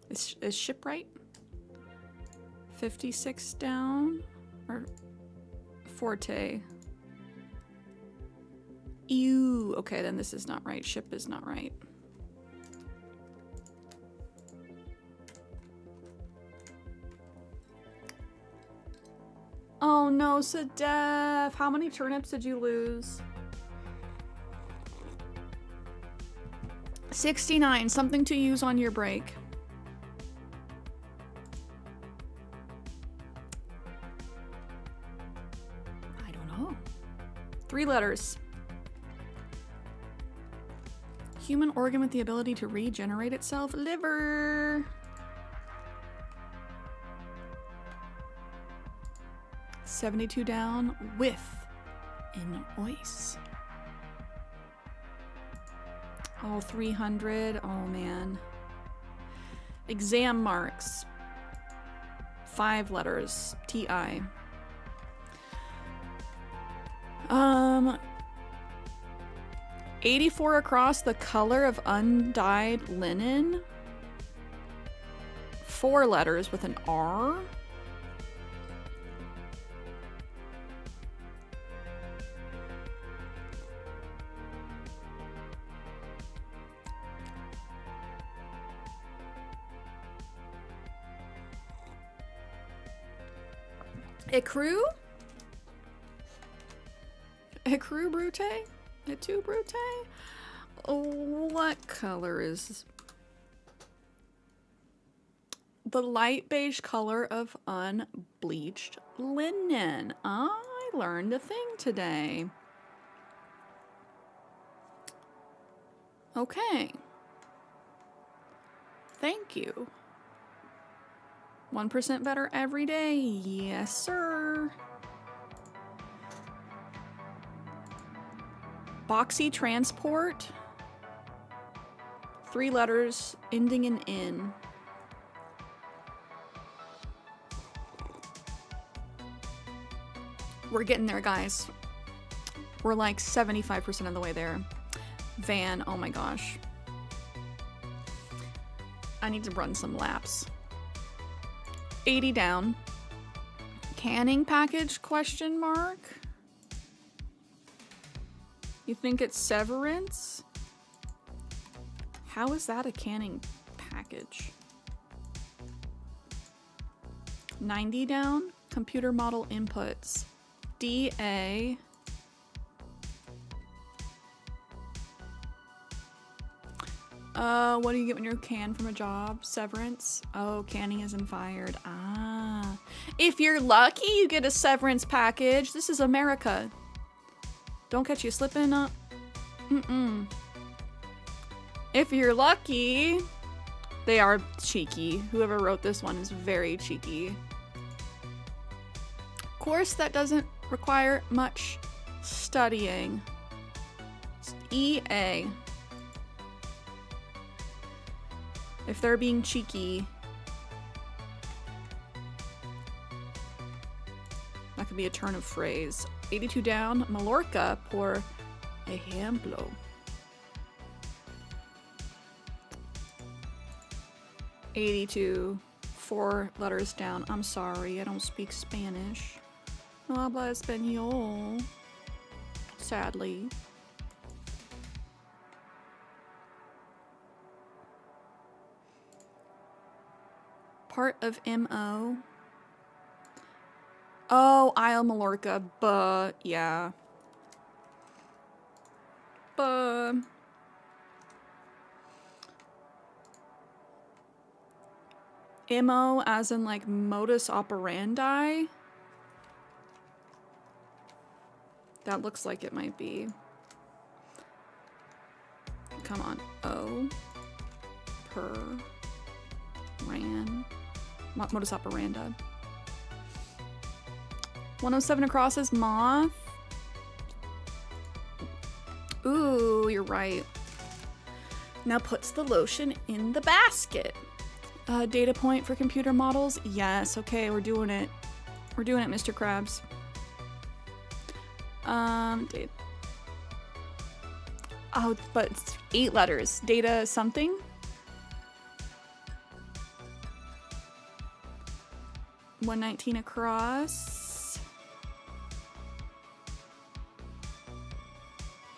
Is ship right? 56 down. Or Forte. Ew. Okay, then this is not right. Ship is not right. Oh no, Sadef. How many turnips did you lose? 69. Something to use on your break. I don't know. 3 letters. Human organ with the ability to regenerate itself. Liver. 72 down with an ois. Oh, 300. Oh, man. Exam marks. 5 letters. T-I. 84 across, the color of undyed linen. 4 letters with an R. Ecru? Ecru Brute? Etu Brute? What color is... The light beige color of unbleached linen. I learned a thing today. Okay. Thank you. 1% better every day. Yes, sir. Boxy transport. 3 letters ending in N. We're getting there, guys. We're like 75% of the way there. Van, oh my gosh. I need to run some laps. 80 down. Canning package, question mark? You think it's severance? How is that a canning package? 90 down. Computer model inputs. DA. What do you get when you're canned from a job? Severance. Oh, canning isn't fired. Ah. If you're lucky, you get a severance package. This is America. Don't catch you slipping up. If you're lucky, they are cheeky. Whoever wrote this one is very cheeky. Course that doesn't require much studying. It's EA. If they're being cheeky, that could be a turn of phrase. 82 down, Mallorca, por ejemplo. 82, 4 letters down. I'm sorry, I don't speak Spanish. No habla español. Sadly. Part of MO. Oh, Isle Mallorca, but yeah. But MO as in like modus operandi. That looks like it might be. Come on. O. Per. Ran. Modus operandi. 107 across is moth. Ooh, you're right. Now puts the lotion in the basket. Data point for computer models. Yes, okay, we're doing it. We're doing it, Mr. Krabs. Data. Oh, but it's 8 letters. Data something? $119 across.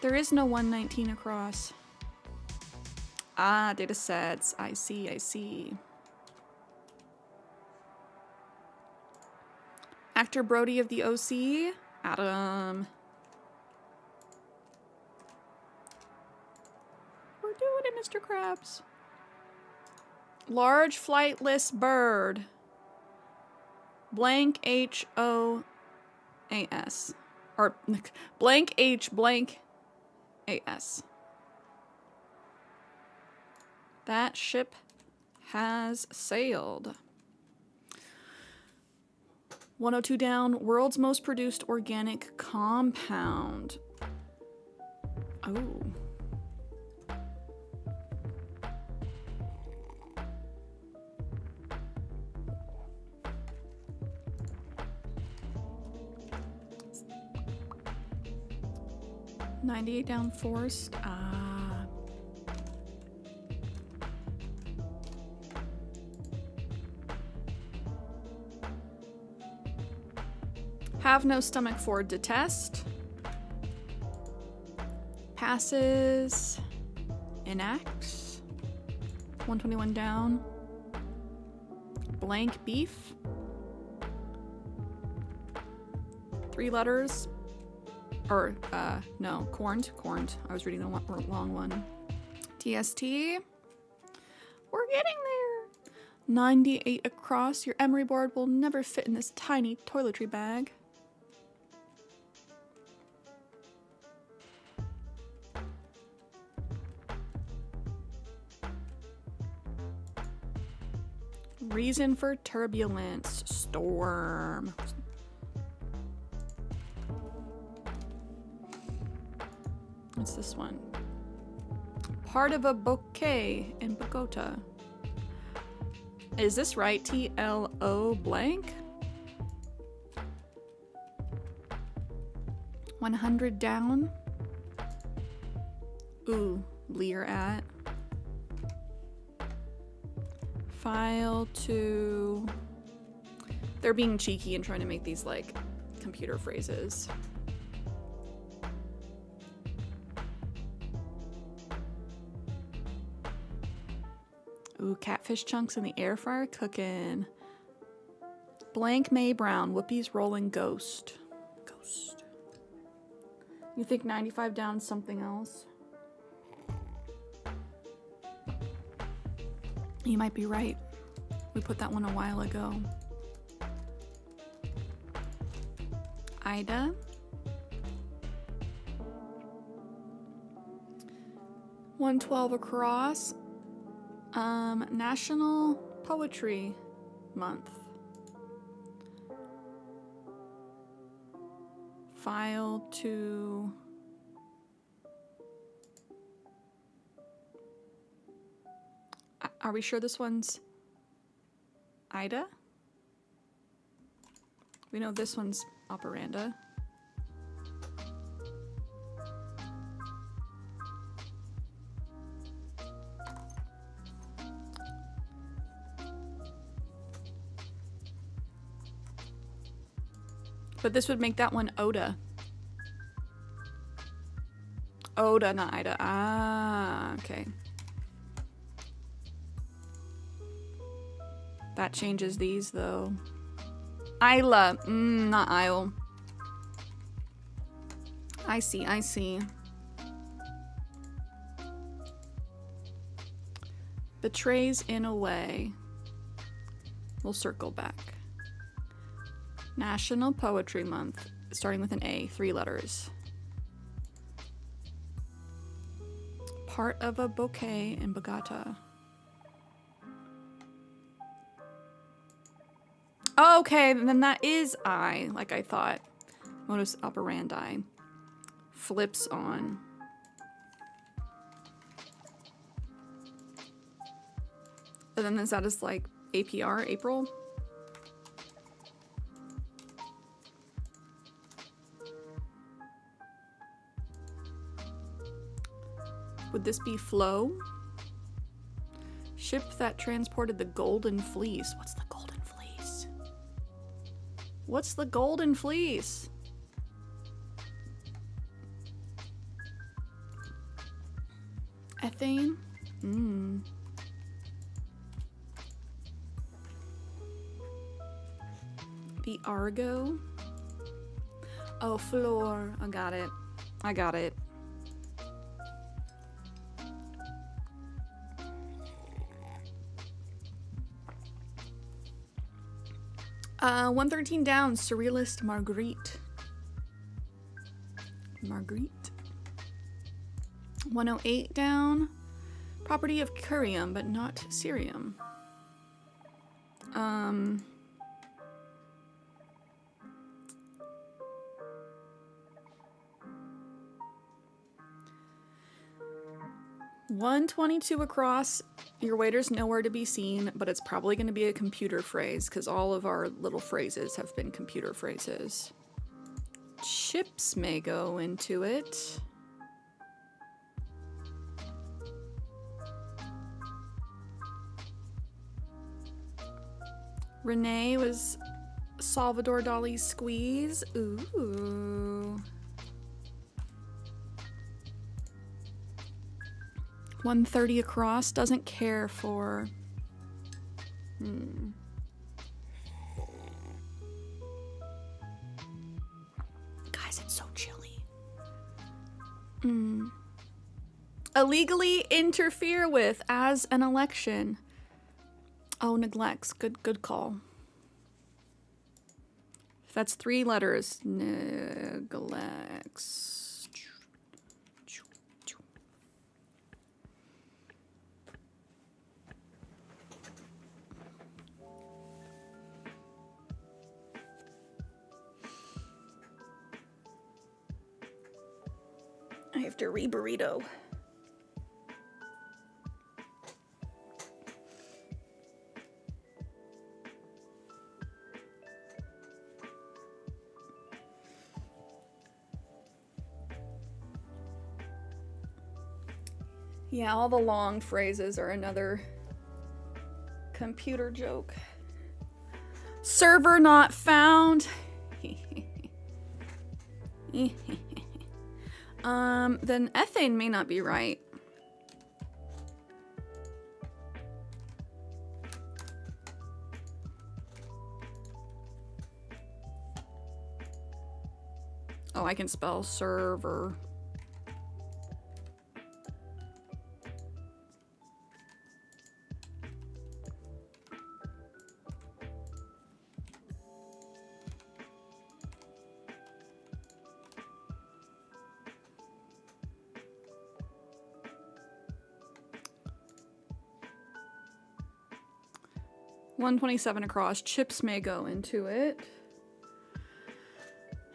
There is no 119 across. Ah, data sets. I see, I see. Actor Brody of the OC. Adam. We're doing it, Mr. Krabs. Large flightless bird. Blank H-O-A-S. Or blank H blank A-S. That ship has sailed. 102 down. World's most produced organic compound. Oh. $98 down forced. Ah. Have no stomach for detest. Passes. Enacts. 121 down. Blank beef. 3 letters. Or, no, corned. I was reading the long one. TST. We're getting there. 98 across. Your emery board will never fit in this tiny toiletry bag. Reason for turbulence. Storm. What's this one? Part of a bouquet in Bogota. Is this right? T-L-O blank? 100 down. Ooh, Lear at. File to... They're being cheeky and trying to make these like computer phrases. Ooh, catfish chunks in the air fryer cooking. Blank May Brown, Whoopi's rolling ghost. Ghost. You think 95 down something else? You might be right. We put that one a while ago. Ida. $112 across. National Poetry Month. File to... Are we sure this one's Ida? We know this one's operanda. But this would make that one Oda. Oda, not Ida. Ah, okay. That changes these, though. Isla. Not Isle. I see, I see. Betrays in a way. We'll circle back. National Poetry Month. Starting with an A. 3 letters. part of a bouquet in Bogota. Okay, then that is I, like I thought. Modus operandi. Flips on. And then is that as like APR, April? Would this be flow? Ship that transported the golden fleece. What's the golden fleece? What's the golden fleece? Ethane? The Argo? Oh, floor. I got it. I got it. Uh, 113 down, Surrealist Marguerite. Marguerite. 108 down, property of curium, but not cerium. $122 across. Your waiter's nowhere to be seen, but it's probably going to be a computer phrase because all of our little phrases have been computer phrases. Chips may go into it. Renee was Salvador Dali's Squeeze. Ooh. 130 across, doesn't care for... Guys, it's so chilly. Illegally interfere with as an election. Oh, neglects. Good call. That's 3 letters. Neglects. I have to re-burrito. Yeah, all the long phrases are another computer joke. Server not found. Then ethane may not be right. Oh, I can spell server. $127 across. Chips may go into it.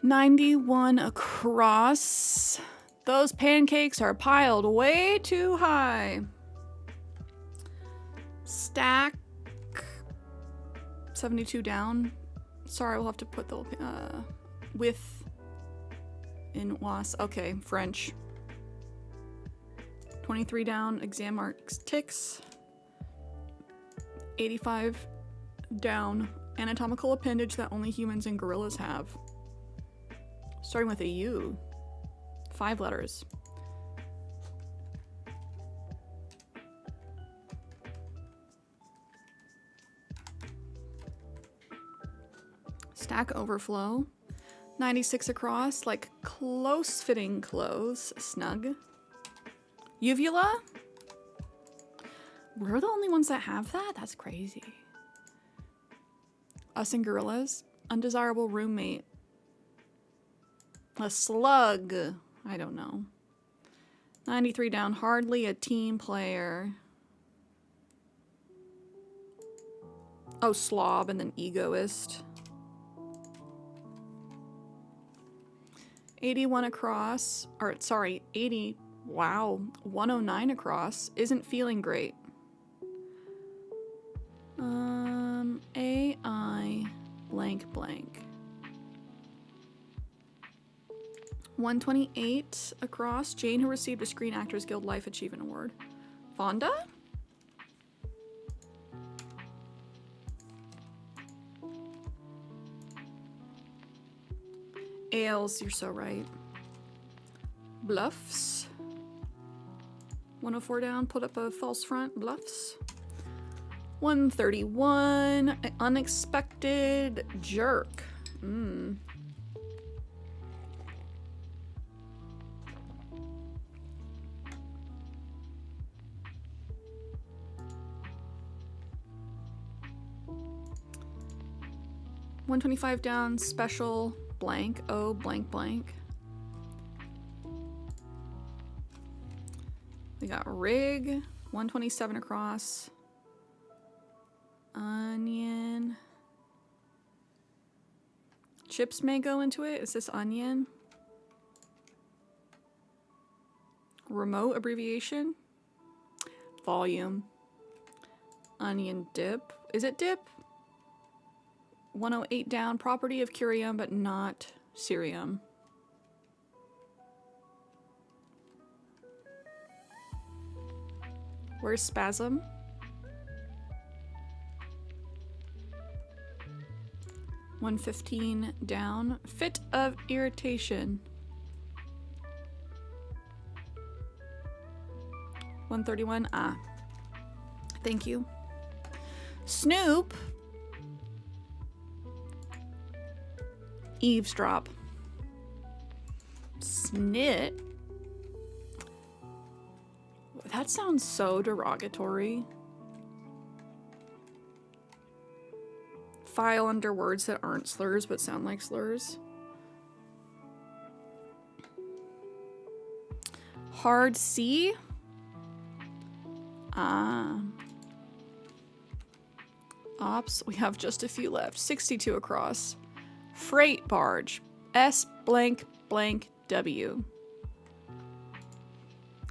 91 across. Those pancakes are piled way too high. Stack. 72 down. Sorry, we'll have to put the with in was. Okay, French. 23 down. Exam marks ticks. 85 down. Anatomical appendage that only humans and gorillas have. Starting with a U. 5 letters. Stack overflow. 96 across, like close-fitting clothes. Snug. Uvula? We're the only ones that have that? That's crazy. Us and gorillas. Undesirable roommate. A slug. I don't know. 93 down. Hardly a team player. Oh, slob and then egoist. 81 across. Or, sorry, 80. Wow. 109 across. Isn't feeling great. AI blank blank. 128 across. Jane, who received a Screen Actors Guild Life Achievement Award. Fonda? Ailes, you're so right. Bluffs. 104 down, put up a false front. Bluffs. 131. Unexpected jerk. Mm. $125 down, special blank. Oh, blank blank. We got rig. 127 across. Onion. Chips may go into it. Is this onion? Remote abbreviation. Volume. Onion dip. Is it dip? 108 down. Property of curium, but not cerium. Where's spasm? $115 down. Fit of irritation. 131. Ah. Thank you. Snoop. Eavesdrop. Snit. That sounds so derogatory. File under words that aren't slurs but sound like slurs. Hard C. Ah. Ops. We have just a few left. 62 across. Freight barge. S blank blank W.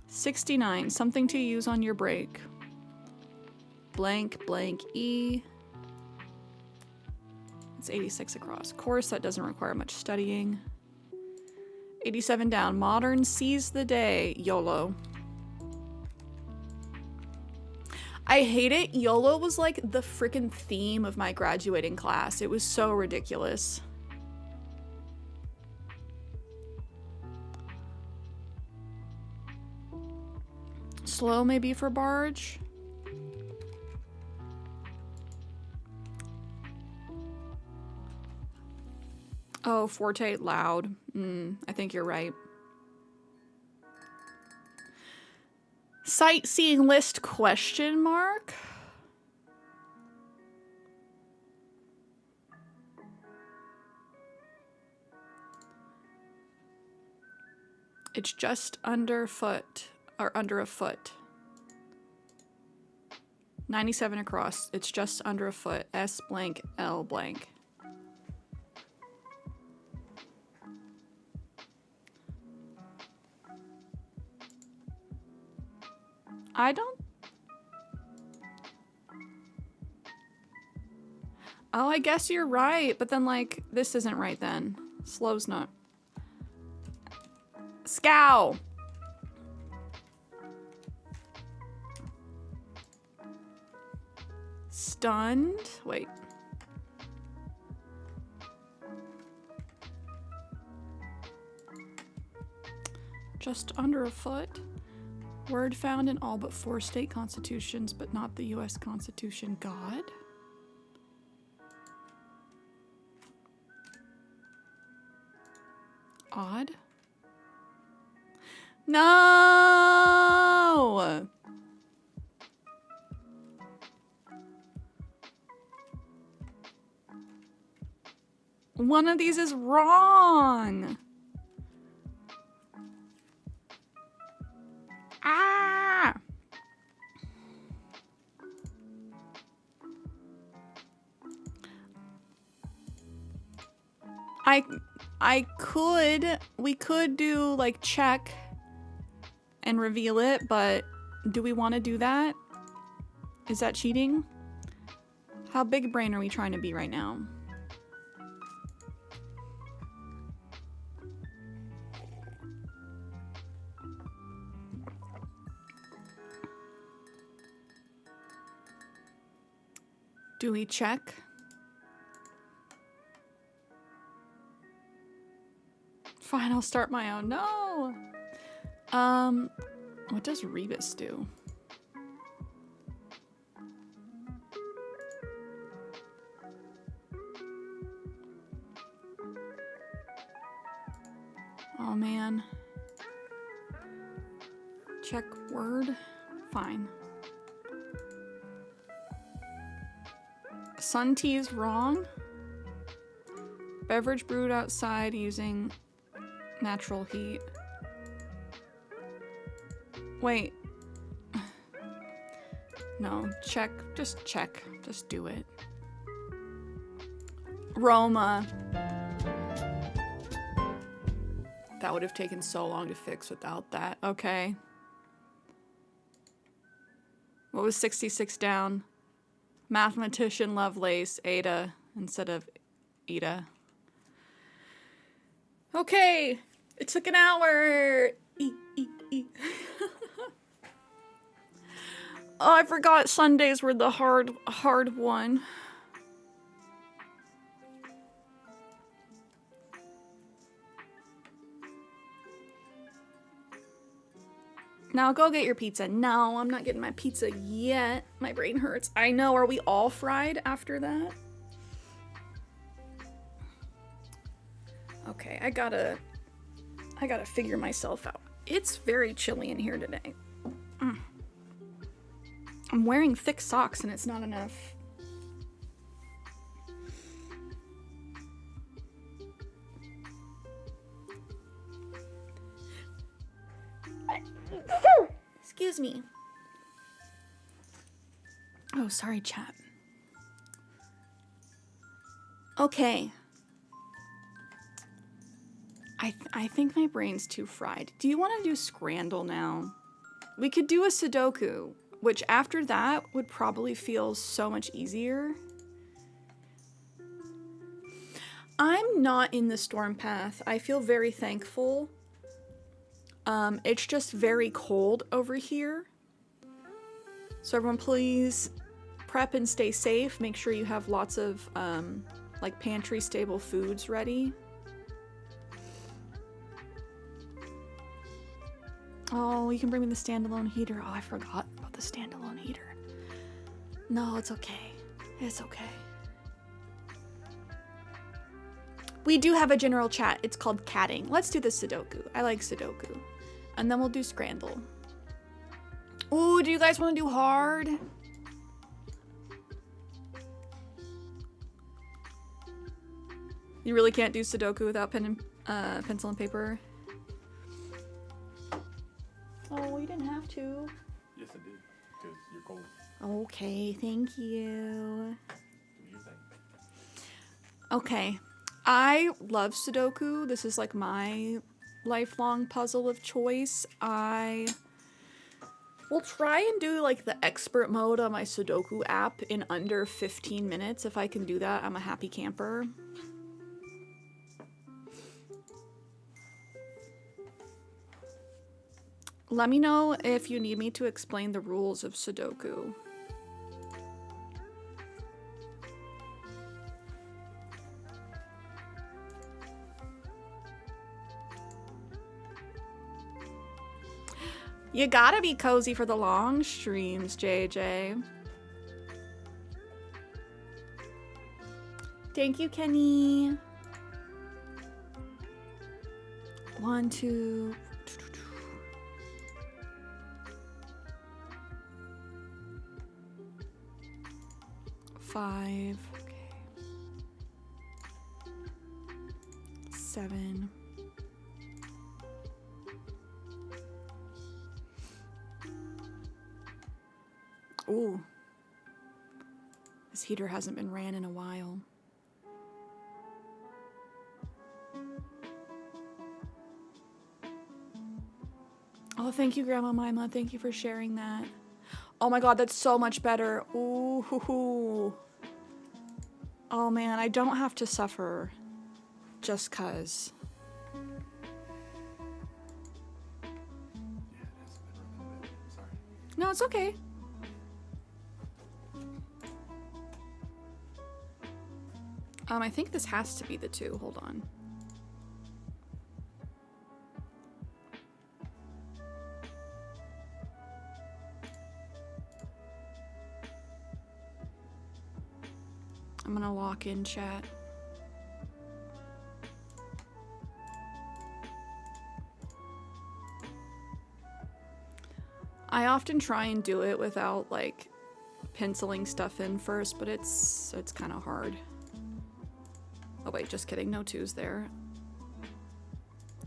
69. Something to use on your break. Blank blank E. It's 86 across. Course that doesn't require much studying. 87 down. Modern seize the day. YOLO. I hate it. YOLO was like the freaking theme of my graduating class. It was so ridiculous. Slow maybe for barge. Oh, forte loud. I think you're right. Sightseeing list question mark? It's just under foot, or under a foot. 97 across. It's just under a foot. S blank L blank. I don't... Oh, I guess you're right. But then, like, this isn't right then. Slow's not. Scow! Stunned? Wait. Just under a foot. Word found in all but 4 state constitutions, but not the U.S. Constitution. God? Odd? No! One of these is wrong. Ah! We could do like check and reveal it, but do we want to do that? Is that cheating? How big brain are we trying to be right now? Do we check? Fine, I'll start my own. No! What does Rebus do? Oh man. Check word? Fine. Sun tea is wrong. Beverage brewed outside using natural heat. Wait. No, check. Just check. Just do it. Roma. That would have taken so long to fix without that. Okay. What was 66 down? Mathematician Lovelace, Ada, instead of Ida. Okay. It took an hour. Oh, I forgot Sundays were the hard one. Now go get your pizza. No, I'm not getting my pizza yet. My brain hurts. I know. Are we all fried after that? Okay, I gotta figure myself out. It's very chilly in here today. I'm wearing thick socks and it's not enough. Excuse me. Oh, sorry, chat. Okay. I think my brain's too fried. Do you want to do Scrandle now? We could do a Sudoku, which after that would probably feel so much easier. I'm not in the storm path. I feel very thankful. It's just very cold over here. So everyone please prep and stay safe. Make sure you have lots of like pantry stable foods ready. Oh, you can bring me the standalone heater. Oh, I forgot about the standalone heater. No, it's okay. It's okay. We do have a general chat. It's called catting. Let's do the Sudoku. I like Sudoku. And then we'll do Scrandle. Ooh, do you guys want to do hard? You really can't do Sudoku without pen and pencil and paper? Oh, you didn't have to. Yes, I did. Because you're cold. Okay, thank you. Do you think? Okay. I love Sudoku. This is like my lifelong puzzle of choice. I will try and do like the expert mode on my Sudoku app in under 15 minutes. If I can do that, I'm a happy camper. Let me know if you need me to explain the rules of Sudoku. You gotta be cozy for the long streams, JJ. Thank you, Kenny. 1, 2. 5. Okay. 7. Ooh. This heater hasn't been ran in a while. Oh, thank you, Grandma Mima. Thank you for sharing that. Oh my god, that's so much better. Ooh, hoo, hoo. Oh man, I don't have to suffer just cuz. Yeah, it has been running a bit. Sorry. No, it's okay. I think this has to be the 2. Hold on. I'm gonna lock in chat. I often try and do it without like penciling stuff in first, but it's kind of hard. Oh wait, just kidding. No 2s there.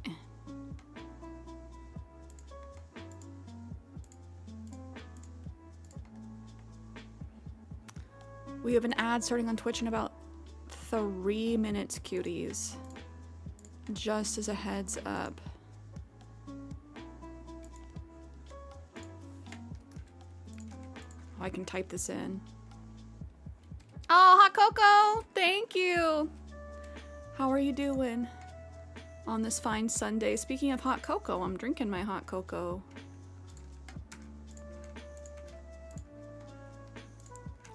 Eh. We have an ad starting on Twitch in about 3 minutes, cuties. Just as a heads up. Oh, I can type this in. Oh, Hot Cocoa! Thank you! How are you doing on this fine Sunday? Speaking of hot cocoa, I'm drinking my hot cocoa.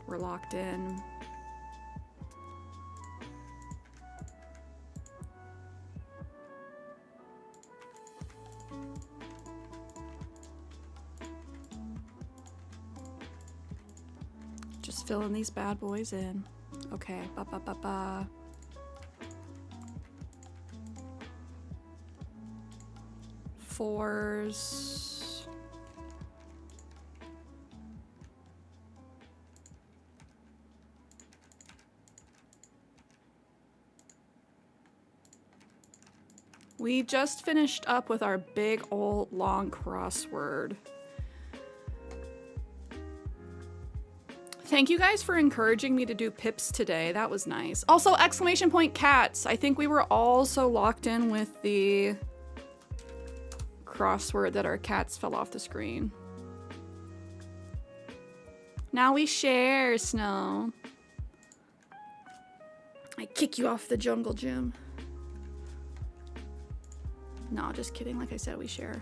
We're locked in. Just filling these bad boys in. Okay, ba ba ba ba. Fours. We just finished up with our big old long crossword. Thank you guys for encouraging me to do pips today. That was nice. Also, exclamation point cats. I think we were all so locked in with the crossword that our cats fell off the screen. Now we share, Snow. I kick you off the jungle gym. No, just kidding. Like I said, we share.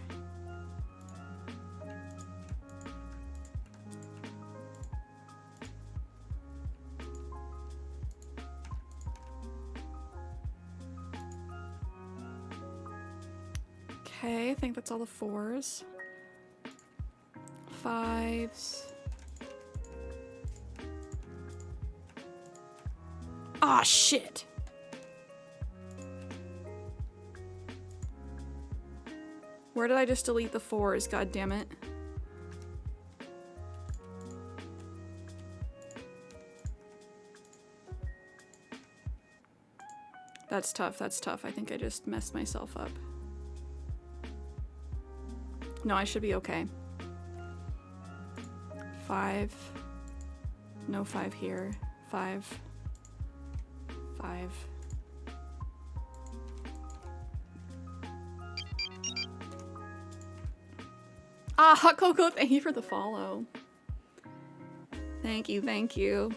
Okay, I think that's all the 4s. 5s. Ah, shit. Where did I just delete the 4s? God damn it. That's tough. That's tough. I think I just messed myself up. No, I should be okay. 5. No 5 here. 5. 5. Ah, Hot Cocoa, thank you for the follow. Thank you, thank you.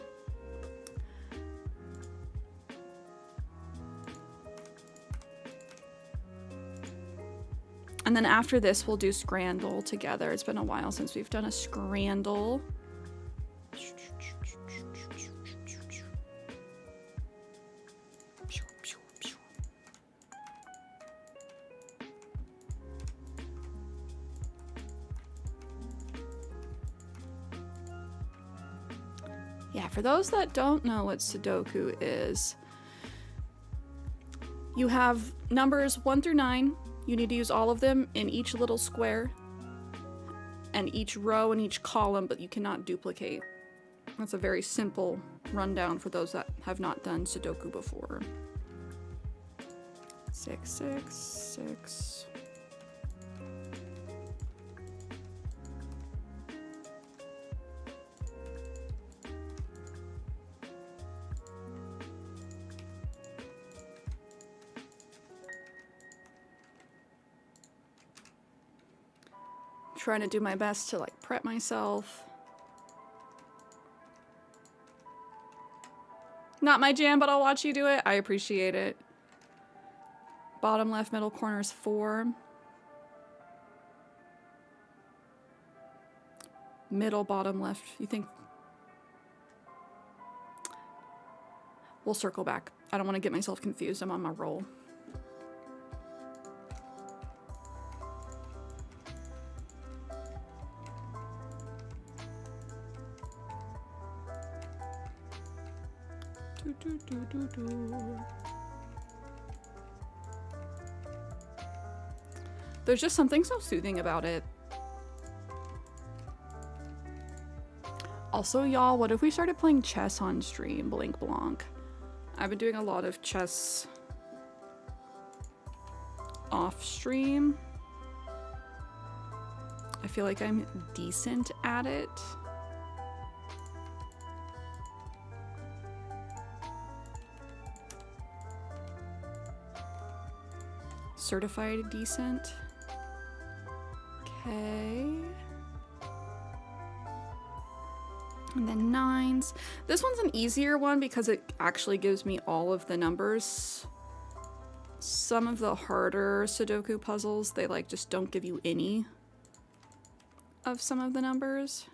And then after this, we'll do Scrandle together. It's been a while since we've done a Scrandle. Yeah, for those that don't know what Sudoku is, you have numbers 1 through 9. You need to use all of them in each little square and each row and each column, but you cannot duplicate. That's a very simple rundown for those that have not done Sudoku before. 6, 6, 6. trying to do my best to like prep myself. Not my jam, but I'll watch you do it. I appreciate it. Bottom left, middle corner is 4. Middle, bottom left, you think? We'll circle back. I don't want to get myself confused. I'm on my roll. There's just something so soothing about it. Also, y'all, what if we started playing chess on stream? Blink Blanc. I've been doing a lot of chess off stream. I feel like I'm decent at it. Certified decent. Okay. And then 9s. This one's an easier one because it actually gives me all of the numbers. Some of the harder Sudoku puzzles, they like just don't give you any of some of the numbers.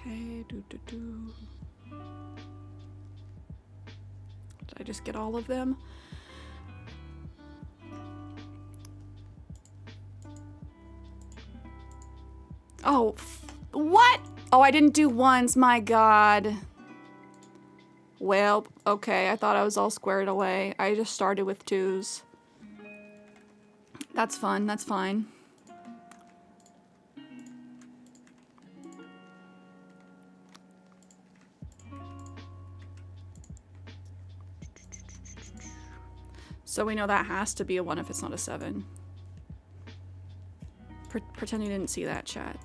Okay, Did I just get all of them? Oh, what? Oh, I didn't do 1s, my God. Well, okay, I thought I was all squared away. I just started with 2s. That's fun, that's fine. So we know that has to be a 1 if it's not a 7. Pretend you didn't see that, chat.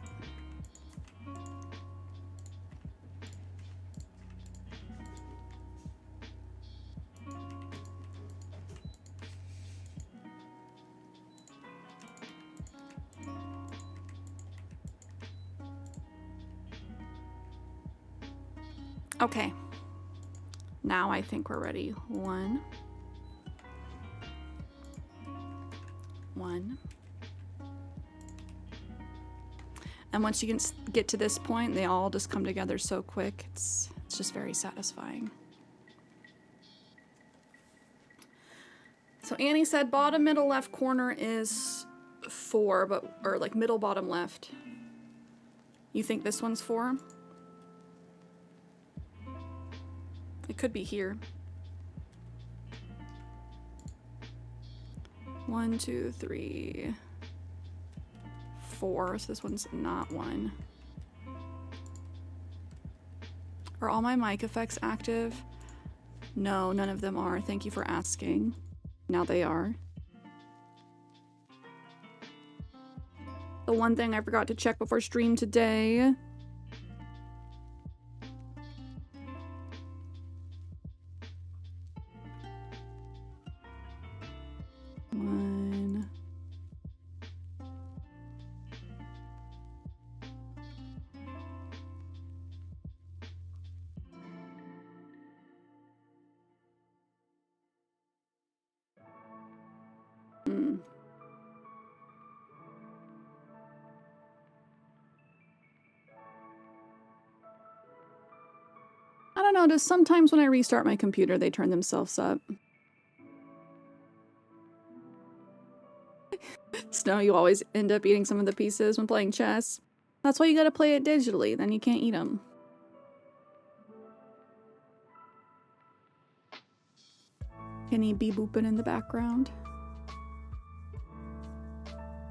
Okay. Now I think we're ready. 1. 1. And once you can get to this point, they all just come together so quick. It's just very satisfying. So Annie said bottom middle left corner is 4, or like middle bottom left. You think this one's 4? It could be here. 1, 2, 3, 4. So this one's not 1. Are all my mic effects active? No, none of them are. Thank you for asking. Now they are. The one thing I forgot to check before stream today. I don't know, just sometimes when I restart my computer, they turn themselves up. Snow, you always end up eating some of the pieces when playing chess. That's why you gotta play it digitally, then you can't eat them. Kenny be booping in the background.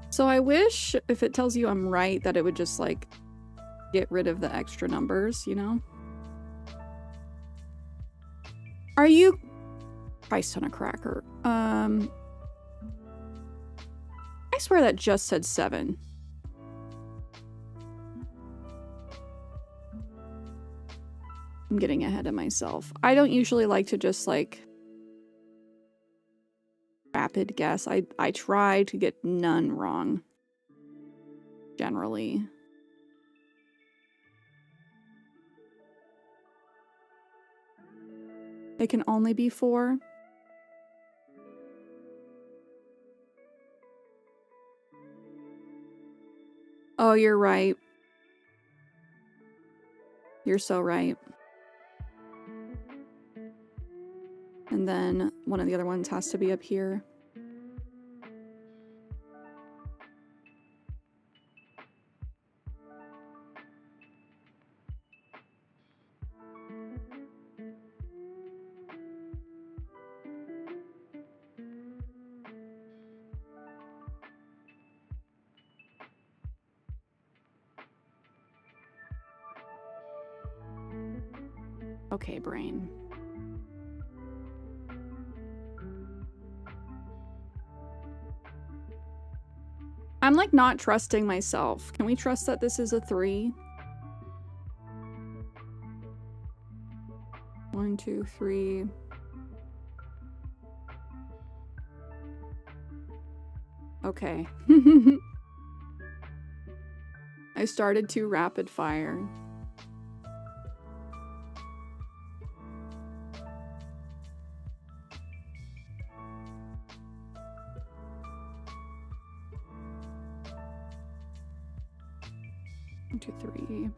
So I wish, if it tells you I'm right, that it would just, like, get rid of the extra numbers, you know? Are you... Christ on a cracker. swear that just said 7. I'm getting ahead of myself. I don't usually like to just like rapid guess. I try to get none wrong. Generally. It can only be 4. Oh, you're right. You're so right. And then one of the other ones has to be up here. Okay, brain. I'm like not trusting myself. Can we trust that this is a 3? 1, 2, 3. Okay. I started too rapid fire. One, 2, 3.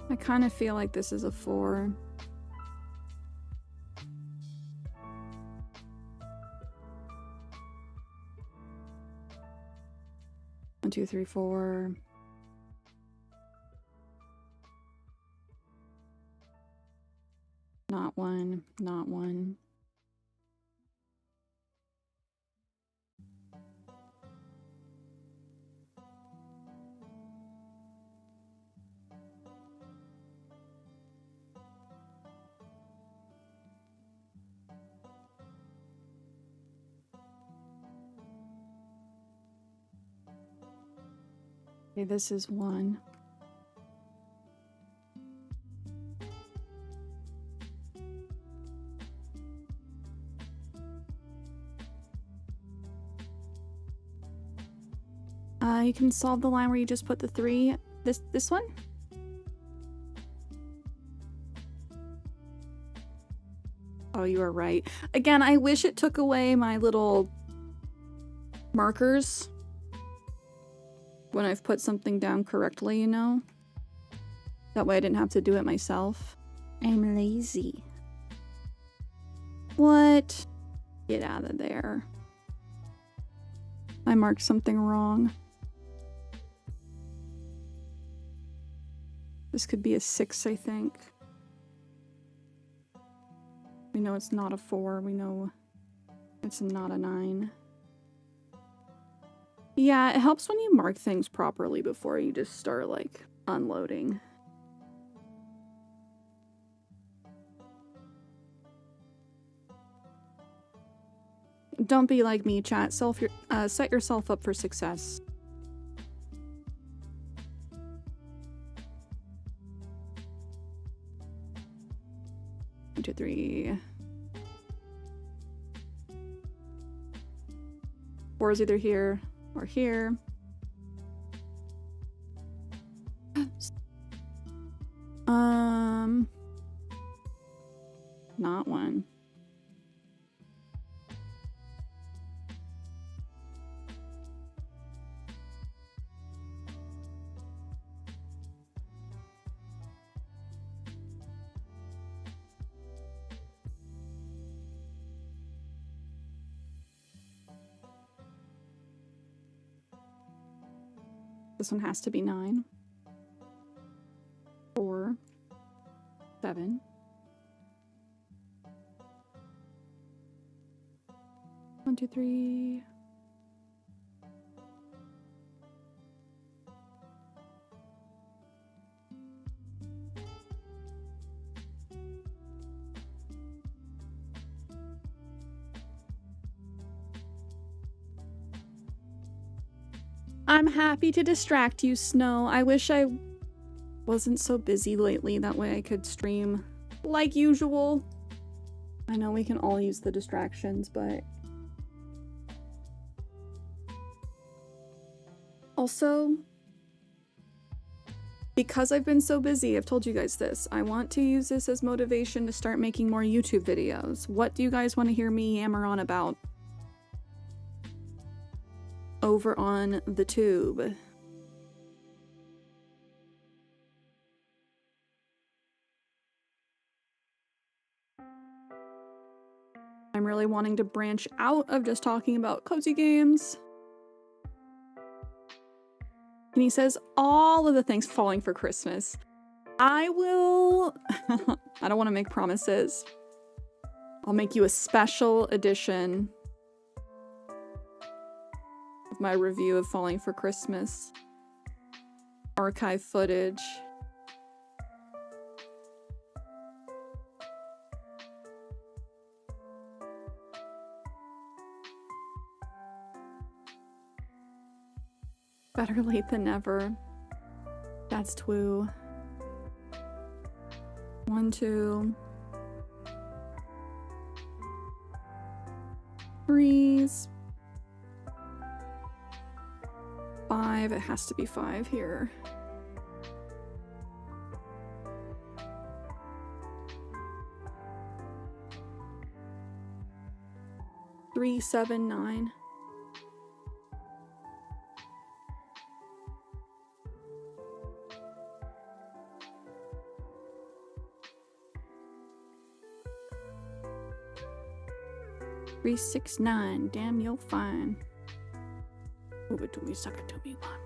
I kind of feel like this is a 4. One, 2, 3, 4. Not 1, not 1. Okay, this is 1. You can solve the line where you just put the 3. This one? Oh, you are right. Again, I wish it took away my little markers when I've put something down correctly, you know? That way I didn't have to do it myself. I'm lazy. What? Get out of there. I marked something wrong. This could be a 6, I think. We know it's not a 4. We know it's not a 9. Yeah, it helps when you mark things properly before you just start, like, unloading. Don't be like me, chat. Set yourself up for success. One, 2, 3. 4 is either here or here. Not 1. This one has to be 9. 4. 7. 1, 2, 3. I'm happy to distract you, Snow. I wish I wasn't so busy lately. That way I could stream like usual. I know we can all use the distractions, but... Also, because I've been so busy, I've told you guys this, I want to use this as motivation to start making more YouTube videos. What do you guys want to hear me yammer on about? Over on the tube. I'm really wanting to branch out of just talking about cozy games. And he says all of the things falling for Christmas. I will... I don't want to make promises. I'll make you a special edition of my review of Falling for Christmas. Archive footage. Better late than never. That's two. 1, 2. 3s. 5. It has to be 5 here. Three, 7, 9. Three, 6, 9. Damn, you'll fine. Move it to me, suck it to me, one.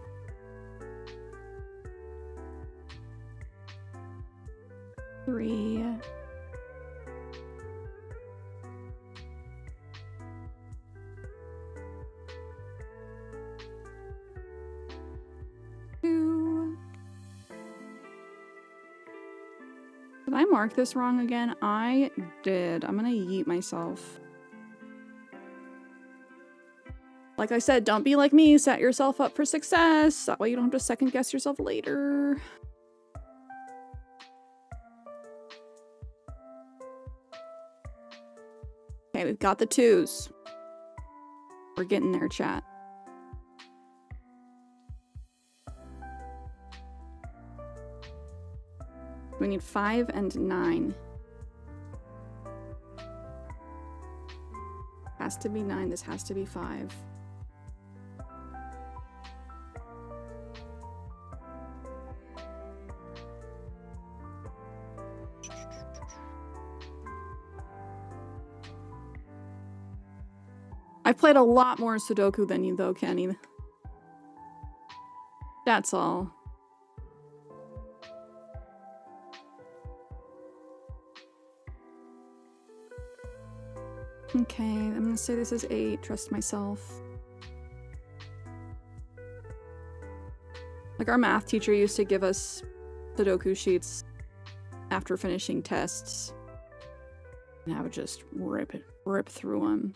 3. 2. Did I mark this wrong again? I did. I'm gonna yeet myself. Like I said, don't be like me. Set yourself up for success. That way you don't have to second guess yourself later. Okay, we've got the 2s. We're getting there, chat. We need 5 and 9. Has to be 9. This has to be 5. I've played a lot more Sudoku than you, though, Kenny. That's all. Okay, I'm gonna say this is 8. Trust myself. Like, our math teacher used to give us Sudoku sheets after finishing tests. And I would just rip through them.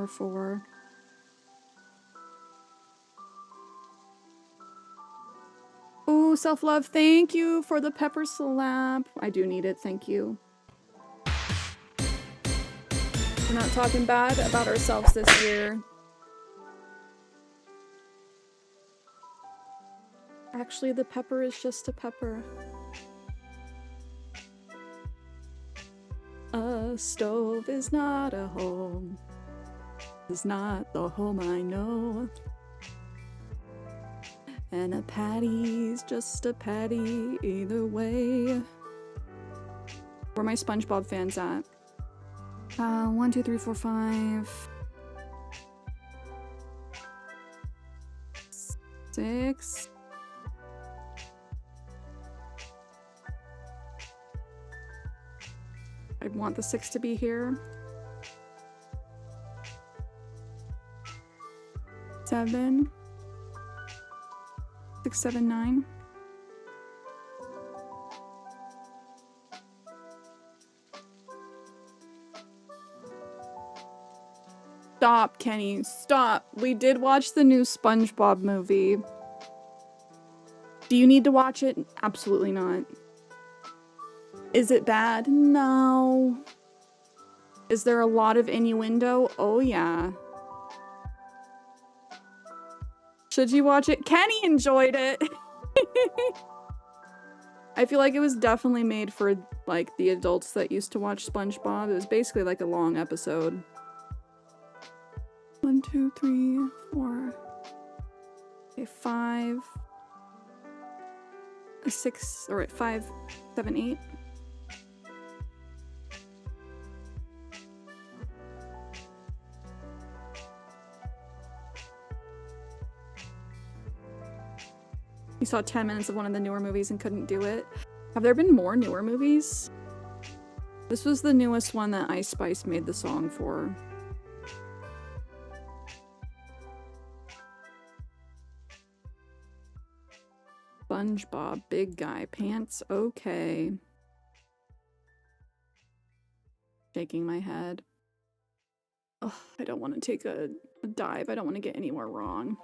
Four. Ooh, self-love, thank you for the pepper slap. I do need it, thank you. We're not talking bad about ourselves this year. Actually, the pepper is just a pepper. A stove is not a home. Is not the home I know. And a patty's just a patty either way. Where are my SpongeBob fans at? 1, 2, 3, 4, 5. 6. I'd want the 6 to be here. 7. 6, 7, 9. Stop, Kenny. Stop. We did watch the new SpongeBob movie. Do you need to watch it? Absolutely not. Is it bad? No. Is there a lot of innuendo? Oh, yeah. Should you watch it? Kenny enjoyed it. I feel like it was definitely made for, like, the adults that used to watch SpongeBob. It was basically like a long episode. 1, 2, 3, 4. Okay, 5. 6, or wait, 5, 7, 8. You saw 10 minutes of one of the newer movies and couldn't do it. Have there been more newer movies? This was the newest one that Ice Spice made the song for. SpongeBob, big guy, pants, okay. Shaking my head. Ugh, I don't want to take a dive. I don't want to get anywhere wrong.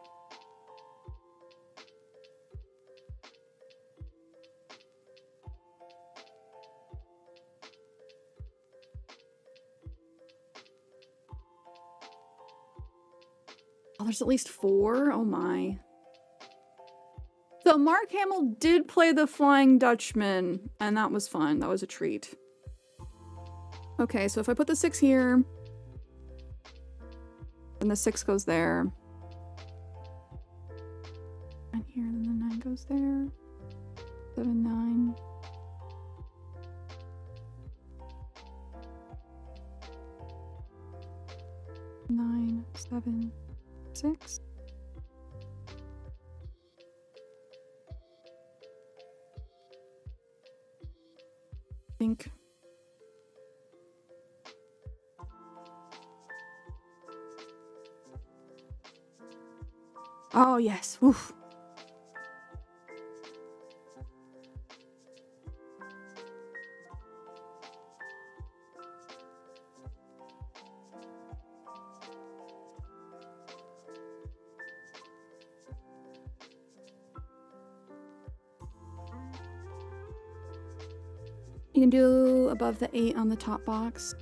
Oh, there's at least 4? Oh my. So Mark Hamill did play the Flying Dutchman, and that was fun. That was a treat. Okay, so if I put the 6 here, then the 6 goes there. And here, then the 9 goes there. 7, 9. Nine, 7, 6. Think. Oh yes. Oof. You can do above the 8 on the top box.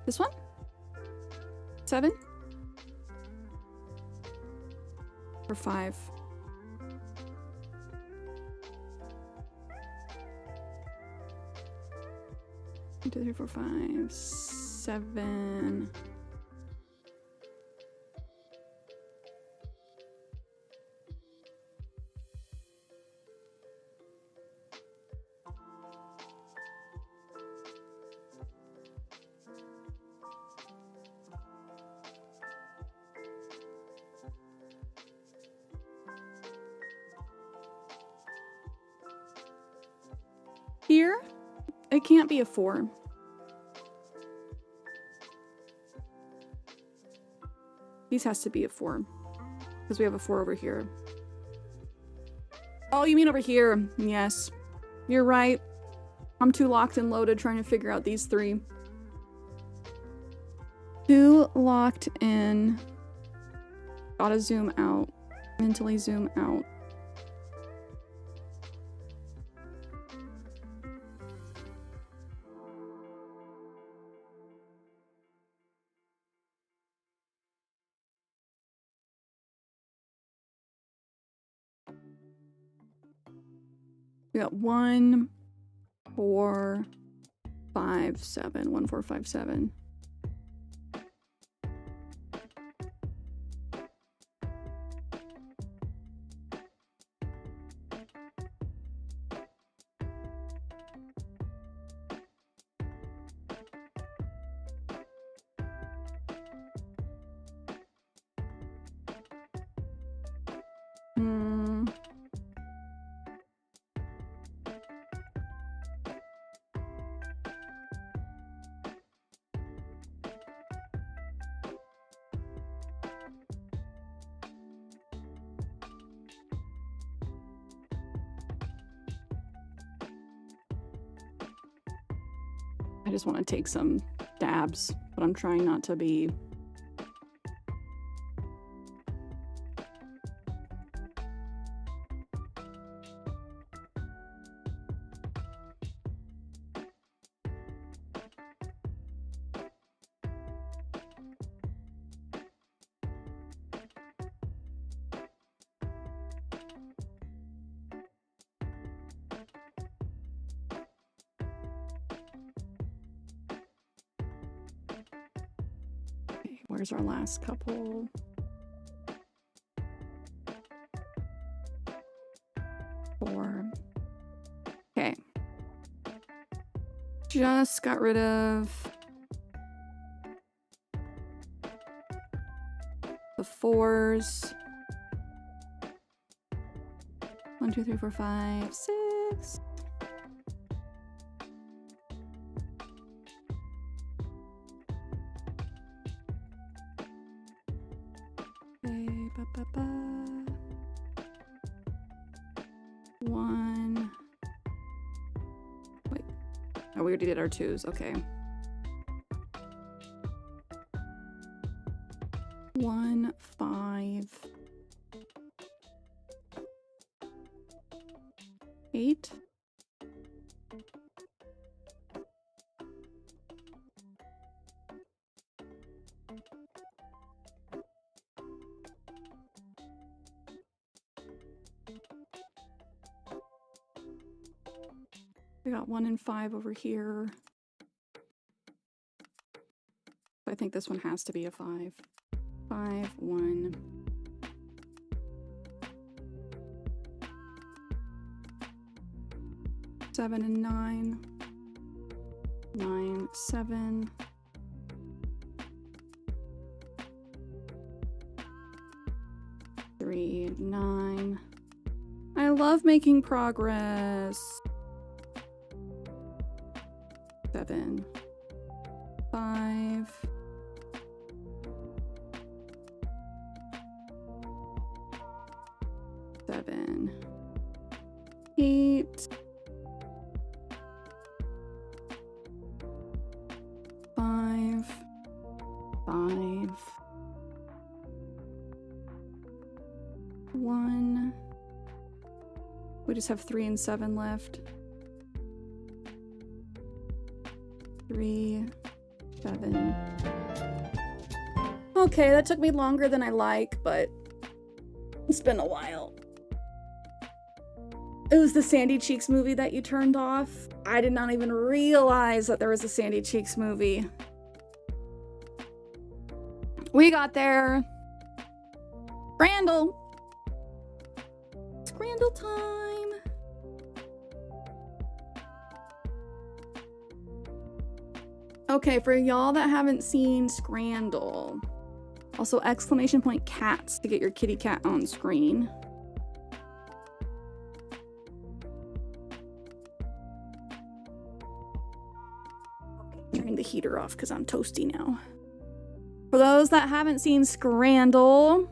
This one? 7? Or 5? 1, 2, 3, 4, 5, 7. Here, it can't be a 4. These has to be a 4. Because we have a 4 over here. Oh, you mean over here? Yes. You're right. I'm too locked and loaded trying to figure out these 3. Too locked in. Gotta zoom out. Mentally zoom out. We got 1, 4, 5, 7. 1, 4, 5, 7. I just want to take some dabs, but I'm trying not to be Where's our last couple? Four. Okay. Just got rid of the 4s. 1, 2, 3, 4, 5, 6. Okay, ba, ba, ba. 1. Wait. Oh, we already did our 2s. Okay. 1, 5, 8. We got 1 and 5 over here. I think this one has to be a 5. 5, 1. Seven and 9. 9, 7. 3, 9. I love making progress. 7, 5. 7, 8. 5, 5. 1. We just have 3 and 7 left. 3, 7. Okay, that took me longer than I like, but it's been a while. It was the Sandy Cheeks movie that you turned off. I did not even realize that there was a Sandy Cheeks movie. We got there. Scrandle. Scrandle time. Okay, for y'all that haven't seen Scrandle, also exclamation point cats to get your kitty cat on screen. Turning the heater off because I'm toasty now. For those that haven't seen Scrandle,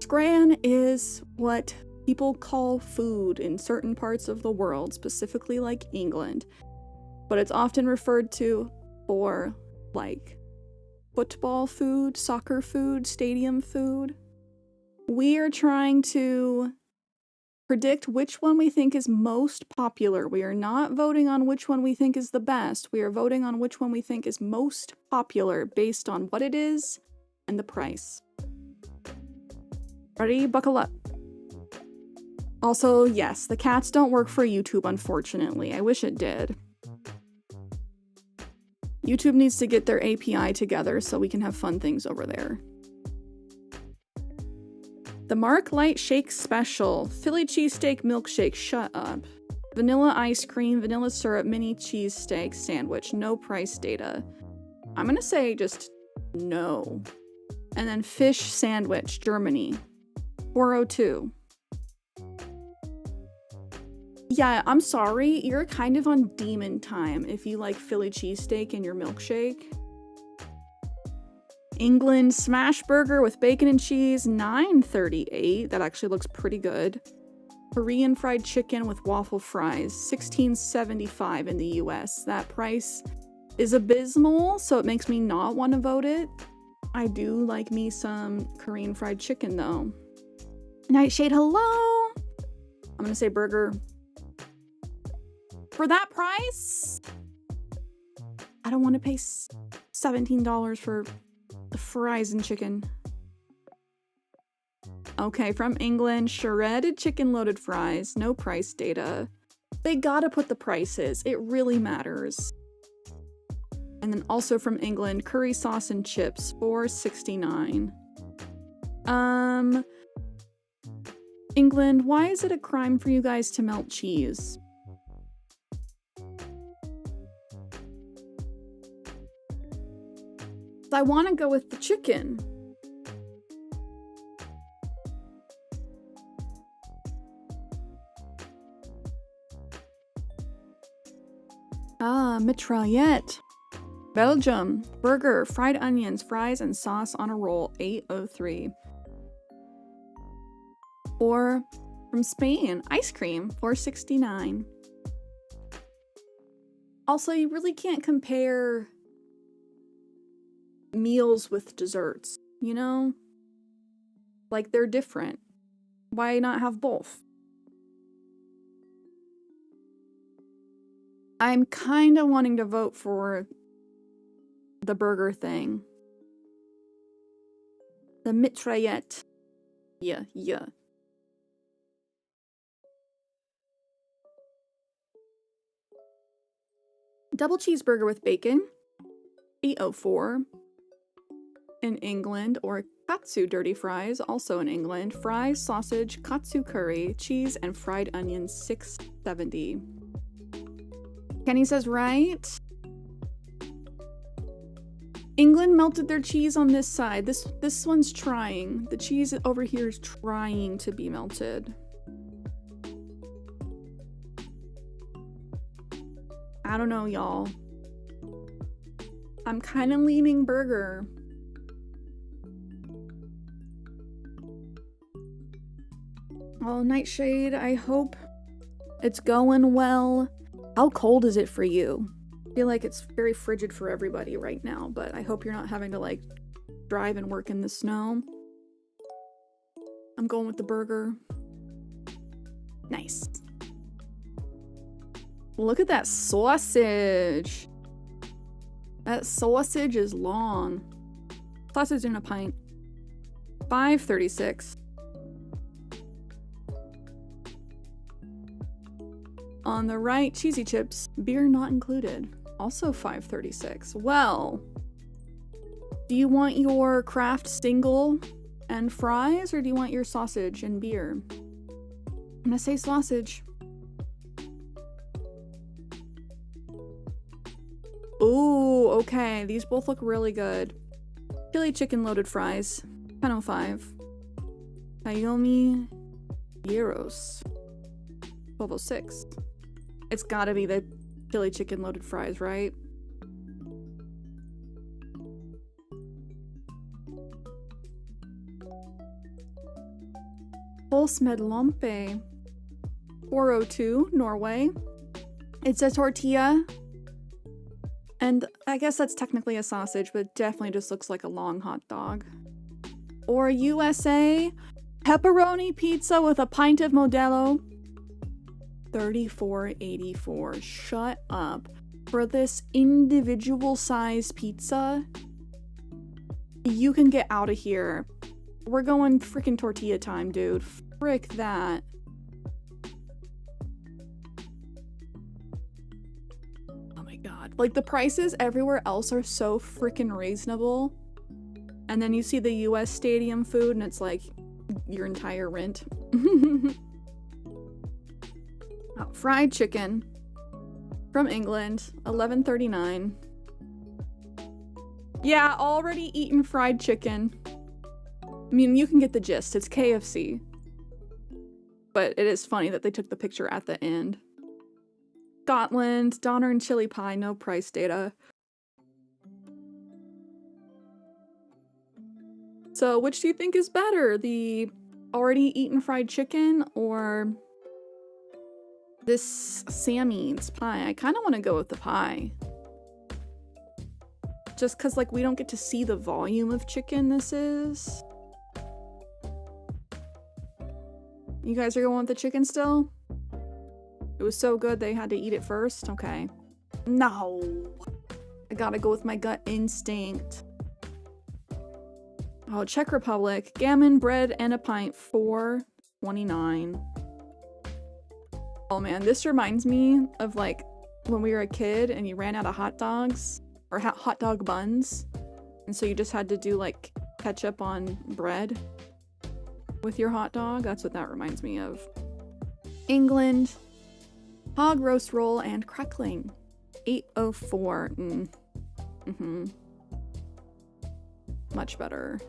Scran is what people call food in certain parts of the world, specifically like England. But it's often referred to for like football food, soccer food, stadium food. We are trying to predict which one we think is most popular. We are not voting on which one we think is the best. We are voting on which one we think is most popular based on what it is and the price. Ready? Buckle up. Also, yes, the cats don't work for YouTube, unfortunately. I wish it did. YouTube needs to get their API together so we can have fun things over there. The Mark Light Shake Special. Philly cheesesteak milkshake. Shut up. Vanilla ice cream, vanilla syrup, mini cheesesteak sandwich. No price data. I'm gonna say just no. And then fish sandwich, Germany. 402. Yeah, I'm sorry. You're kind of on demon time if you like Philly cheesesteak in your milkshake. England smash burger with bacon and cheese, $9.38. That actually looks pretty good. Korean fried chicken with waffle fries, $16.75 in the US. That price is abysmal, so it makes me not want to vote it. I do like me some Korean fried chicken though. Nightshade, hello! I'm gonna say burger. For that price? I don't want to pay $17 for the fries and chicken. Okay, from England, shredded chicken loaded fries, no price data. They gotta put the prices, it really matters. And then also from England, curry sauce and chips, $4.69. England, why is it a crime for you guys to melt cheese? I want to go with the chicken. Ah, mitraillette. Belgium. Burger, fried onions, fries, and sauce on a roll, $8.03. Or from Spain, ice cream, $4.69. Also, you really can't compare meals with desserts, you know? Like, they're different. Why not have both? I'm kind of wanting to vote for the burger thing. The mitraillette. Yeah. Double cheeseburger with bacon, $8.04. In England, or katsu dirty fries, also in England. Fries, sausage, katsu curry, cheese, and fried onions, $6.70. Kenny says, right? England melted their cheese on this side. This one's trying. The cheese over here is trying to be melted. I don't know, y'all. I'm kind of leaning burger. Oh, Nightshade, I hope it's going well. How cold is it for you? I feel like it's very frigid for everybody right now, but I hope you're not having to, like, drive and work in the snow. I'm going with the burger. Nice. Look at that sausage. That sausage is long. Sausage in a pint. $5.36. On the right, cheesy chips, beer not included. Also $5.36. Well, do you want your Kraft single and fries, or do you want your sausage and beer? I'm gonna say sausage. Ooh, okay. These both look really good. Chili chicken loaded fries, $10.05. Naomi Gyros, $12.06. It's gotta be the chili chicken loaded fries, right? Polsmedlompe, $4.02, Norway. It's a tortilla. And I guess that's technically a sausage, but it definitely just looks like a long hot dog. Or USA, pepperoni pizza with a pint of Modelo, $34.84. Shut up. For this individual size pizza, you can get out of here. We're going freaking tortilla time, dude. Frick that. Oh my god. Like, the prices everywhere else are so freaking reasonable. And then you see the US stadium food and it's like your entire rent. Oh, fried chicken from England, $11.39. Yeah, already eaten fried chicken. I mean, you can get the gist. It's KFC. But it is funny that they took the picture at the end. Scotland, Donner and chili pie, no price data. So, which do you think is better? The already eaten fried chicken or this Sammy's pie? I kind of want to go with the pie. Just because, like, we don't get to see the volume of chicken this is. You guys are going with the chicken still? It was so good they had to eat it first? Okay. No. I gotta go with my gut instinct. Oh, Czech Republic. Gammon, bread, and a pint, $4.29. Oh man, this reminds me of, like, when we were a kid and you ran out of hot dogs or hot dog buns. And so you just had to do like ketchup on bread with your hot dog. That's what that reminds me of. England, hog roast roll and crackling. 804. Much better.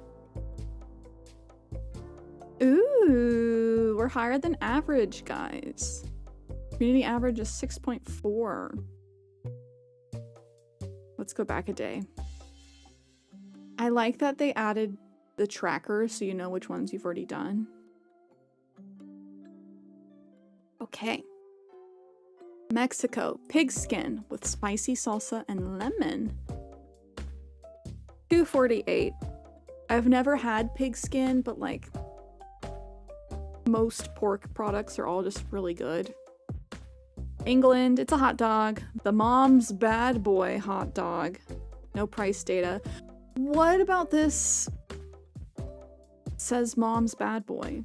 Ooh, we're higher than average, guys. Community average is 6.4. Let's go back a day. I like that they added the tracker so you know which ones you've already done. Okay. Mexico, pig skin with spicy salsa and lemon. 248. I've never had pig skin, but like most pork products are all just really good. England, it's a hot dog. The Mom's Bad Boy hot dog. No price data. What about this? It says Mom's Bad Boy.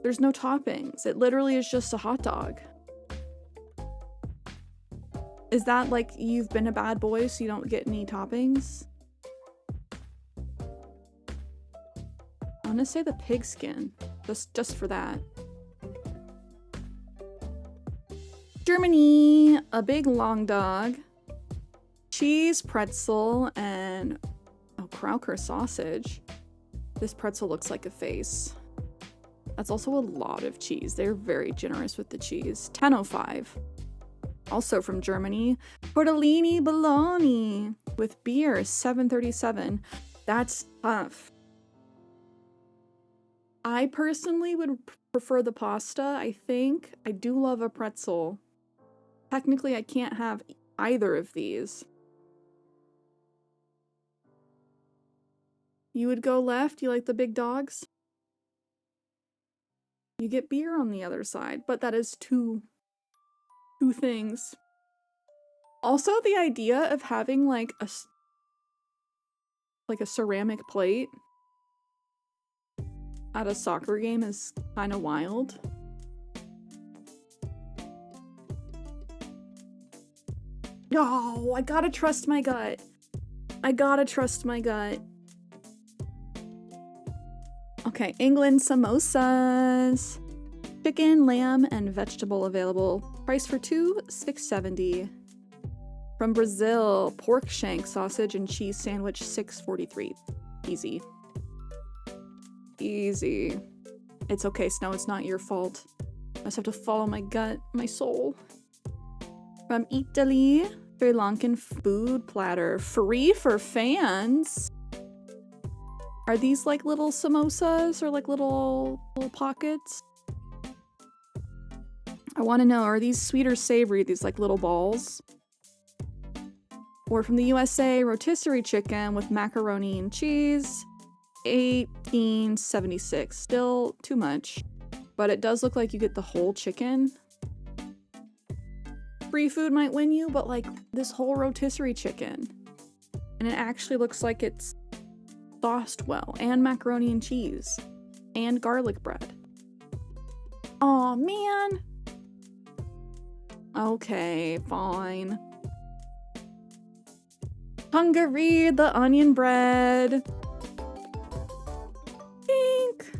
There's no toppings. It literally is just a hot dog. Is that like you've been a bad boy so you don't get any toppings? I'm gonna say the pig skin, just for that. Germany, a big long dog, cheese pretzel, and Krauker sausage. This pretzel looks like a face. That's also a lot of cheese. They're very generous with the cheese. 1005. Also from Germany, tortellini bologna with beer, 737. That's tough. I personally would prefer the pasta, I think. I do love a pretzel. Technically, I can't have either of these. You would go left? You like the big dogs? You get beer on the other side, but that is two things. Also, the idea of having like a ceramic plate at a soccer game is kind of wild. No, I gotta trust my gut. I gotta trust my gut. Okay, England samosas. Chicken, lamb, and vegetable available. Price for two, $6.70. From Brazil, pork shank, sausage, and cheese sandwich, $6.43. Easy. Easy. It's okay, Snow, it's not your fault. I just have to follow my gut, my soul. From Italy, Sri Lankan food platter. Free for fans. Are these like little samosas or like little pockets? I want to know, are these sweet or savory, these like little balls? Or from the USA, rotisserie chicken with macaroni and cheese, $18.76. Still too much, but it does look like you get the whole chicken. Free food might win you, but like this whole rotisserie chicken. And it actually looks like it's sauced well, and macaroni and cheese, and garlic bread. Aw, man. Okay, fine. Hungary, the onion bread. Pink.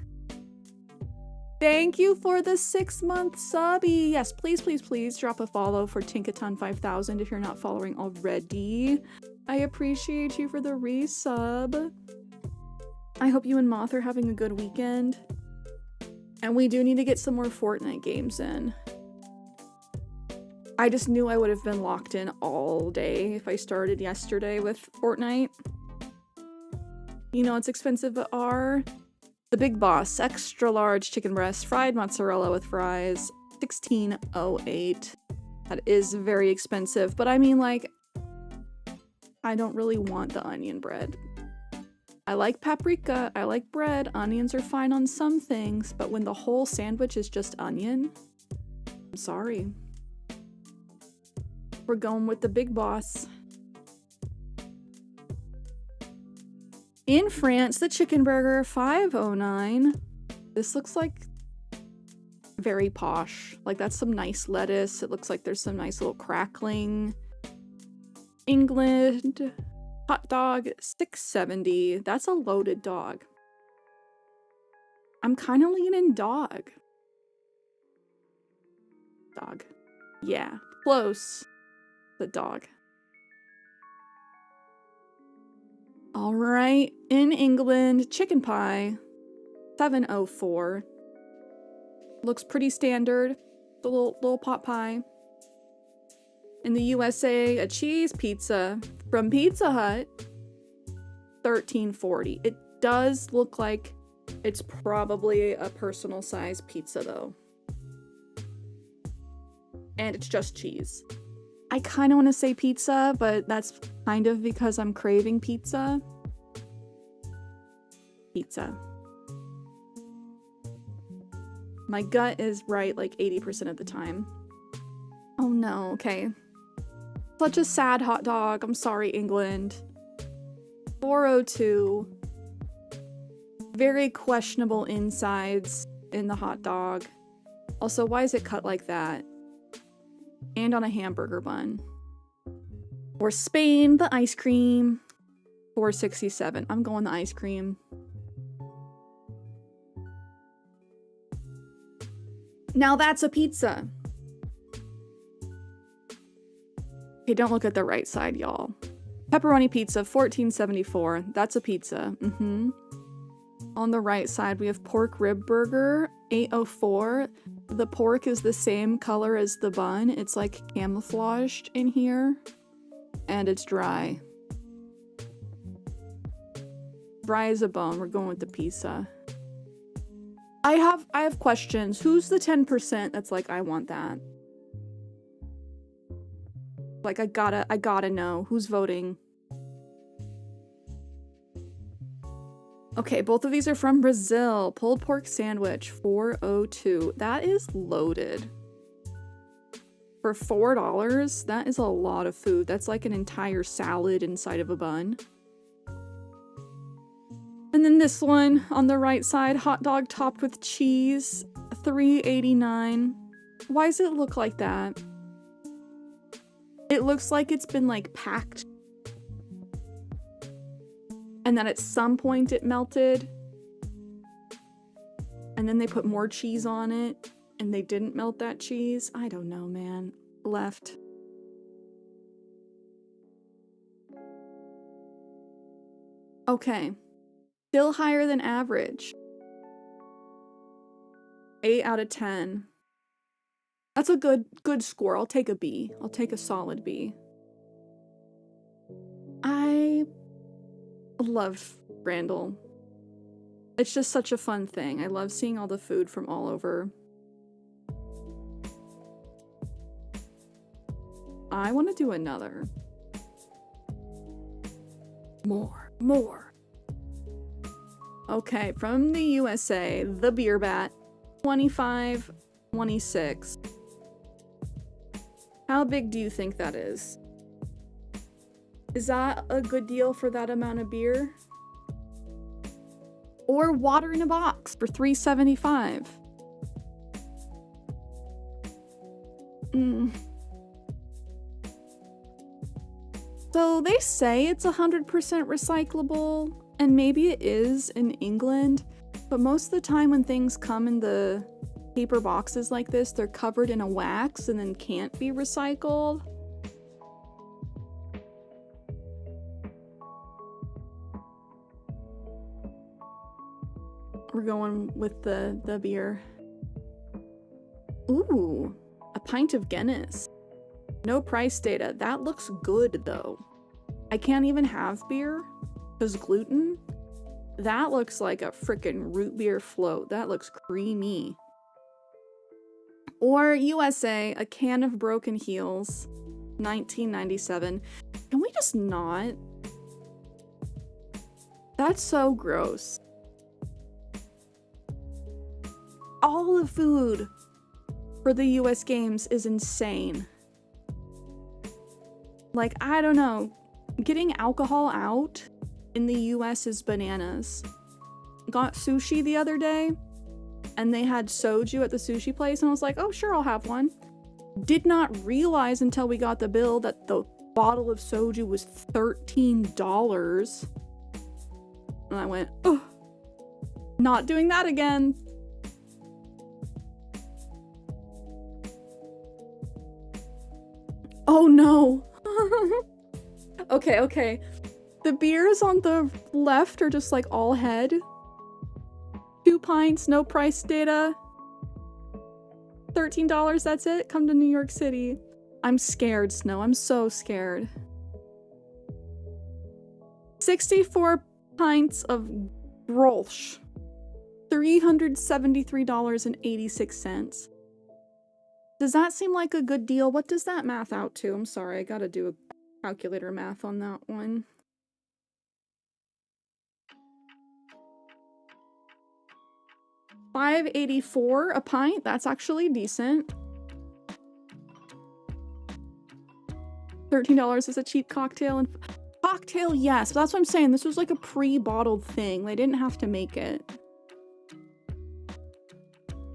Thank you for the 6-month subby. Yes, please, please, please drop a follow for Tinkaton 5000 if you're not following already. I appreciate you for the resub. I hope you and Moth are having a good weekend. And we do need to get some more Fortnite games in. I just knew I would have been locked in all day if I started yesterday with Fortnite. You know, it's expensive but are. The Big Boss, extra large chicken breast, fried mozzarella with fries, $16.08. That is very expensive, but I mean, like, I don't really want the onion bread. I like paprika, I like bread, onions are fine on some things, but when the whole sandwich is just onion, I'm sorry. We're going with the Big Boss. In France, the chicken burger, $5.09. This looks like very posh. Like, that's some nice lettuce. It looks like there's some nice little crackling. England, hot dog, $6.70. That's a loaded dog. I'm kind of leaning dog. Dog. Yeah, close. The dog. All right, in England, chicken pie, $7.04. Looks pretty standard. The little pot pie. In the USA, a cheese pizza from Pizza Hut, $13.40. It does look like it's probably a personal size pizza though. And it's just cheese. I kind of want to say pizza, but that's kind of because I'm craving pizza. Pizza. My gut is right like 80% of the time. Oh no, okay. Such a sad hot dog. I'm sorry, England. $4.02. Very questionable insides in the hot dog. Also, why is it cut like that? And on a hamburger bun. Or Spain, the ice cream. $4.67. I'm going the ice cream. Now that's a pizza. Okay, don't look at the right side, y'all. Pepperoni pizza, $14.74. That's a pizza. On the right side, we have pork rib burger, $8.04. The pork is the same color as the bun. It's like camouflaged in here. And it's dry. Dry as a bone. We're going with the pizza. I have questions. Who's the 10% that's like, I want that? Like, I gotta know. Who's voting? Okay, both of these are from Brazil. Pulled pork sandwich, $4.02. That is loaded. For $4, that is a lot of food. That's like an entire salad inside of a bun. And then this one on the right side, hot dog topped with cheese, $3.89. Why does it look like that? It looks like it's been like packed. And then at some point it melted. And then they put more cheese on it. And they didn't melt that cheese. I don't know, man. Left. Okay. Still higher than average. 8 out of 10. That's a good score. I'll take a B. I'll take a solid B. I love Scrandle. It's just such a fun thing. I love seeing all the food from all over. I want to do another. More. Okay, from the USA, the beer bat, $25.26. How big do you think that is? Is that a good deal for that amount of beer? Or water in a box for $3.75? So they say it's 100% recyclable, and maybe it is in England, but most of the time when things come in the paper boxes like this, they're covered in a wax and then can't be recycled. We're going with the beer. Ooh, a pint of Guinness. No price data. That looks good though. I can't even have beer because gluten. That looks like a freaking root beer float. That looks creamy. Or USA, a can of Broken Heels, $19.97. Can we just not? That's so gross. All the food for the US Games is insane. Like, I don't know. Getting alcohol out in the US is bananas. Got sushi the other day, and they had soju at the sushi place, and I was like, oh, sure, I'll have one. Did not realize until we got the bill that the bottle of soju was $13. And I went, oh, not doing that again. Oh no. Okay. The beers on the left are just like all head. 2 pints, no price data. $13, that's it? Come to New York City. I'm scared, Snow. I'm so scared. 64 pints of Grolsch. $373.86. Does that seem like a good deal? What does that math out to? I'm sorry, I gotta do a calculator math on that one. $5.84 a pint. That's actually decent. $13 is a cheap cocktail. And cocktail, yes. But that's what I'm saying. This was like a pre-bottled thing. They didn't have to make it.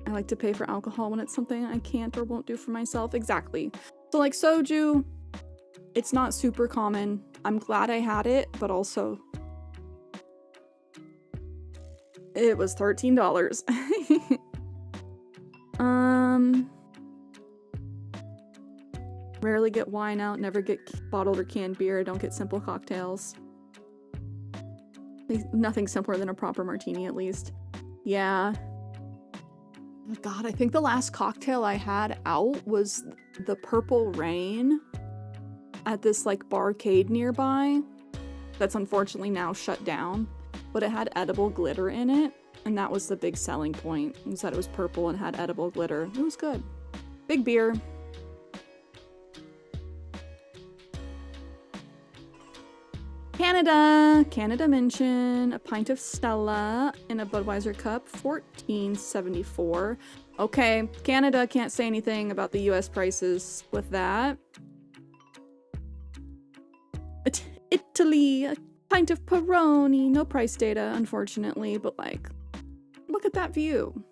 I like to pay for alcohol when it's something I can't or won't do for myself. Exactly. So like soju, it's not super common. I'm glad I had it, but also it was $13. Rarely get wine out, never get bottled or canned beer, don't get simple cocktails. Nothing simpler than a proper martini, at least. Yeah. Oh God, I think the last cocktail I had out was the Purple Rain at this like barcade nearby that's unfortunately now shut down, but it had edible glitter in it, and that was the big selling point. It said it was purple and had edible glitter. It was good. Big beer. Canada mention, a pint of Stella in a Budweiser cup, $14.74. Okay, Canada can't say anything about the US prices with that. Italy, a pint of Peroni, no price data, unfortunately, but like, look at that view.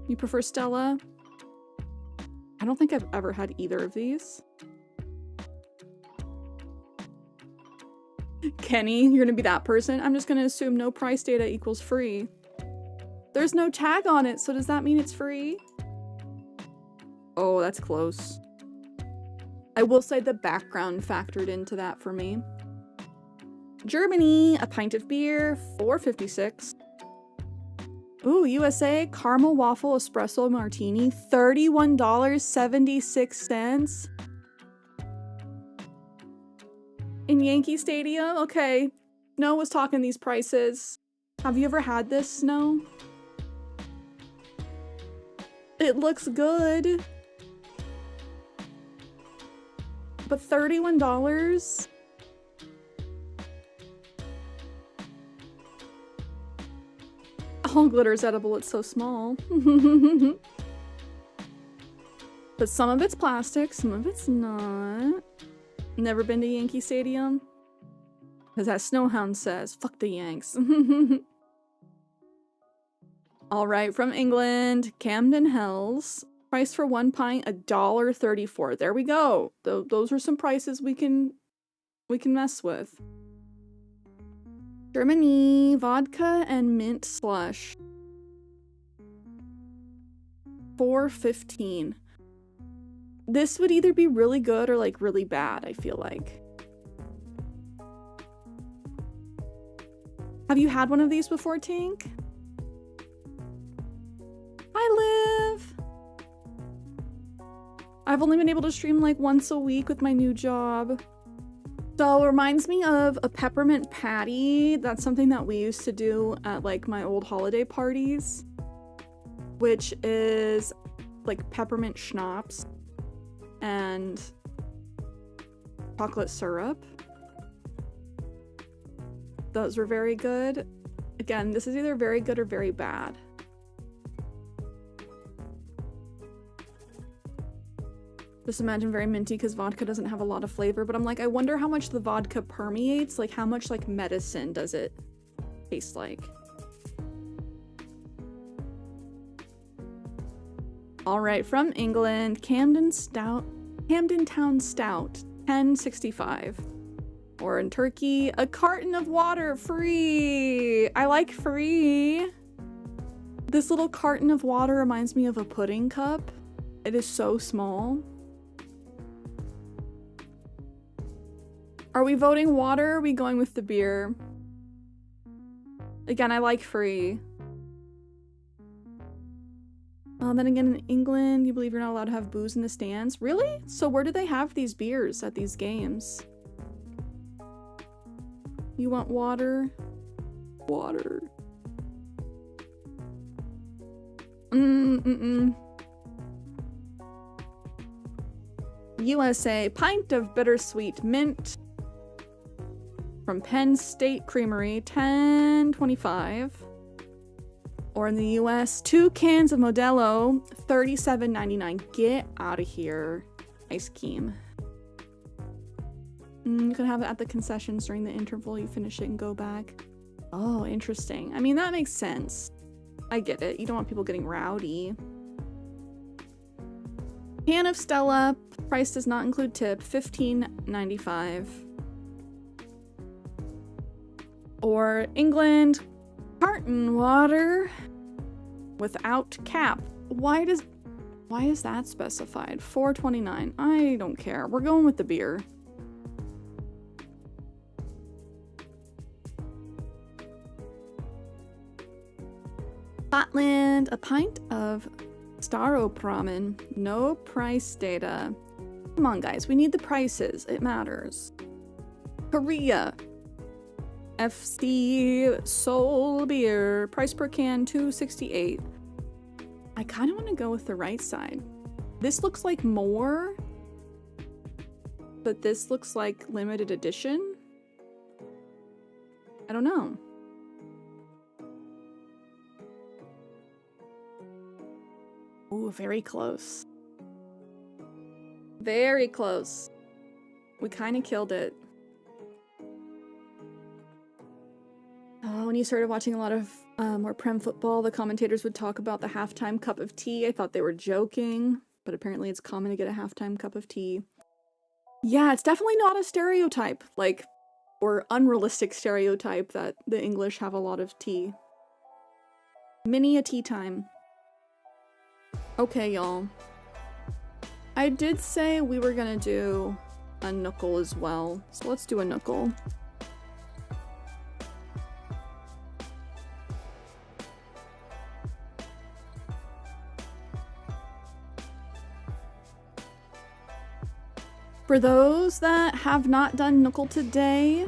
You prefer Stella? I don't think I've ever had either of these. Kenny, you're gonna be that person? I'm just gonna assume no price data equals free. There's no tag on it, so does that mean it's free? Oh, that's close. I will say the background factored into that for me. Germany, a pint of beer, $4.56. Ooh, USA, caramel waffle espresso martini, $31.76. In Yankee Stadium? Okay. Snow was talking these prices. Have you ever had this, Snow? It looks good. But $31? All glitter's edible, it's so small. But some of it's plastic, some of it's not. Never been to Yankee Stadium? Because that Snowhound says, fuck the Yanks. Alright, from England, Camden Hells. Price for 1 pint, $1.34. There we go. Those are some prices we can mess with. Germany, vodka and mint slush. $4.15. This would either be really good or like really bad, I feel like. Have you had one of these before, Tink? Hi, Liv! I've only been able to stream like once a week with my new job. So it reminds me of a peppermint patty. That's something that we used to do at like my old holiday parties, which is like peppermint schnapps and chocolate syrup. Those were very good. Again, this is either very good or very bad. Just imagine very minty because vodka doesn't have a lot of flavor, but I'm like, I wonder how much the vodka permeates, like how much like medicine does it taste like? All right, from England, Camden Camden Town Stout, 10.65. Or in Turkey, a carton of water, free. I like free. This little carton of water reminds me of a pudding cup. It is so small. Are we voting water or are we going with the beer? Again, I like free. Then again, in England, you believe you're not allowed to have booze in the stands? Really? So where do they have these beers at these games? You want water? Water. USA, pint of bittersweet mint from Penn State Creamery, 10.25. Or in the US, 2 cans of Modelo, $37.99. Get out of here. Ice cream. You can have it at the concessions during the interval. You finish it and go back. Oh, interesting. I mean, that makes sense. I get it. You don't want people getting rowdy. Can of Stella. Price does not include tip. $15.95. Or England. Carton water without cap. Why is that specified? $4.29. I don't care. We're going with the beer. Scotland, a pint of Staropramen. No price data. Come on, guys. We need the prices. It matters. Korea. FC Seoul beer. Price per can, $2.68. I kind of want to go with the right side. This looks like more, but this looks like limited edition. I don't know. Ooh, very close. Very close. We kind of killed it. When you started watching a lot of more Prem football, the commentators would talk about the halftime cup of tea. I thought they were joking, but apparently it's common to get a halftime cup of tea. Yeah, it's definitely not a stereotype, like, or unrealistic stereotype that the English have a lot of tea. Mini a tea time. Okay, y'all. I did say we were gonna do a knuckle as well, so let's do a knuckle. For those that have not done knuckle today,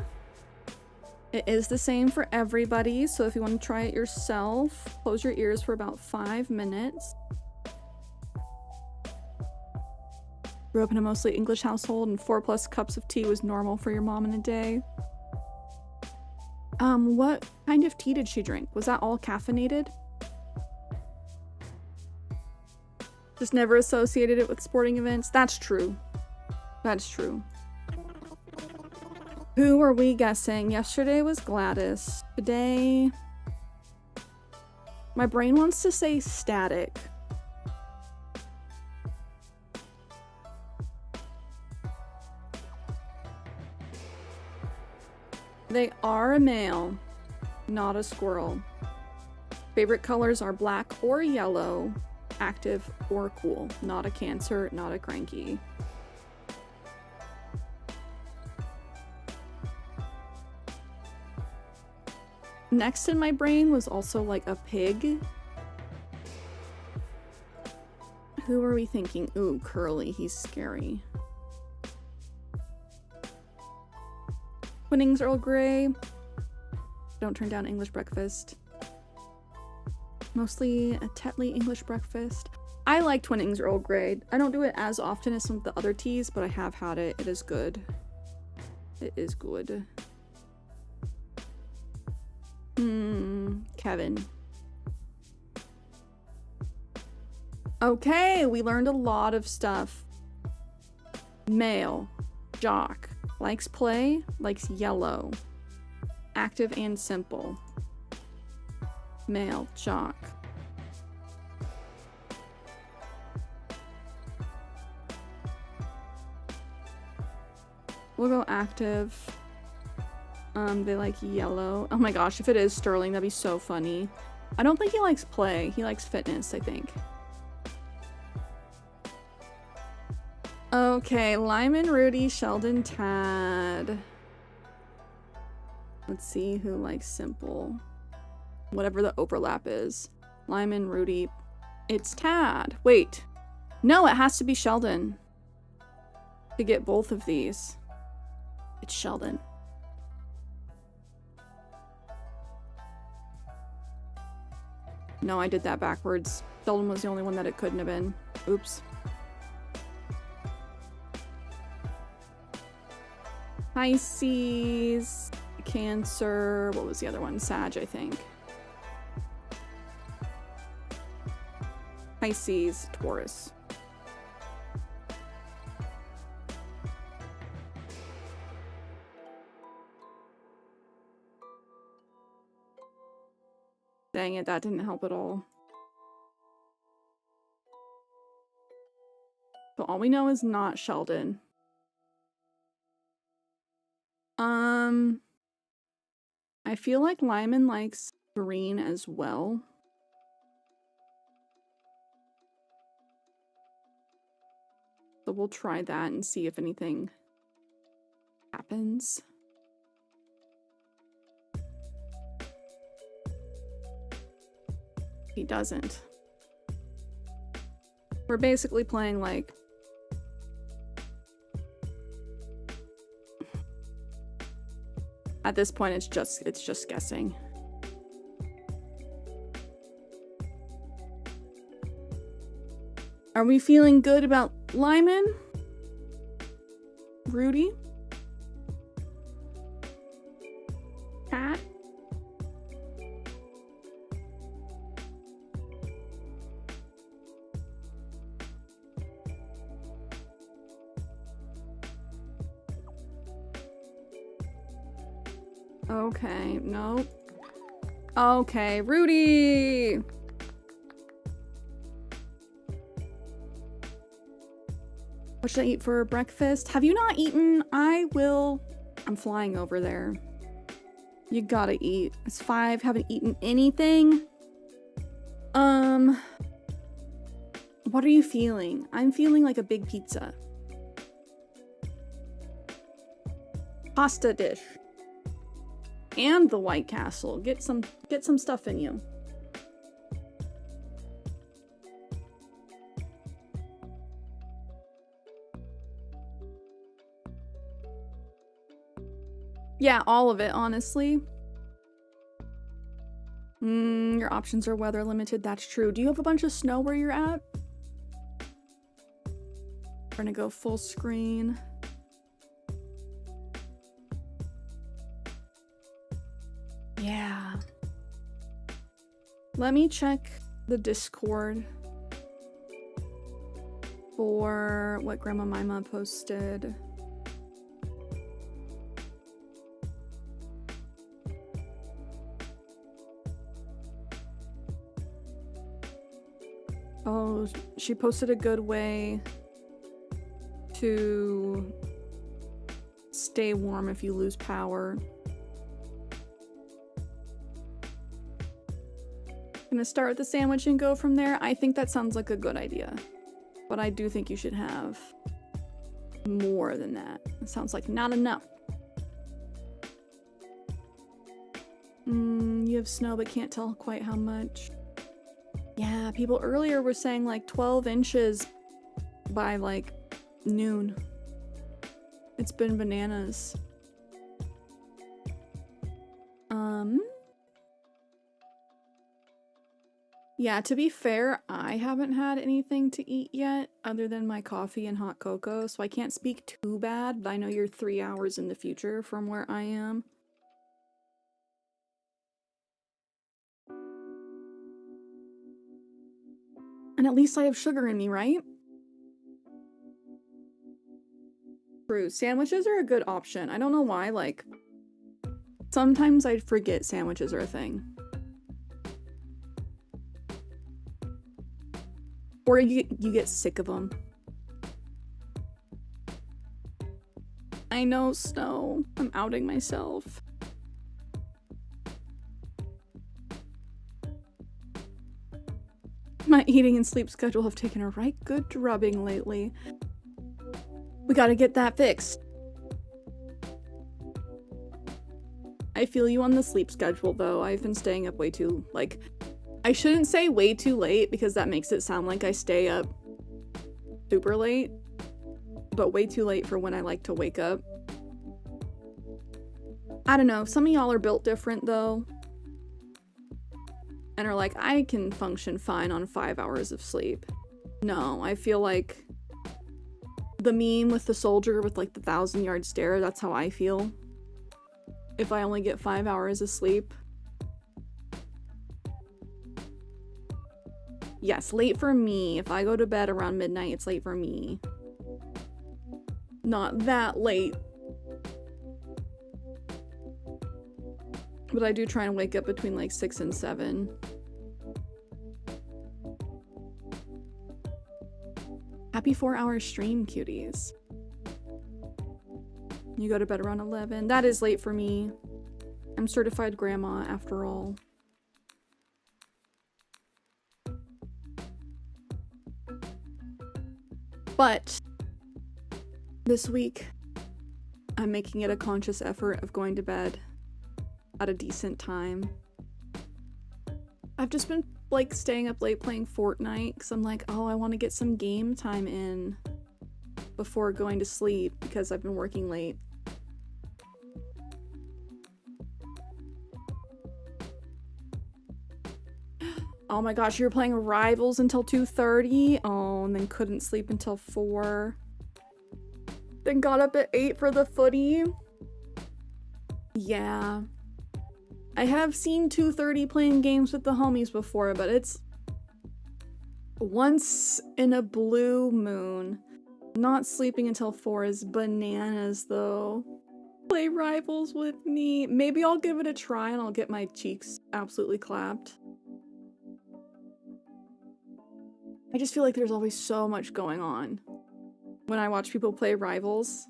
it is the same for everybody, so if you want to try it yourself, close your ears for about 5 minutes. Grew up in a mostly English household and 4+ cups of tea was normal for your mom in a day. What kind of tea did she drink? Was that all caffeinated? Just never associated it with sporting events? That's true. That's true. Who are we guessing? Yesterday was Gladys. Today... my brain wants to say Static. They are a male, not a squirrel. Favorite colors are black or yellow, active or cool. Not a Cancer, not a cranky. Next in my brain was also like a pig. Who are we thinking? Ooh, Curly, he's scary. Twinings Earl Grey. Don't turn down English breakfast. Mostly a Tetley English breakfast. I like Twinings Earl Grey. I don't do it as often as some of the other teas, but I have had it. It is good. It is good. Kevin. Okay, we learned a lot of stuff. Male. Jock. Likes play. Likes yellow. Active and simple. Male. Jock. We'll go active. They like yellow. Oh my gosh, if it is Sterling, that'd be so funny. I don't think he likes play. He likes fitness, I think. Okay, Lyman, Rudy, Sheldon, Tad. Let's see who likes simple. Whatever the overlap is. Lyman, Rudy. It's Tad. Wait. No, it has to be Sheldon. To get both of these. It's Sheldon. No, I did that backwards. Sheldon was the only one that it couldn't have been. Oops. Pisces, Cancer, what was the other one? Sag, I think. Pisces, Taurus. Dang it, that didn't help at all. So all we know is not Sheldon. I feel like Lyman likes green as well. So we'll try that and see if anything happens. He doesn't. We're basically playing like at this point it's just guessing. Are we feeling good about Lyman? Rudy? Cat? Okay, nope. Okay, Rudy! What should I eat for breakfast? Have you not eaten? I will. I'm flying over there. You gotta eat. It's 5. Haven't eaten anything. What are you feeling? I'm feeling like a big pizza. Pasta dish. And the White Castle. Get some stuff in you. Yeah, all of it, honestly. Your options are weather limited. That's true. Do you have a bunch of snow where you're at? We're gonna go full screen. Yeah. Let me check the Discord for what Grandma Mima posted. Oh, she posted a good way to stay warm if you lose power. Gonna start with the sandwich and go from there. I think that sounds like a good idea, but I do think you should have more than that. It sounds like not enough. You have snow but can't tell quite how much. Yeah, people earlier were saying like 12 inches by like noon. It's been bananas. Yeah, to be fair, I haven't had anything to eat yet other than my coffee and hot cocoa, so I can't speak too bad, but I know you're 3 hours in the future from where I am. And at least I have sugar in me, right? True. Sandwiches are a good option. I don't know why, like, sometimes I forget sandwiches are a thing. Or you get sick of them. I know, Snow. I'm outing myself. My eating and sleep schedule have taken a right good drubbing lately. We gotta get that fixed. I feel you on the sleep schedule though. I've been staying up way too, like, I shouldn't say way too late because that makes it sound like I stay up super late, but way too late for when I like to wake up. I don't know, some of y'all are built different though. And are like, I can function fine on 5 hours of sleep. No, I feel like the meme with the soldier with like the 1,000-yard stare, that's how I feel. If I only get 5 hours of sleep. Yes, late for me. If I go to bed around midnight, it's late for me. Not that late. But I do try and wake up between like 6 and 7. Happy 4-hour stream, cuties. You go to bed around 11. That is late for me. I'm certified grandma after all. But this week, I'm making it a conscious effort of going to bed at a decent time. I've just been like staying up late playing Fortnite because I'm like, oh, I want to get some game time in before going to sleep because I've been working late. Oh my gosh, you were playing Rivals until 2:30? Oh, and then couldn't sleep until 4. Then got up at 8 for the footy? Yeah. I have seen 2:30 playing games with the homies before, but it's once in a blue moon. Not sleeping until 4 is bananas, though. Play Rivals with me. Maybe I'll give it a try and I'll get my cheeks absolutely clapped. I just feel like there's always so much going on when I watch people play Rivals.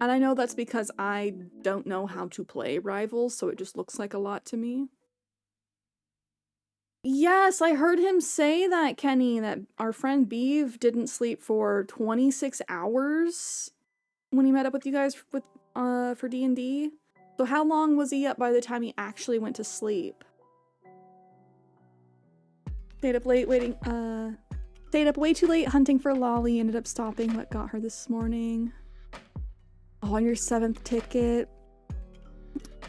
And I know that's because I don't know how to play Rivals, so it just looks like a lot to me. Yes, I heard him say that, Kenny, that our friend Beeve didn't sleep for 26 hours when he met up with you guys with for D&D. So how long was he up by the time he actually went to sleep? Stayed up late waiting, stayed up way too late hunting for Lolly, ended up stopping what got her this morning. Oh, on your 7th ticket.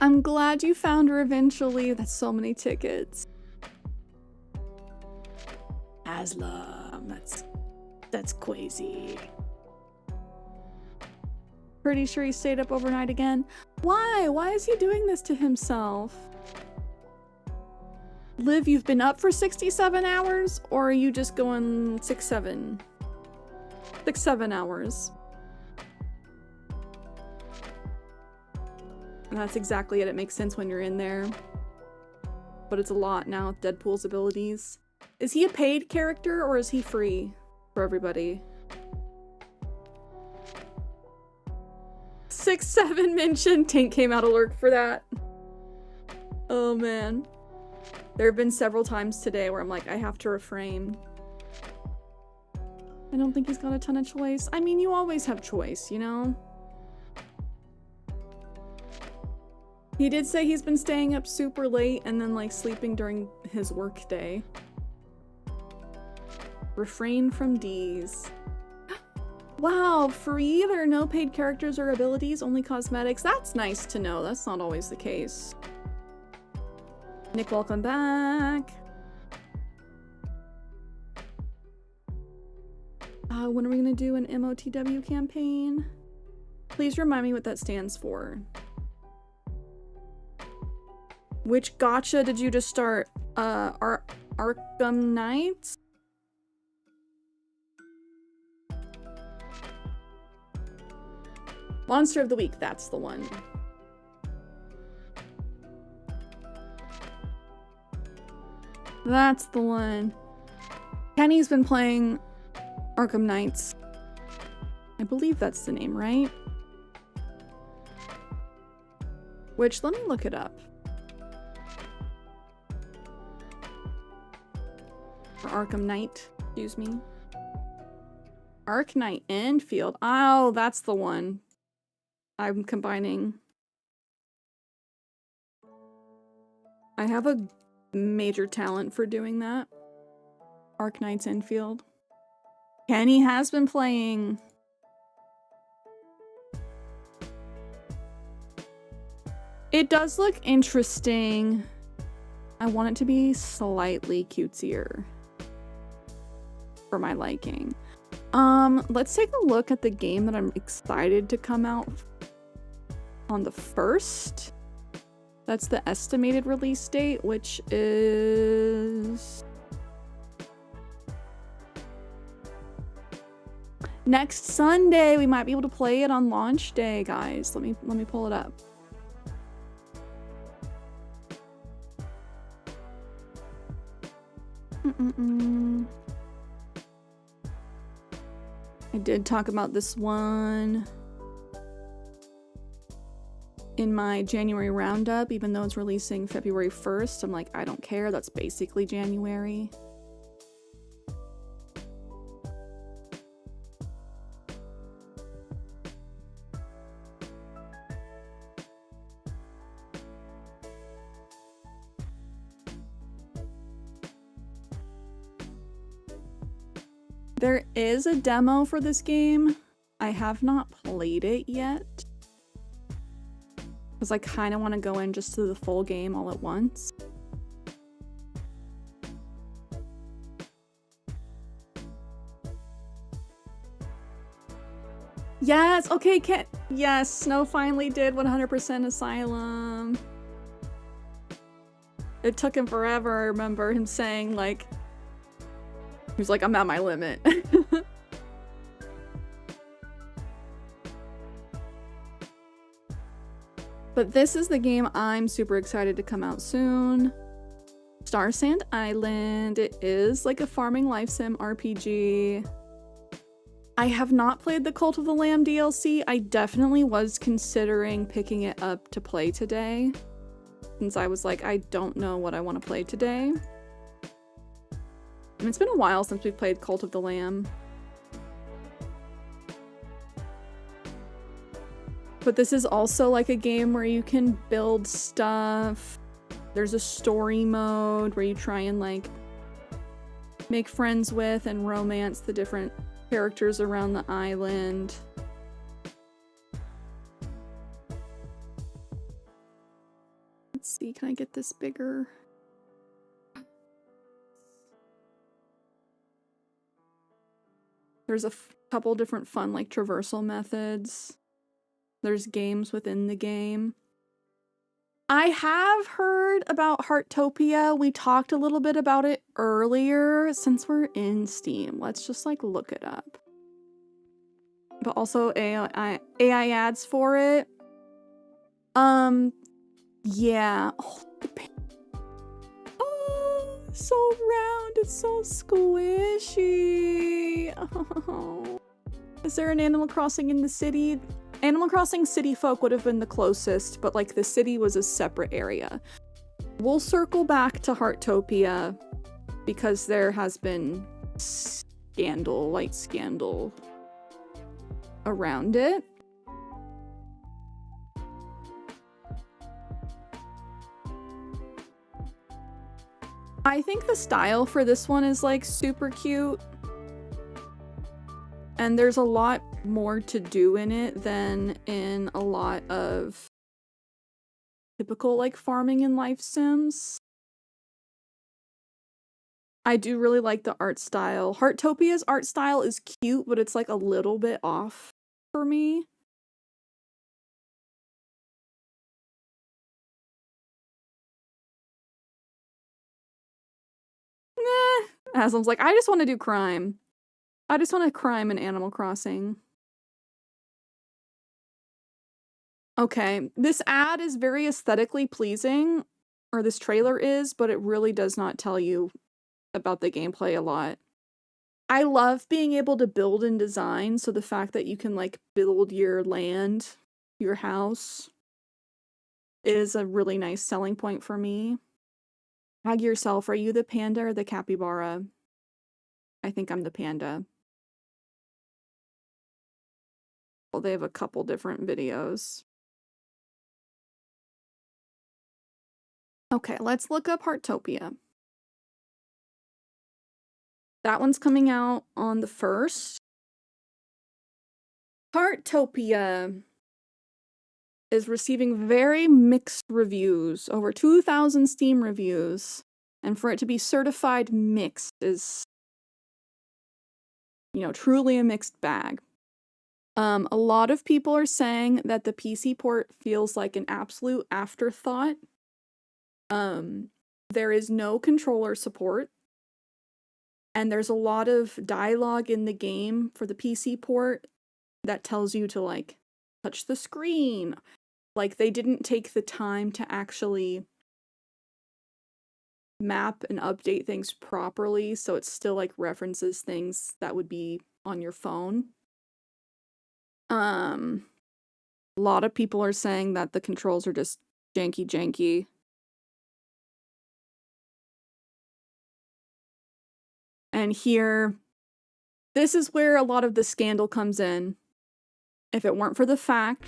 I'm glad you found her eventually. That's so many tickets. Aslam, that's crazy. Pretty sure he stayed up overnight again. Why? Why is he doing this to himself? Liv, you've been up for 67 hours? Or are you just going 6-7? 6-7 hours. And that's exactly it. It makes sense when you're in there. But it's a lot now with Deadpool's abilities. Is he a paid character or is he free for everybody? 6-7 mention. Tank came out of lurk for that. Oh man. There have been several times today where I'm like, I have to refrain. I don't think he's got a ton of choice. I mean, you always have choice, you know? He did say he's been staying up super late and then like sleeping during his work day. Refrain from D's. Wow, free? There are no paid characters or abilities, only cosmetics. That's nice to know. That's not always the case. Nick, welcome back. When are we gonna do an MOTW campaign? Please remind me what that stands for. Which gacha did you just start? Arkham Knights? Monster of the Week, that's the one. That's the one. Kenny's been playing Arkham Knights. I believe that's the name, right? Which, let me look it up. Or Arkham Knight, excuse me. Ark Knight Enfield. Oh, that's the one. I'm combining. I have a major talent for doing that. Ark Knight's Enfield. Kenny has been playing. It does look interesting. I want it to be slightly cutesier for my liking. Let's take a look at the game that I'm excited to come out on the 1st. That's the estimated release date, which is next Sunday. We might be able to play it on launch day, guys. Let me pull it up. I did talk about this one in my January roundup, even though it's releasing February 1st. I'm like, I don't care. That's basically January. There is a demo for this game. I have not played it yet, because I kind of want to go in just to the full game all at once. Yes, okay, yes, Snow finally did 100% Asylum. It took him forever. I remember him saying, like, he was like, I'm at my limit. But this is the game I'm super excited to come out soon. Star Sand Island. It is like a farming life sim RPG. I have not played the Cult of the Lamb DLC. I definitely was considering picking it up to play today, since I was like, I don't know what I want to play today. And it's been a while since we've played Cult of the Lamb. But this is also like a game where you can build stuff. There's a story mode where you try and like make friends with and romance the different characters around the island. Let's see, can I get this bigger? There's a couple different fun like traversal methods. There's games within the game. I have heard about Heartopia. We talked a little bit about it earlier. Since we're in Steam, let's just like look it up. But also AI ads for it. Yeah. Oh, so round. It's so squishy. Oh. Is there an Animal Crossing in the city? Animal Crossing City Folk would have been the closest, but like the city was a separate area. We'll circle back to Heartopia because there has been light scandal around it. I think the style for this one is like super cute. And there's a lot more to do in it than in a lot of typical like farming and life sims. I do really like the art style. Heartopia's art style is cute, but it's like a little bit off for me. Nah. Aslam's like, I just want to do crime. I just want to crime in Animal Crossing. Okay, this ad is very aesthetically pleasing, or this trailer is, but it really does not tell you about the gameplay a lot. I love being able to build and design, so the fact that you can like build your land, your house, is a really nice selling point for me. Tag yourself. Are you the panda or the capybara? I think I'm the panda. Well, they have a couple different videos. Okay, let's look up Heartopia. That one's coming out on the 1st. Heartopia is receiving very mixed reviews, over 2,000 Steam reviews, and for it to be certified mixed is, you know, truly a mixed bag. A lot of people are saying that the PC port feels like an absolute afterthought. There is no controller support, and there's a lot of dialogue in the game for the PC port that tells you to, like, touch the screen. Like, they didn't take the time to actually map and update things properly, so it still, like, references things that would be on your phone. A lot of people are saying that the controls are just janky. And here, this is where a lot of the scandal comes in. If it weren't for the fact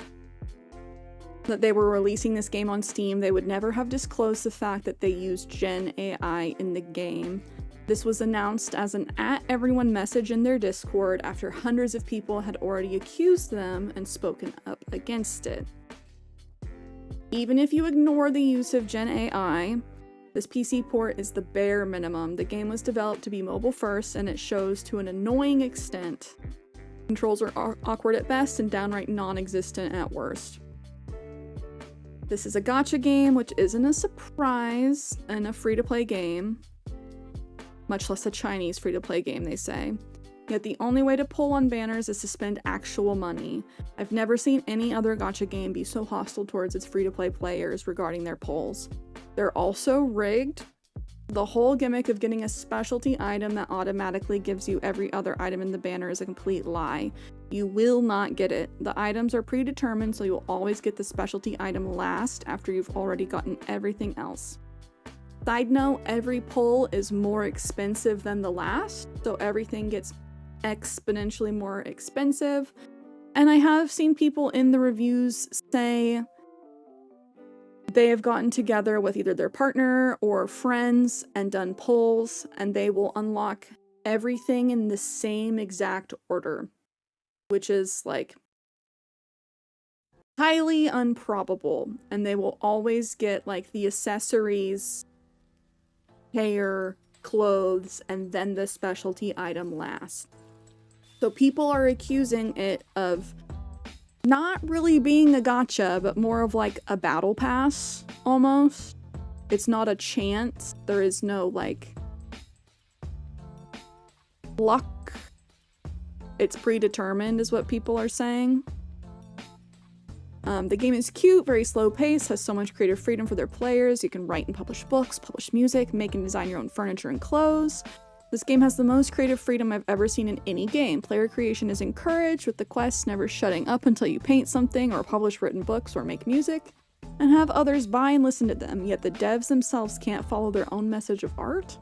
that they were releasing this game on Steam, they would never have disclosed the fact that they used Gen AI in the game. This was announced as an @everyone message in their Discord after hundreds of people had already accused them and spoken up against it. Even if you ignore the use of Gen AI, this PC port is the bare minimum. The game was developed to be mobile first, and it shows to an annoying extent. Controls are awkward at best and downright non-existent at worst. This is a gacha game, which isn't a surprise in a free-to-play game. Much less a Chinese free-to-play game, they say. Yet the only way to pull on banners is to spend actual money. I've never seen any other gacha game be so hostile towards its free-to-play players regarding their polls. They're also rigged. The whole gimmick of getting a specialty item that automatically gives you every other item in the banner is a complete lie. You will not get it. The items are predetermined, so you'll always get the specialty item last after you've already gotten everything else. Side note, every pull is more expensive than the last, so everything gets exponentially more expensive. And I have seen people in the reviews say they have gotten together with either their partner or friends and done pulls, and they will unlock everything in the same exact order, which is, like, highly improbable. And they will always get, like, the accessories, hair, clothes, and then the specialty item last. So people are accusing it of not really being a gacha, but more of like a battle pass, almost. It's not a chance. There is no, like, luck. It's predetermined, is what people are saying. The game is cute, very slow paced, has so much creative freedom for their players. You can write and publish books, publish music, make and design your own furniture and clothes. This game has the most creative freedom I've ever seen in any game. Player creation is encouraged, with the quests never shutting up until you paint something or publish written books or make music, and have others buy and listen to them, yet the devs themselves can't follow their own message of art.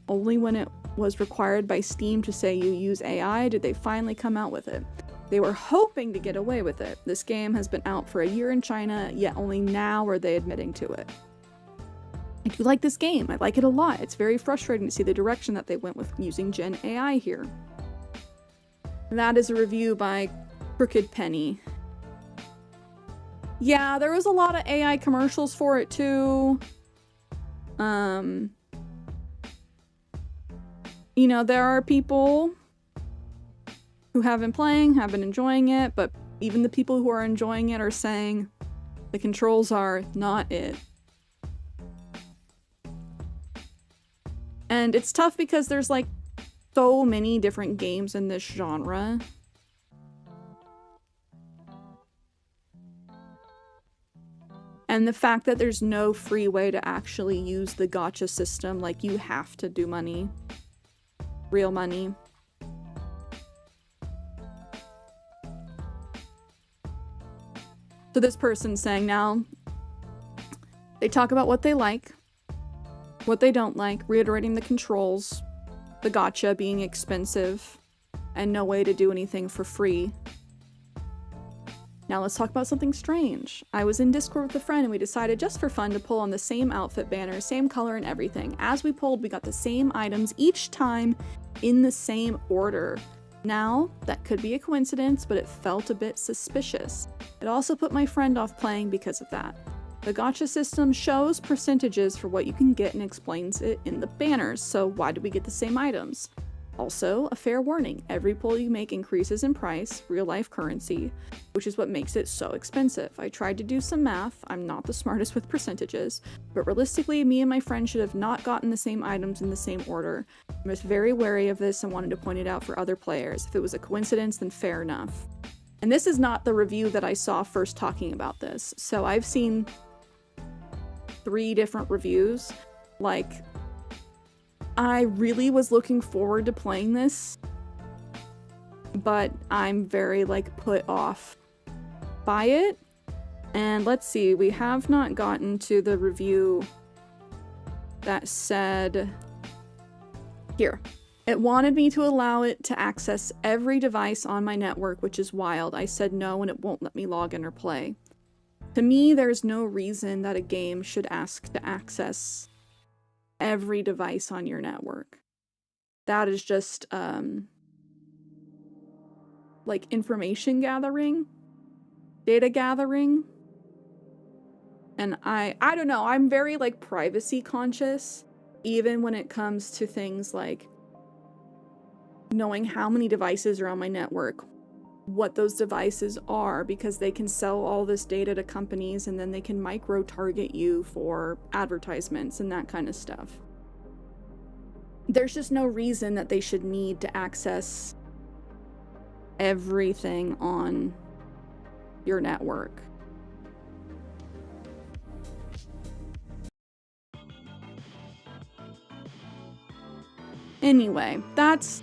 Only when it was required by Steam to say you use AI did they finally come out with it. They were hoping to get away with it. This game has been out for a year in China, yet only now are they admitting to it. I do like this game. I like it a lot. It's very frustrating to see the direction that they went with using Gen AI here. That is a review by Crooked Penny. Yeah, there was a lot of AI commercials for it too. You know, there are people who have been playing, have been enjoying it, but even the people who are enjoying it are saying the controls are not it. And it's tough because there's, like, so many different games in this genre. And the fact that there's no free way to actually use the gacha system, like, you have to do money. Real money. So this person's saying now, They talk about what they like, what they don't like, reiterating the controls, the gacha being expensive, and no way to do anything for free. Now let's talk about something strange. I was in Discord with a friend and we decided just for fun to pull on the same outfit banner, same color and everything. As we pulled, we got the same items each time in the same order. Now, that could be a coincidence, but it felt a bit suspicious. It also put my friend off playing because of that. The gacha system shows percentages for what you can get and explains it in the banners, so why do we get the same items? Also, a fair warning, every pull you make increases in price, real-life currency, which is what makes it so expensive. I tried to do some math, I'm not the smartest with percentages, but realistically, me and my friend should have not gotten the same items in the same order. I was very wary of this and wanted to point it out for other players. If it was a coincidence, then fair enough. And this is not the review that I saw first talking about this, so I've seen 3 different reviews. Like, I really was looking forward to playing this, but I'm very, like, put off by it. And let's see, we have not gotten to the review that said, here, it wanted me to allow it to access every device on my network, which is wild. I said no and it won't let me log in or play. To me, there's no reason that a game should ask to access every device on your network. That is just, like, information gathering, data gathering. And I don't know, I'm very, like, privacy conscious, even when it comes to things like knowing how many devices are on my network, what those devices are, because they can sell all this data to companies and then they can micro-target you for advertisements and that kind of stuff. There's just no reason that they should need to access everything on your network. Anyway, that's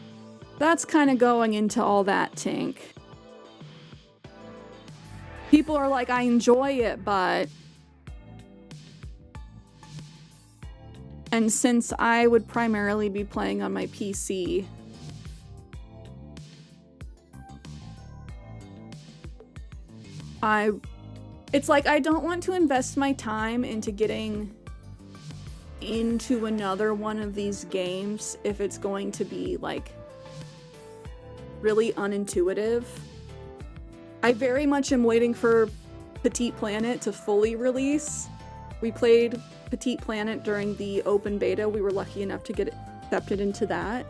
kind of going into all that tink. People are like, I enjoy it, but... And since I would primarily be playing on my PC, it's like I don't want to invest my time into getting into another one of these games if it's going to be, like, really unintuitive. I very much am waiting for Petite Planet to fully release. We played Petite Planet during the open beta. We were lucky enough to get accepted into that.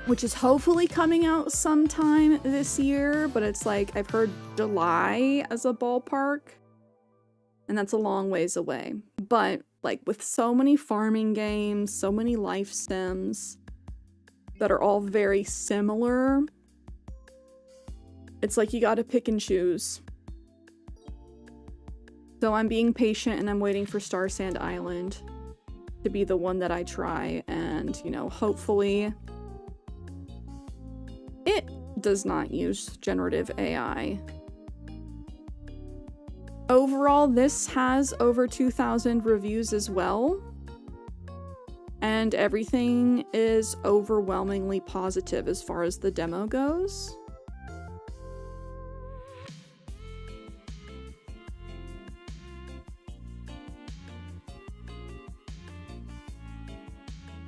Which is hopefully coming out sometime this year, but it's like, I've heard July as a ballpark. And that's a long ways away. But, like, with so many farming games, so many life sims that are all very similar, it's like you gotta pick and choose. So I'm being patient and I'm waiting for Star Sand Island to be the one that I try, and, you know, hopefully it does not use generative AI. Overall, this has over 2,000 reviews as well, and everything is overwhelmingly positive as far as the demo goes.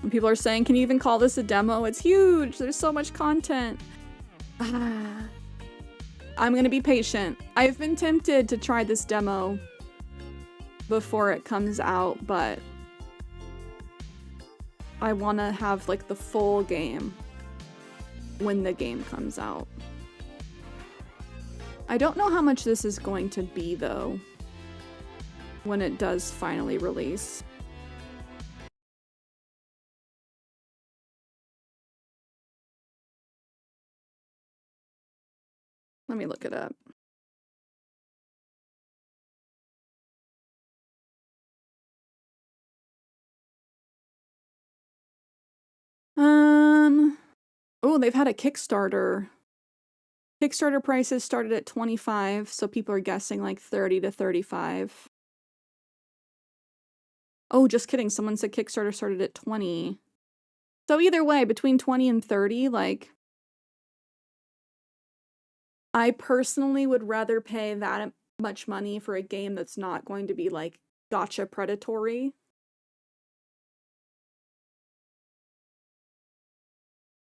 And people are saying, can you even call this a demo? It's huge! There's so much content! I'm gonna be patient. I've been tempted to try this demo before it comes out, but I want to have, like, the full game when the game comes out. I don't know how much this is going to be, though, when it does finally release. Let me look it up. Oh, they've had a Kickstarter. Kickstarter prices started at 25, so people are guessing like 30 to 35. Oh, just kidding. Someone said Kickstarter started at 20. So either way, between 20 and 30, like, I personally would rather pay that much money for a game that's not going to be, like, gotcha predatory.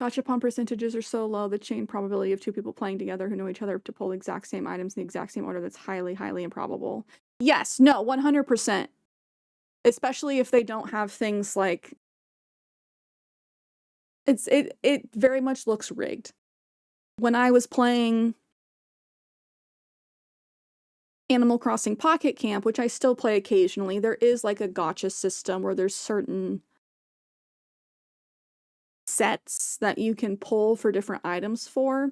Gachapon percentages are so low, the chain probability of two people playing together who know each other to pull the exact same items in the exact same order, that's highly, highly improbable. Yes, no, 100%. Especially if they don't have things like... It very much looks rigged. When I was playing Animal Crossing Pocket Camp, which I still play occasionally, there is like a gacha system where there's certain sets that you can pull for different items for.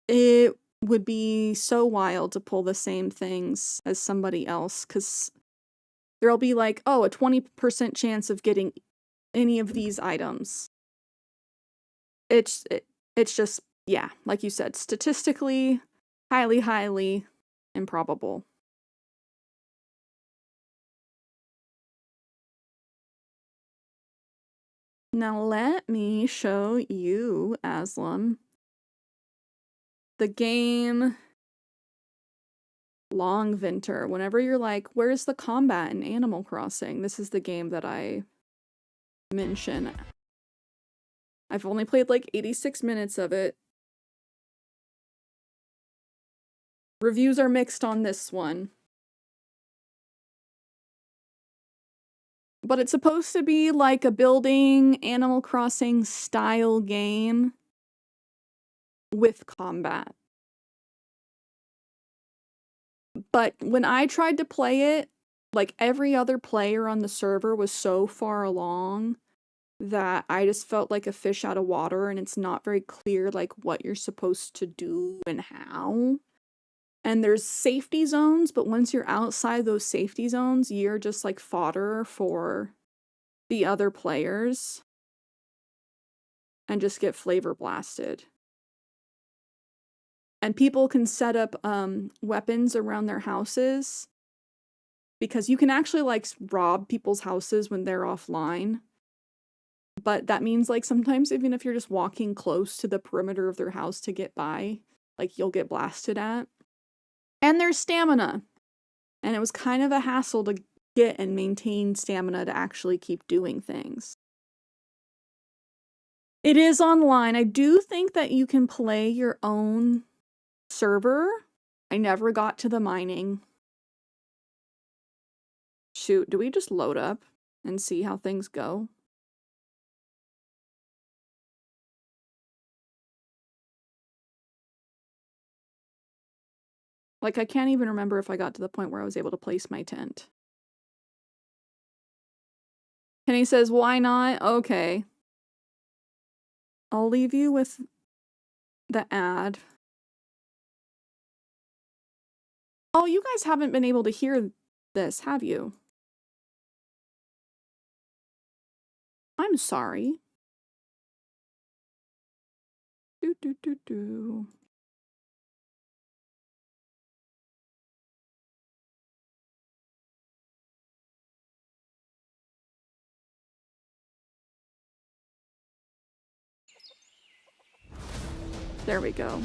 It would be so wild to pull the same things as somebody else, because there'll be like, oh, a 20% chance of getting any of these items. It's just, yeah, like you said, statistically, highly, highly improbable. Now let me show you, Aslam, the game Longvinter. Whenever you're like, where's the combat in Animal Crossing? This is the game that I mention. I've only played like 86 minutes of it. Reviews are mixed on this one. But it's supposed to be like a building Animal Crossing style game with combat. But when I tried to play it, like every other player on the server was so far along that I just felt like a fish out of water, and it's not very clear like what you're supposed to do and how. And there's safety zones, but once you're outside those safety zones, you're just like fodder for the other players and just get flavor blasted. And people can set up weapons around their houses, because you can actually like rob people's houses when they're offline. But that means like sometimes even if you're just walking close to the perimeter of their house to get by, like you'll get blasted at. And there's stamina. And it was kind of a hassle to get and maintain stamina to actually keep doing things. It is online. I do think that you can play your own server. I never got to the mining. Shoot, do we just load up and see how things go? Like, I can't even remember if I got to the point where I was able to place my tent. Kenny says, why not? Okay. I'll leave you with the ad. Oh, you guys haven't been able to hear this, have you? I'm sorry. Do. There we go.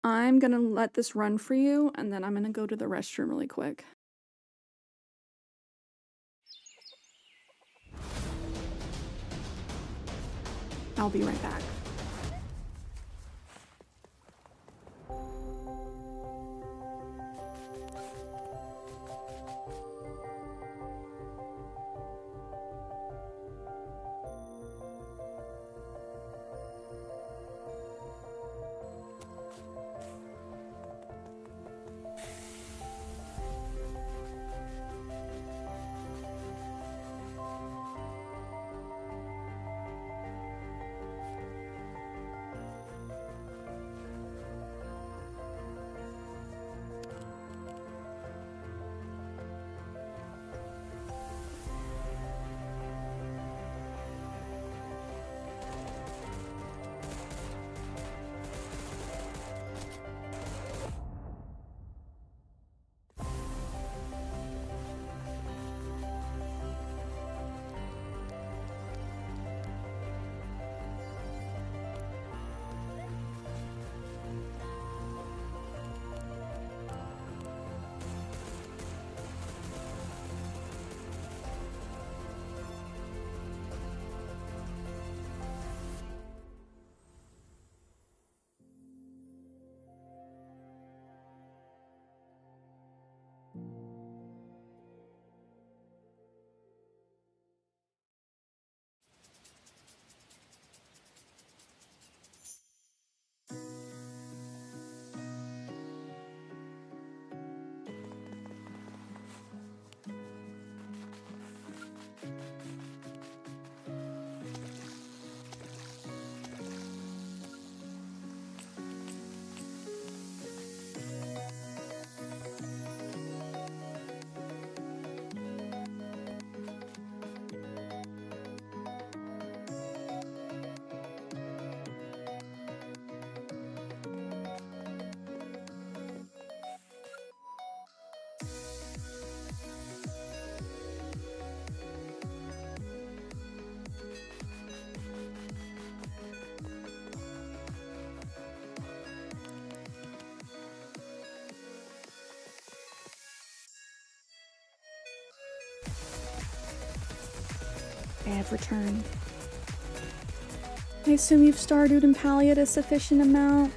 I'm gonna let this run for you, and then I'm gonna go to the restroom really quick. I'll be right back. I have returned. I assume you've Stardewed and Pallied a sufficient amount.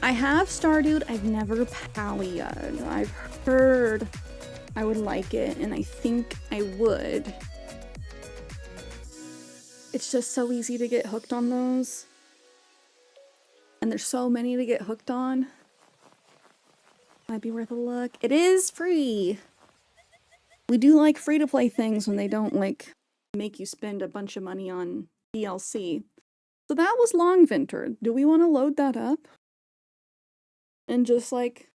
I have Stardewed, I've never Pallied. I've heard I would like it, and I think I would. It's just so easy to get hooked on those. And there's so many to get hooked on. Might be worth a look. It is free! We do like free-to-play things when they don't, like, make you spend a bunch of money on DLC. So that was Longvinter. Do we want to load that up? And just, like,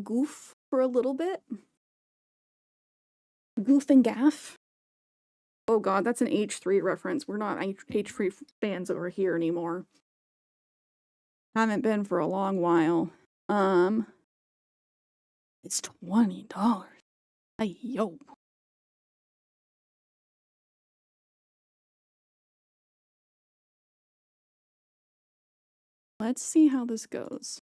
goof for a little bit? Goof and gaff? Oh god, that's an H3 reference. We're not H3 fans over here anymore. Haven't been for a long while. It's $20. Hey, yo. Let's see how this goes.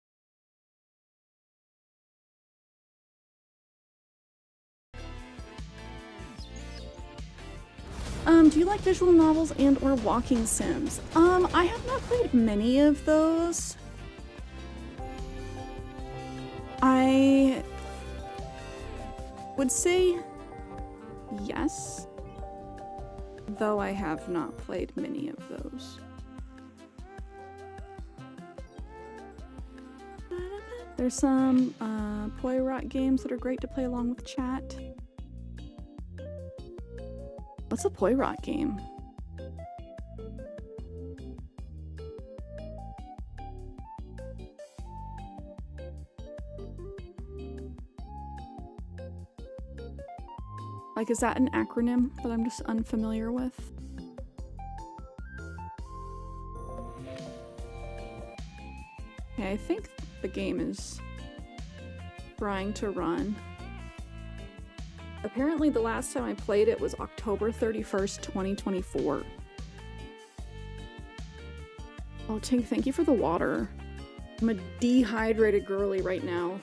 Do you like visual novels and or walking sims? I have not played many of those. I would say yes, though I have not played many of those. There's some Poirot games that are great to play along with chat. What's a Poirot game? Like, is that an acronym that I'm just unfamiliar with? Okay, I think the game is trying to run. Apparently the last time I played it was October 31st, 2024. Oh, Tink, thank you for the water. I'm a dehydrated girly right now.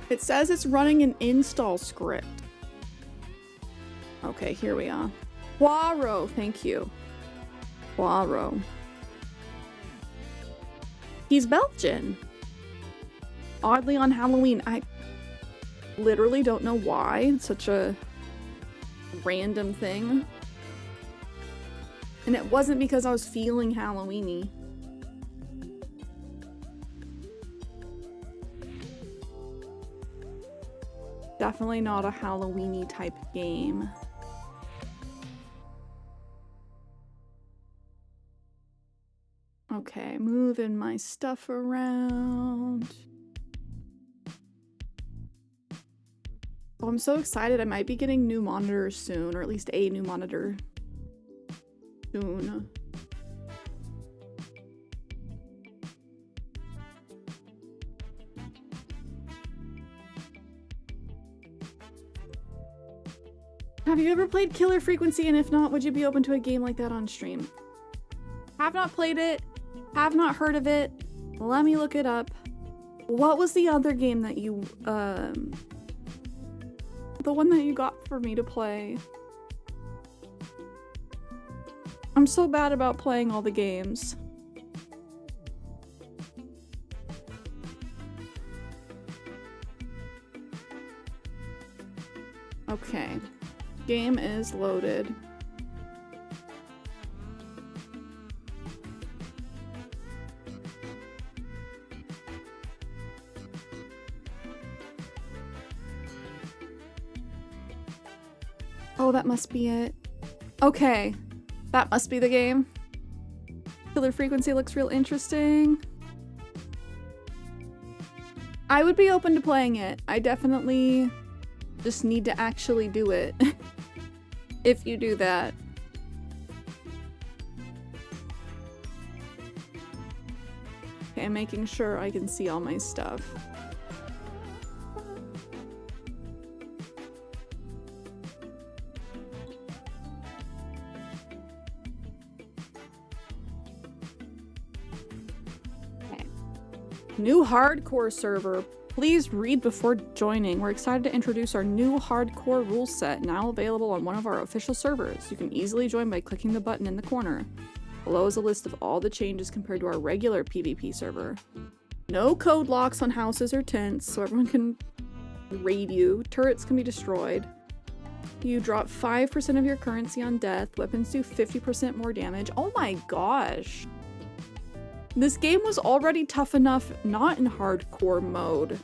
It says it's running an install script. Okay, here we are. Poirot, thank you. Poirot. He's Belgian. Oddly on Halloween. I literally don't know why. It's such a random thing. And it wasn't because I was feeling Halloween-y. Definitely not a Halloween-y type game. Okay, moving my stuff around. Oh, I'm so excited. I might be getting new monitors soon, or at least a new monitor soon. Have you ever played Killer Frequency? And if not, would you be open to a game like that on stream? Have not played it. Have not heard of it. Let me look it up. What was the other game that you, the one that you got for me to play? I'm so bad about playing all the games. Okay. Game is loaded. Oh, that must be it. Okay. That must be the game. Killer Frequency looks real interesting. I would be open to playing it. I definitely just need to actually do it. If you do that. Okay, I'm making sure I can see all my stuff. Okay. New hardcore server. Please read before joining. We're excited to introduce our new hardcore rule set, now available on one of our official servers. You can easily join by clicking the button in the corner. Below is a list of all the changes compared to our regular PvP server. No code locks on houses or tents, so everyone can raid you. Turrets can be destroyed. You drop 5% of your currency on death. Weapons do 50% more damage. Oh my gosh. This game was already tough enough not in hardcore mode.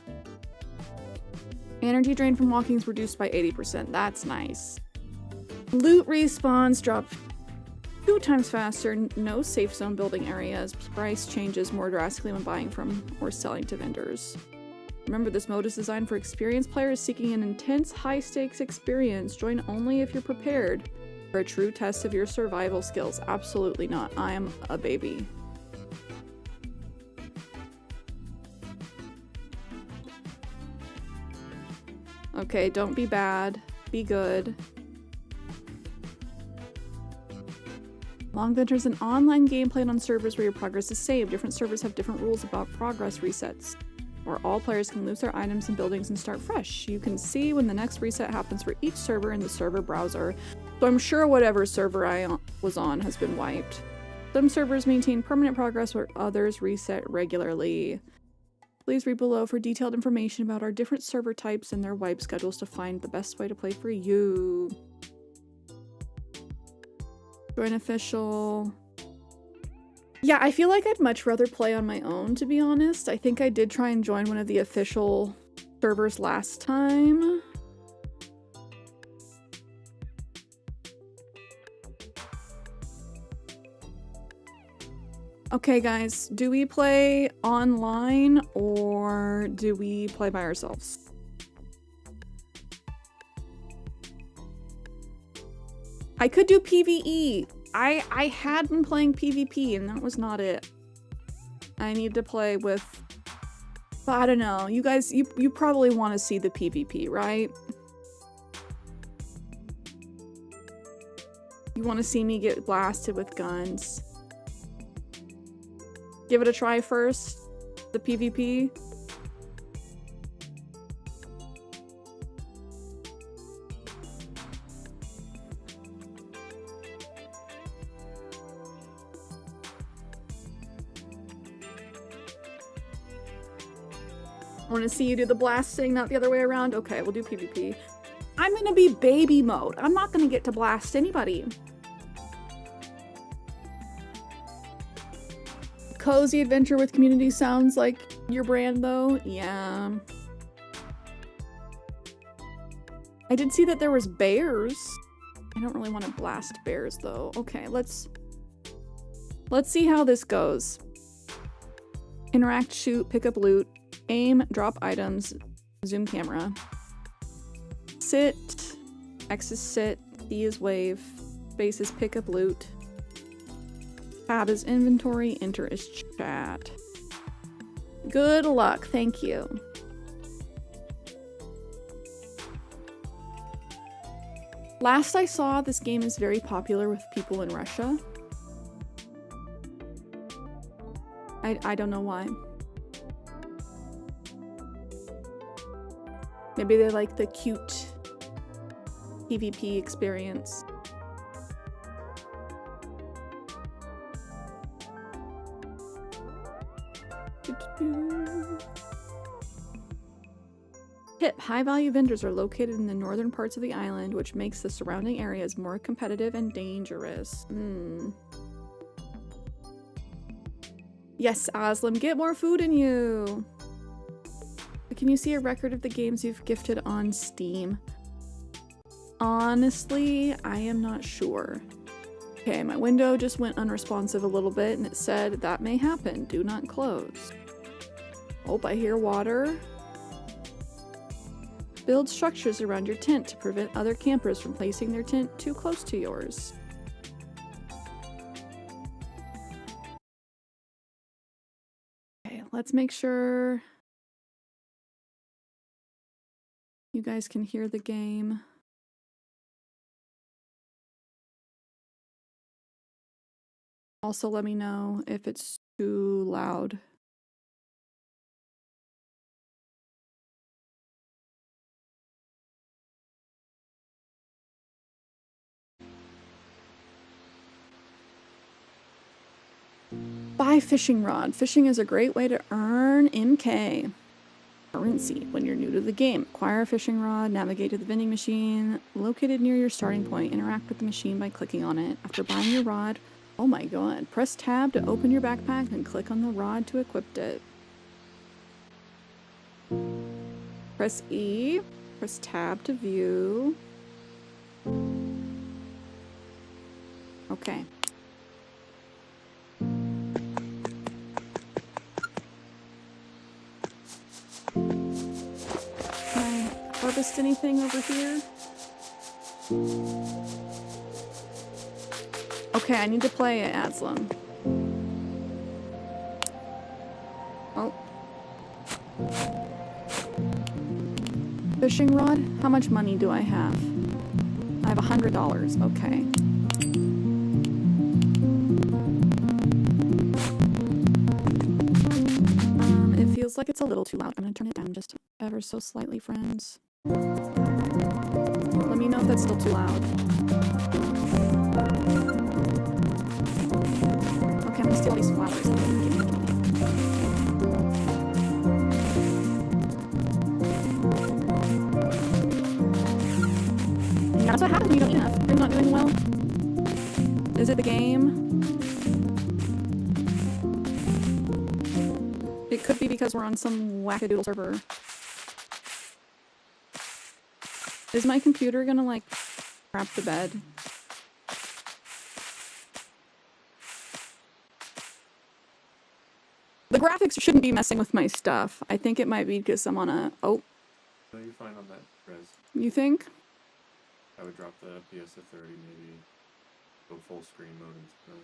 Energy drain from walking is reduced by 80%. That's nice. Loot respawns drop 2 times faster. No safe zone building areas. Price changes more drastically when buying from or selling to vendors. Remember, this mode is designed for experienced players seeking an intense, high-stakes experience. Join only if you're prepared for a true test of your survival skills. Absolutely not. I am a baby. Okay, don't be bad. Be good. Long Venture is an online game played on servers where your progress is saved. Different servers have different rules about progress resets, where all players can lose their items and buildings and start fresh. You can see when the next reset happens for each server in the server browser. So I'm sure whatever server I was on has been wiped. Some servers maintain permanent progress where others reset regularly. Please read below for detailed information about our different server types and their wipe schedules to find the best way to play for you. Join official. Yeah, I feel like I'd much rather play on my own, to be honest. I think I did try and join one of the official servers last time. Okay, guys, do we play online or do we play by ourselves? I could do PvE. I had been playing PvP and that was not it. I need to play with, but I don't know. You guys, you probably want to see the PvP, right? You want to see me get blasted with guns. Give it a try first, the PvP. I want to see you do the blasting, not the other way around. Okay, we'll do PvP. I'm gonna be baby mode. I'm not gonna get to blast anybody. Cozy adventure with community sounds like your brand, though. Yeah. I did see that there was bears. I don't really want to blast bears, though. Okay, let's see how this goes. Interact, shoot, pick up loot, aim, drop items, zoom camera. Sit, X is sit, D is wave, space is pick up loot. Tab is inventory, enter is chat. Good luck, thank you. Last I saw, this game is very popular with people in Russia. I don't know why. Maybe they like the cute PvP experience. Tip: high-value vendors are located in the northern parts of the island, which makes the surrounding areas more competitive and dangerous. Yes, Aslam, get more food in you! Can you see a record of the games you've gifted on Steam? Honestly, I am not sure. Okay, my window just went unresponsive a little bit and it said, that may happen, do not close. Oh, I hear water. Build structures around your tent to prevent other campers from placing their tent too close to yours. Okay, let's make sure you guys can hear the game. Also, let me know if it's too loud. Buy fishing rod. Fishing is a great way to earn MK. Currency. When you're new to the game, acquire a fishing rod, navigate to the vending machine located near your starting point, interact with the machine by clicking on it. After buying your rod, oh my god, press tab to open your backpack and click on the rod to equip it. Press E, press tab to view. Okay. Harvest anything over here? Okay, I need to play it, Aslam. Oh. Fishing rod? How much money do I have? I have $100. Okay. It feels like it's a little too loud. I'm gonna turn it down just ever so slightly, friends. Let me know if that's still too loud. Okay, I'm gonna steal these flowers. That's what happens when you don't eat enough. You're not doing well. Is it the game? It could be because we're on some wackadoodle server. Is my computer gonna, like, crap the bed? The graphics shouldn't be messing with my stuff. I think it might be because I'm on a... Oh. No, you're fine on that, res. You think? I would drop the FPS to 30, maybe go full screen mode instead.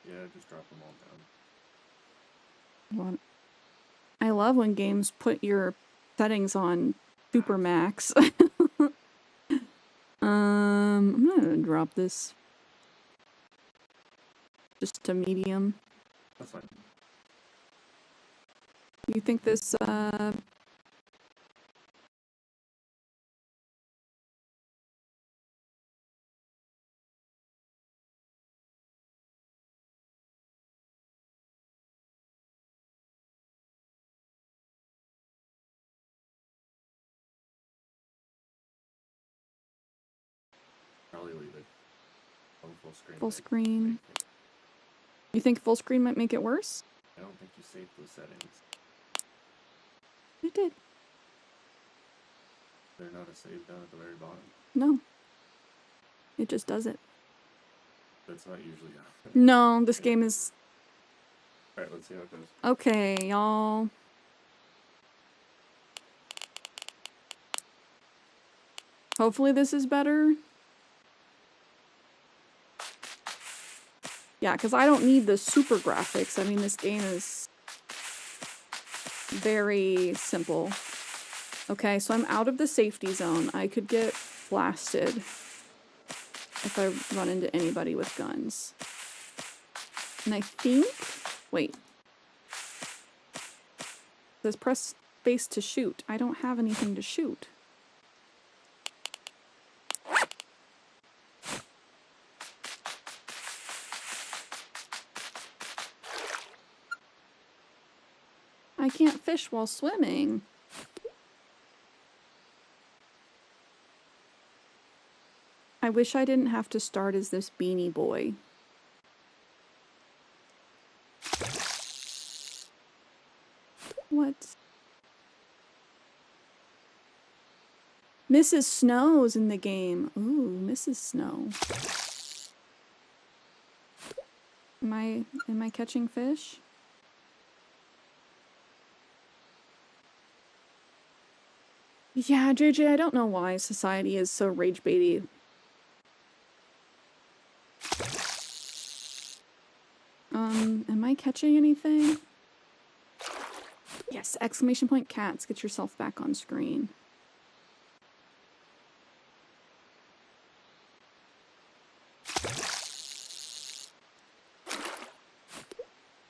Yeah, just drop them all down. What? I love when games put your settings on super max. I'm gonna drop this just to medium. That's fine. You think this, Probably leave it on full screen. full screen? You think full screen might make it worse? I don't think you saved those settings. It did. They're not a save down at the very bottom. No. It just does it. That's not usually how. No, this game is... Alright, let's see how it goes. Okay, y'all. Hopefully this is better. Yeah, because I don't need the super graphics. I mean, this game is very simple. Okay, so I'm out of the safety zone. I could get blasted if I run into anybody with guns. And I think... Wait. It says press space to shoot. I don't have anything to shoot. I can't fish while swimming. I wish I didn't have to start as this beanie boy. What? Mrs. Snow's in the game. Ooh, Mrs. Snow. Am I catching fish? Yeah, JJ, I don't know why society is so rage baity. Am I catching anything? Yes, exclamation point cats, get yourself back on screen.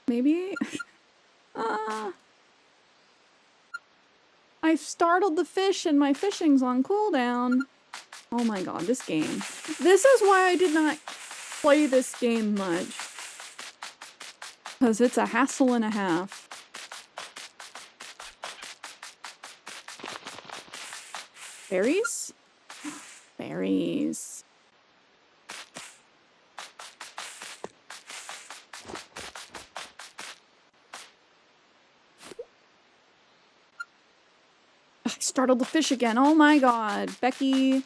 Maybe? I startled the fish and my fishing's on cooldown. Oh my god, this game. This is why I did not play this game much. Because it's a hassle and a half. Berries? Berries. I startled the fish again. Oh my god. Becky.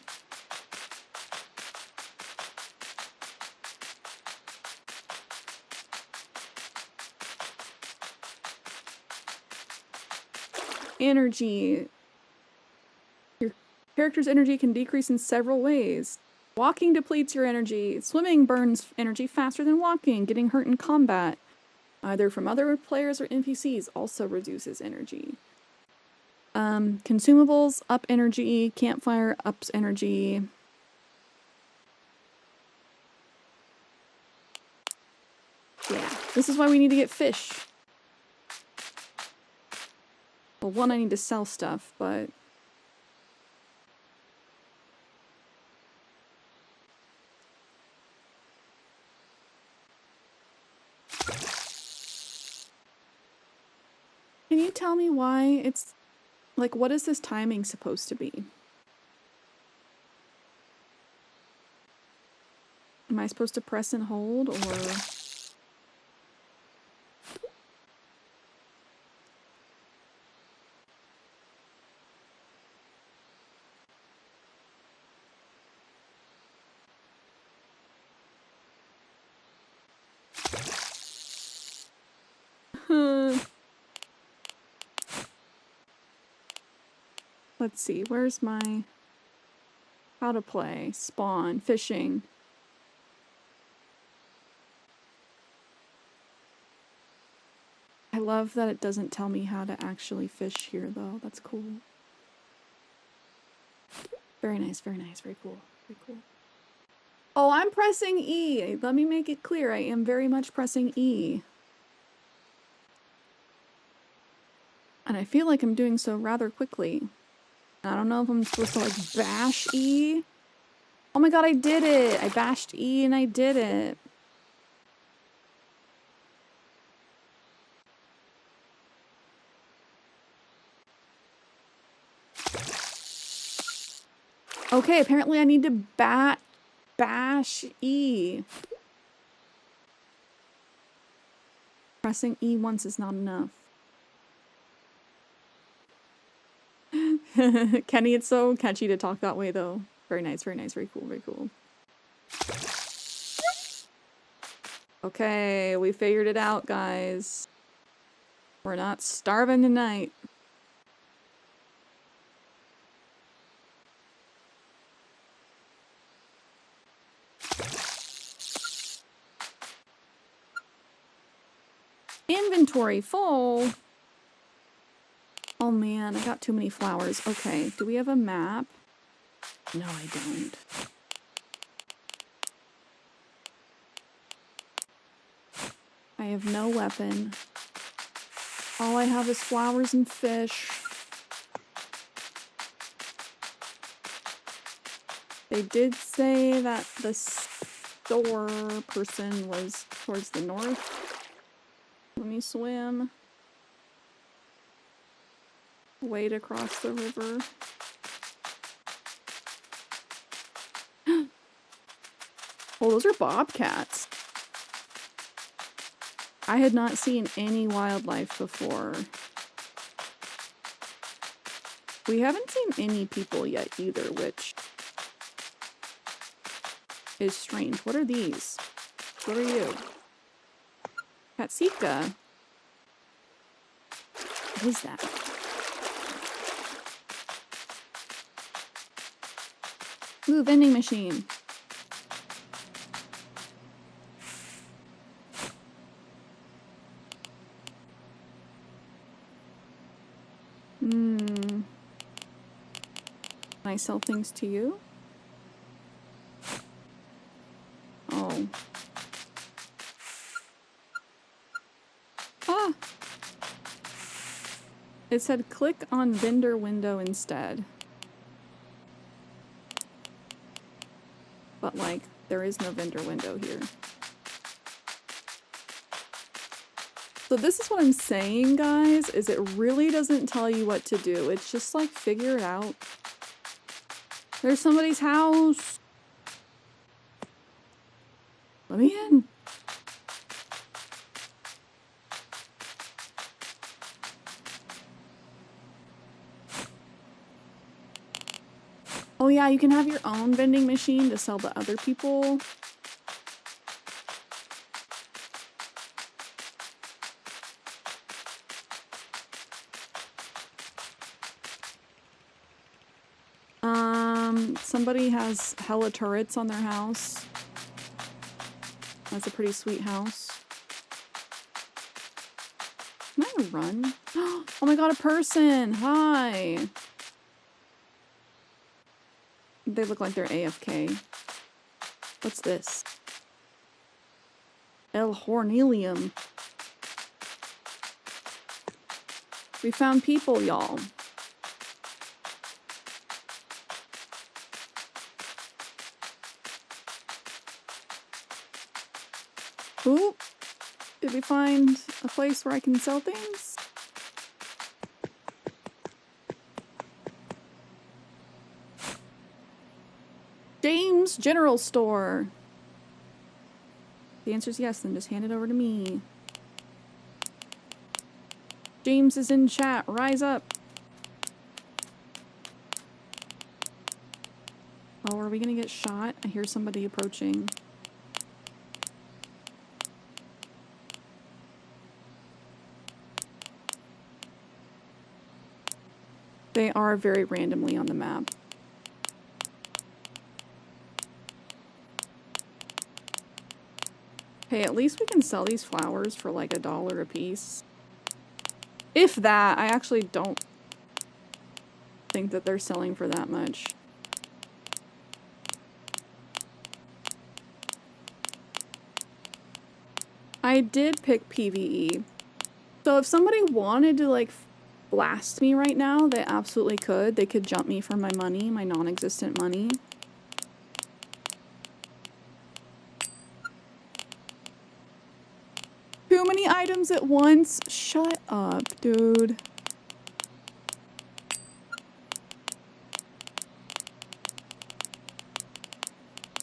Energy. Your character's energy can decrease in several ways. Walking depletes your energy. Swimming burns energy faster than walking. Getting hurt in combat, either from other players or NPCs, also reduces energy. Consumables up energy. Campfire ups energy. Yeah, this is why we need to get fish. Well, one, I need to sell stuff, but... Can you tell me why it's... Like, what is this timing supposed to be? Am I supposed to press and hold, or... Let's see, where's my... How to play, spawn, fishing. I love that it doesn't tell me how to actually fish here, though. That's cool. Very nice, very nice, very cool, very cool. Oh, I'm pressing E! Let me make it clear, I am very much pressing E. And I feel like I'm doing so rather quickly. I don't know if I'm supposed to, like, bash E. Oh my god, I did it! I bashed E and I did it. Okay, apparently I need to bash E. Pressing E once is not enough. Kenny, it's so catchy to talk that way, though. Very nice, very cool, very cool. Okay, we figured it out, guys. We're not starving tonight. Inventory full. Oh man, I got too many flowers. Okay, do we have a map? No, I don't. I have no weapon. All I have is flowers and fish. They did say that the store person was towards the north. Let me swim. Wade across the river. Oh, those are bobcats. I had not seen any wildlife before. We haven't seen any people yet either, which is strange. What are these? What are you? Katsika? What is that? Ooh, vending machine. Can I sell things to you? Oh. Ah! It said click on vendor window instead. But, like, there is no vendor window here. So this is what I'm saying, guys, is it really doesn't tell you what to do. It's just like, figure it out. There's somebody's house. Let me in. Oh yeah, you can have your own vending machine to sell to other people. Somebody has hella turrets on their house. That's a pretty sweet house. Can I run? Oh my god, a person! Hi! They look like they're AFK. What's this? El Hornelium. We found people, y'all. Ooh, did we find a place where I can sell things? James General Store. The answer is yes, then just hand it over to me. James is in chat. Rise up. Oh, are we gonna get shot? I hear somebody approaching. They are very randomly on the map. Hey, at least we can sell these flowers for like $1 a piece. If that, I actually don't think that they're selling for that much. I did pick PvE. So if somebody wanted to like blast me right now, they absolutely could. They could jump me for my money, my non-existent money. Too many items at once? Shut up, dude.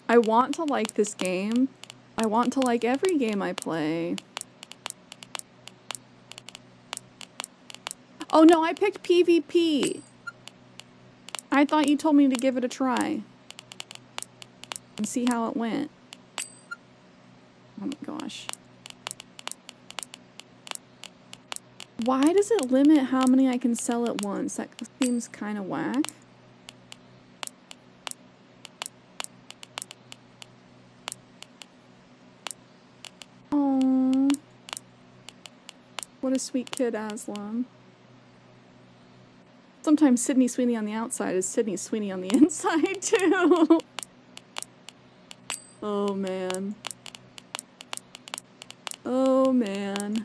I want to like this game. I want to like every game I play. Oh no, I picked PvP. I thought you told me to give it a try. And see how it went. Oh my gosh. Why does it limit how many I can sell at once? That seems kind of whack. Oh, what a sweet kid, Aslam. Sometimes Sydney Sweeney on the outside is Sydney Sweeney on the inside, too. Oh, man. Oh, man.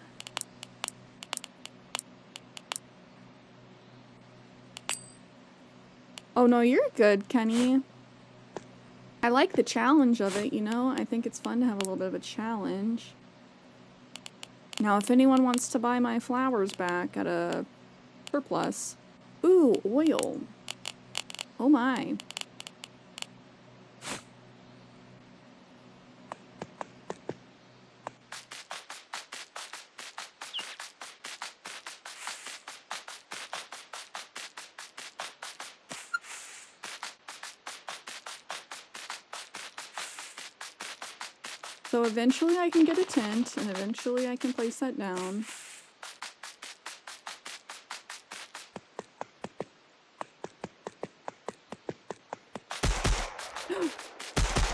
Oh, no, you're good, Kenny. I like the challenge of it, you know? I think it's fun to have a little bit of a challenge. Now, if anyone wants to buy my flowers back at a surplus... Ooh, oil. Oh my. So eventually I can get a tent, and eventually I can place that down.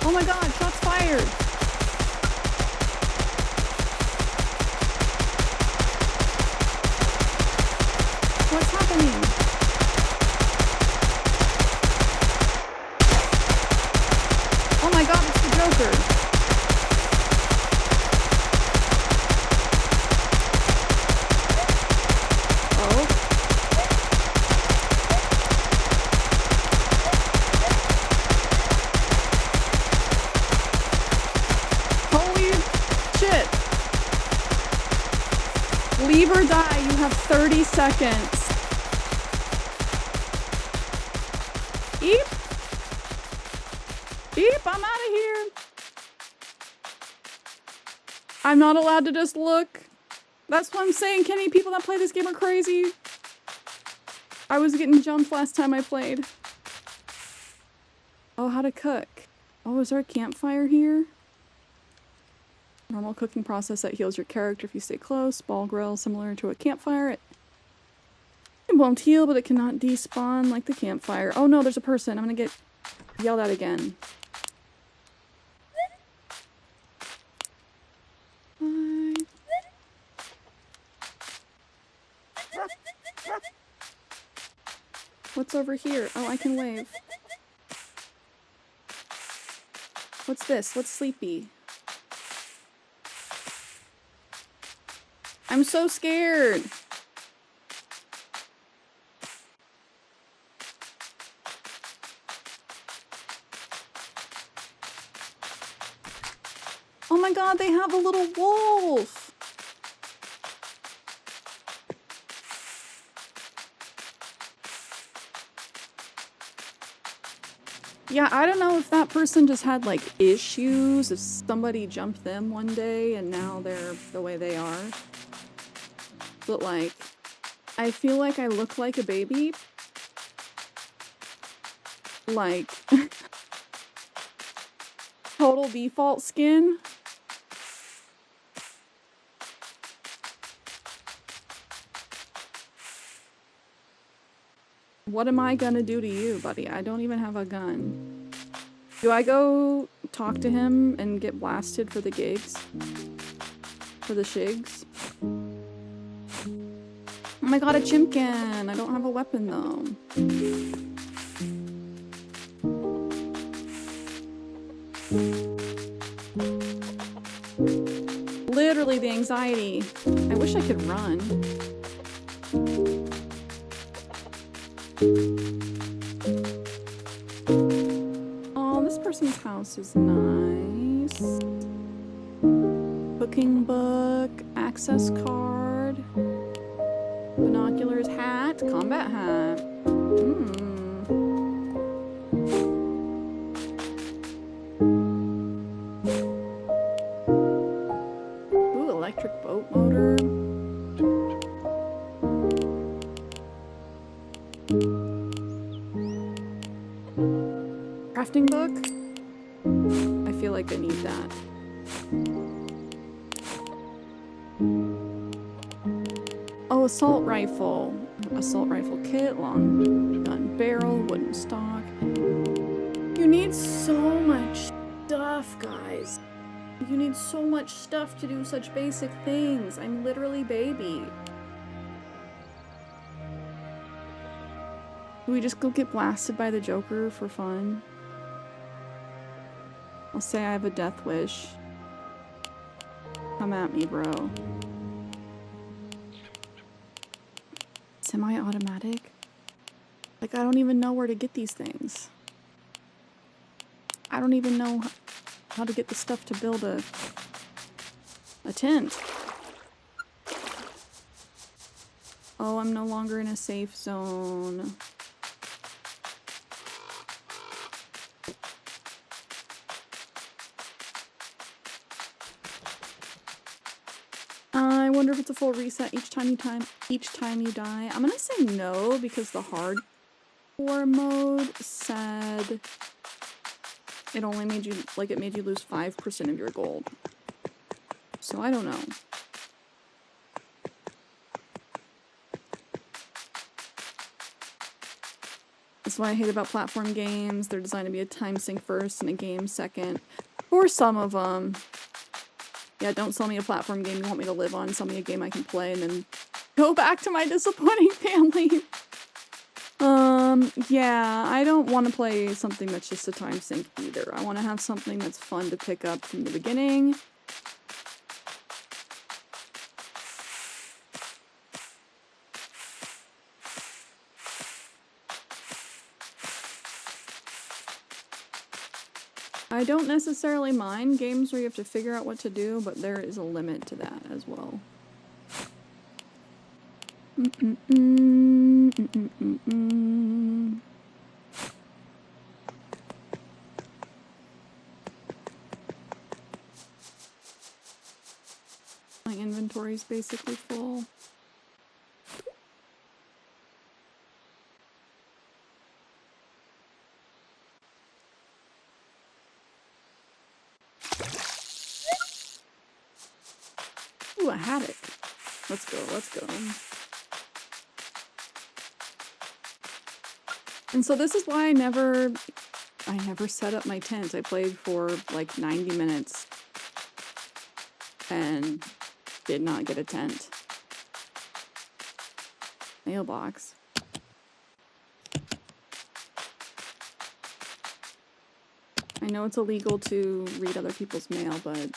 Oh my god, shots fired! What's happening? Oh my god, it's the Joker! Leave or die, you have 30 seconds. Eep! Eep, I'm out of here. I'm not allowed to just look. That's what I'm saying, Kenny. People that play this game are crazy. I was getting jumped last time I played. Oh, how to cook. Oh, is there a campfire here? Normal cooking process that heals your character if you stay close. Ball grill, similar to a campfire. It won't heal, but it cannot despawn like the campfire. Oh no, there's a person. I'm gonna get yelled at again. What's over here? Oh, I can wave. What's this? What's sleepy? I'm so scared. Oh my god, they have a little wolf. Yeah, I don't know if that person just had like issues, if somebody jumped them one day and now they're the way they are. But like, I feel like I look like a baby. Like, total default skin. What am I gonna do to you, buddy? I don't even have a gun. Do I go talk to him and get blasted for the gigs? For the shigs? Oh my god, a chimkin! I don't have a weapon though. Literally the anxiety. I wish I could run. Oh, this person's house is nice. Booking book, access card, binoculars, hat, combat hat. Ooh, electric boat motor. Crafting book? I feel like I need that. Oh, assault rifle. Assault rifle kit, long gun barrel, wooden stock. You need so much stuff, guys. You need so much stuff to do such basic things. I'm literally baby. Do we just go get blasted by the Joker for fun? I'll say I have a death wish. Come at me, bro. Semi-automatic? Like, I don't even know where to get these things. I don't even know how to get the stuff to build a tent. Oh, I'm no longer in a safe zone. I wonder if it's a full reset each time you die. I'm gonna say no because the hardcore mode said it only made you it made you lose 5% of your gold. So I don't know. That's what I hate about platform games. They're designed to be a time sink first and a game second. For some of them. Yeah, don't sell me a platform game you want me to live on. Sell me a game I can play and then go back to my disappointing family. Yeah, I don't want to play something that's just a time sink either. I want to have something that's fun to pick up from the beginning. I don't necessarily mind games where you have to figure out what to do, but there is a limit to that as well. My inventory's basically full. Ooh, a haddock. Let's go, let's go. And so this is why I never set up my tent. I played for like 90 minutes and did not get a tent. Mailbox. I know it's illegal to read other people's mail, but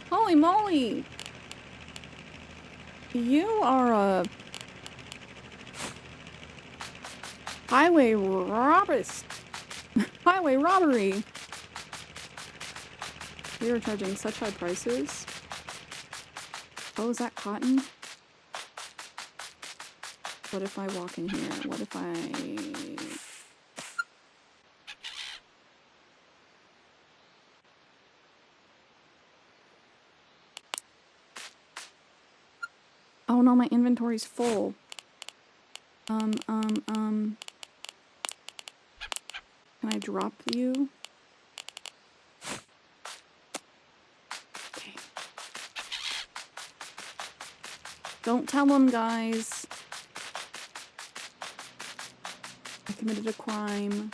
holy moly! You are a highway robberist. Highway robbery. We are charging such high prices. Oh, is that cotton? What if I walk in here? What if I... Oh no, my inventory's full. Can I drop you? Okay. Don't tell them, guys. I committed a crime.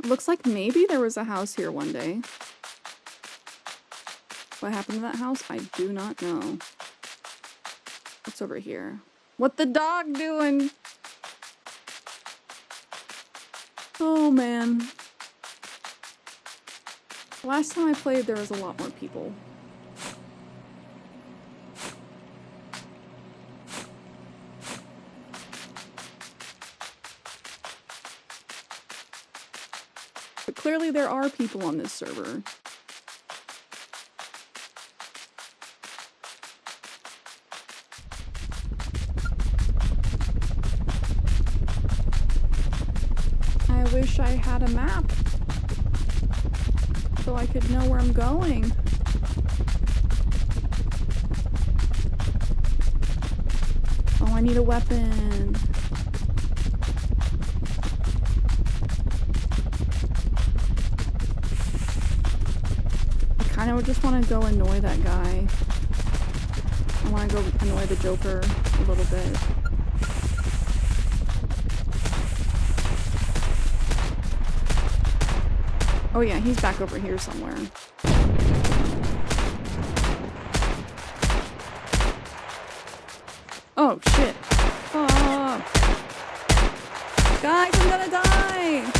Looks like maybe there was a house here one day. What happened to that house? I do not know. What's over here? What the dog doing? Oh man. Last time I played there was a lot more people. But clearly there are people on this server. I wish I had a map so I could know where I'm going. Oh, I need a weapon. I kind of just want to go annoy that guy. I want to go annoy the Joker a little bit. Oh yeah, he's back over here somewhere. Oh shit. Oh. Guys, I'm gonna die!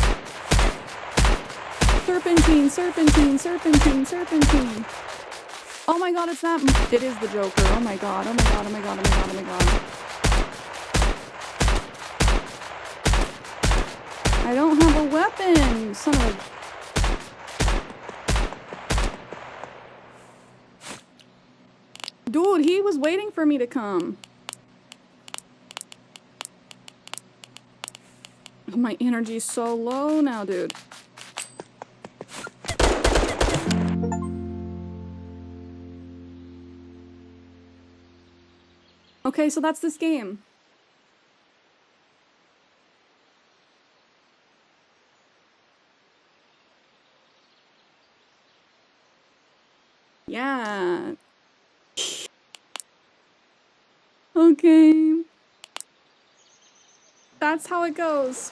Serpentine, serpentine, serpentine, serpentine. Oh my god, it's that. It is the Joker. Oh my god, oh my god, oh my god, oh my god, oh my god. I don't have a weapon, you son of a... Dude, he was waiting for me to come. My energy's so low now, dude. Okay, so that's this game. Yeah. Okay. That's how it goes.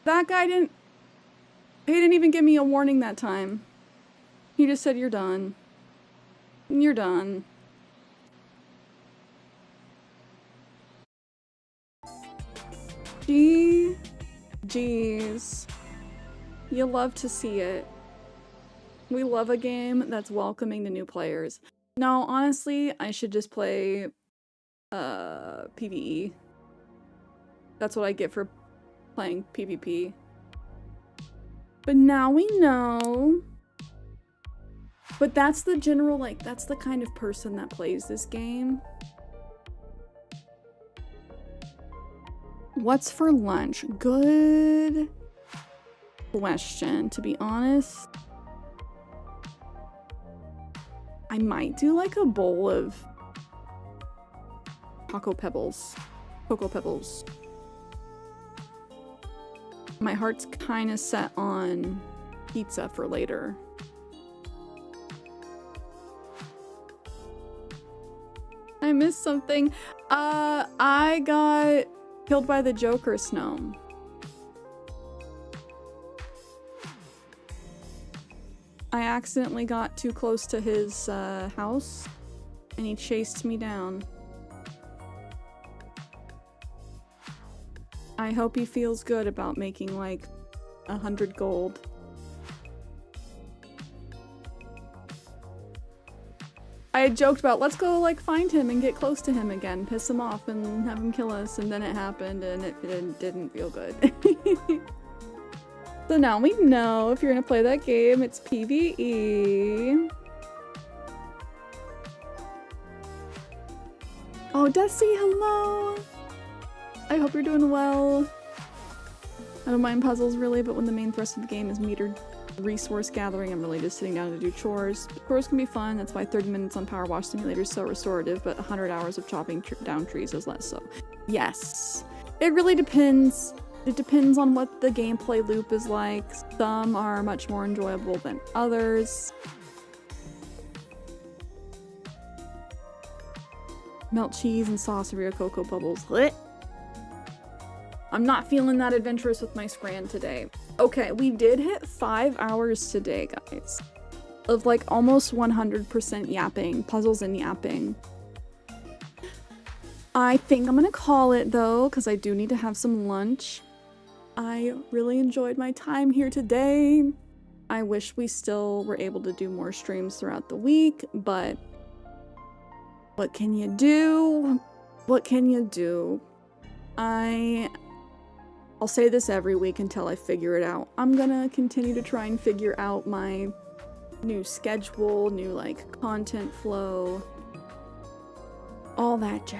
That guy didn't... He didn't even give me a warning that time. He just said, you're done. You're done. Jeez. You love to see it. We love a game that's welcoming to new players. No, honestly, I should just play PvE. That's what I get for playing PvP. But now we know. But that's the general, like, that's the kind of person that plays this game. What's for lunch? Good question, to be honest. I might do like a bowl of Cocoa Pebbles. My heart's kind of set on pizza for later. I missed something. I got killed by the Joker Snow. I accidentally got too close to his house and he chased me down. I hope he feels good about making like 100 gold. I had joked about, let's go like find him and get close to him again, piss him off and have him kill us, and then it happened and it didn't feel good. So now we know if you're gonna play that game, it's PvE. Oh, Desi, hello! I hope you're doing well. I don't mind puzzles really, but when the main thrust of the game is metered resource gathering, I'm really just sitting down to do chores. Chores can be fun, that's why 30 minutes on Power Wash Simulator is so restorative, but 100 hours of chopping down trees is less so. Yes. It really depends. It depends on what the gameplay loop is like. Some are much more enjoyable than others. Melt cheese and sauce over your Cocoa Bubbles. Blech. I'm not feeling that adventurous with my Scran today. Okay, we did hit 5 hours today, guys. Of like almost 100% yapping. Puzzles and yapping. I think I'm gonna call it though, because I do need to have some lunch. I really enjoyed my time here today. I wish we still were able to do more streams throughout the week, but what can you do? What can you do? I'll say this every week until I figure it out. I'm gonna continue to try and figure out my new schedule, new like content flow, all that jazz.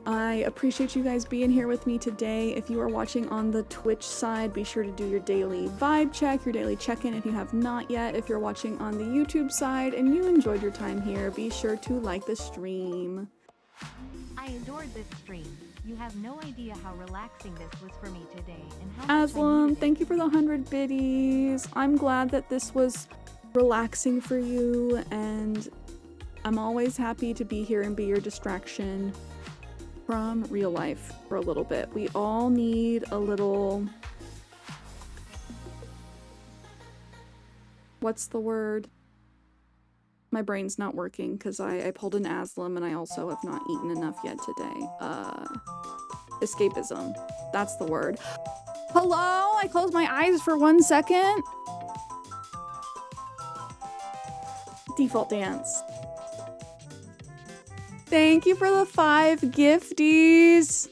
I appreciate you guys being here with me today. If you are watching on the Twitch side, be sure to do your daily vibe check, your daily check-in if you have not yet. If you're watching on the YouTube side and you enjoyed your time here, be sure to like the stream. I adored this stream. You have no idea how relaxing this was for me today and how Aslam, thank you for the 100 biddies. I'm glad that this was relaxing for you, and I'm always happy to be here and be your distraction from real life for a little bit. We all need a little... What's the word? My brain's not working because I pulled an Aslam and I also have not eaten enough yet today. Escapism. That's the word. Hello? I closed my eyes for 1 second. Default dance. Thank you for the 5 gifties.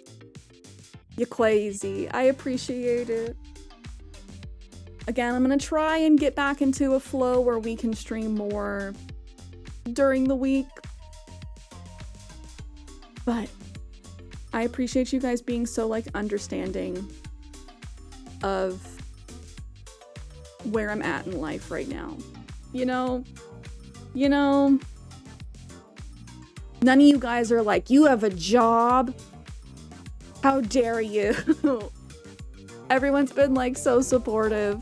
You crazy. I appreciate it. Again, I'm gonna try and get back into a flow where we can stream more during the week. But I appreciate you guys being so like understanding of where I'm at in life right now. You know, none of you guys are like, you have a job. How dare you? Everyone's been like so supportive.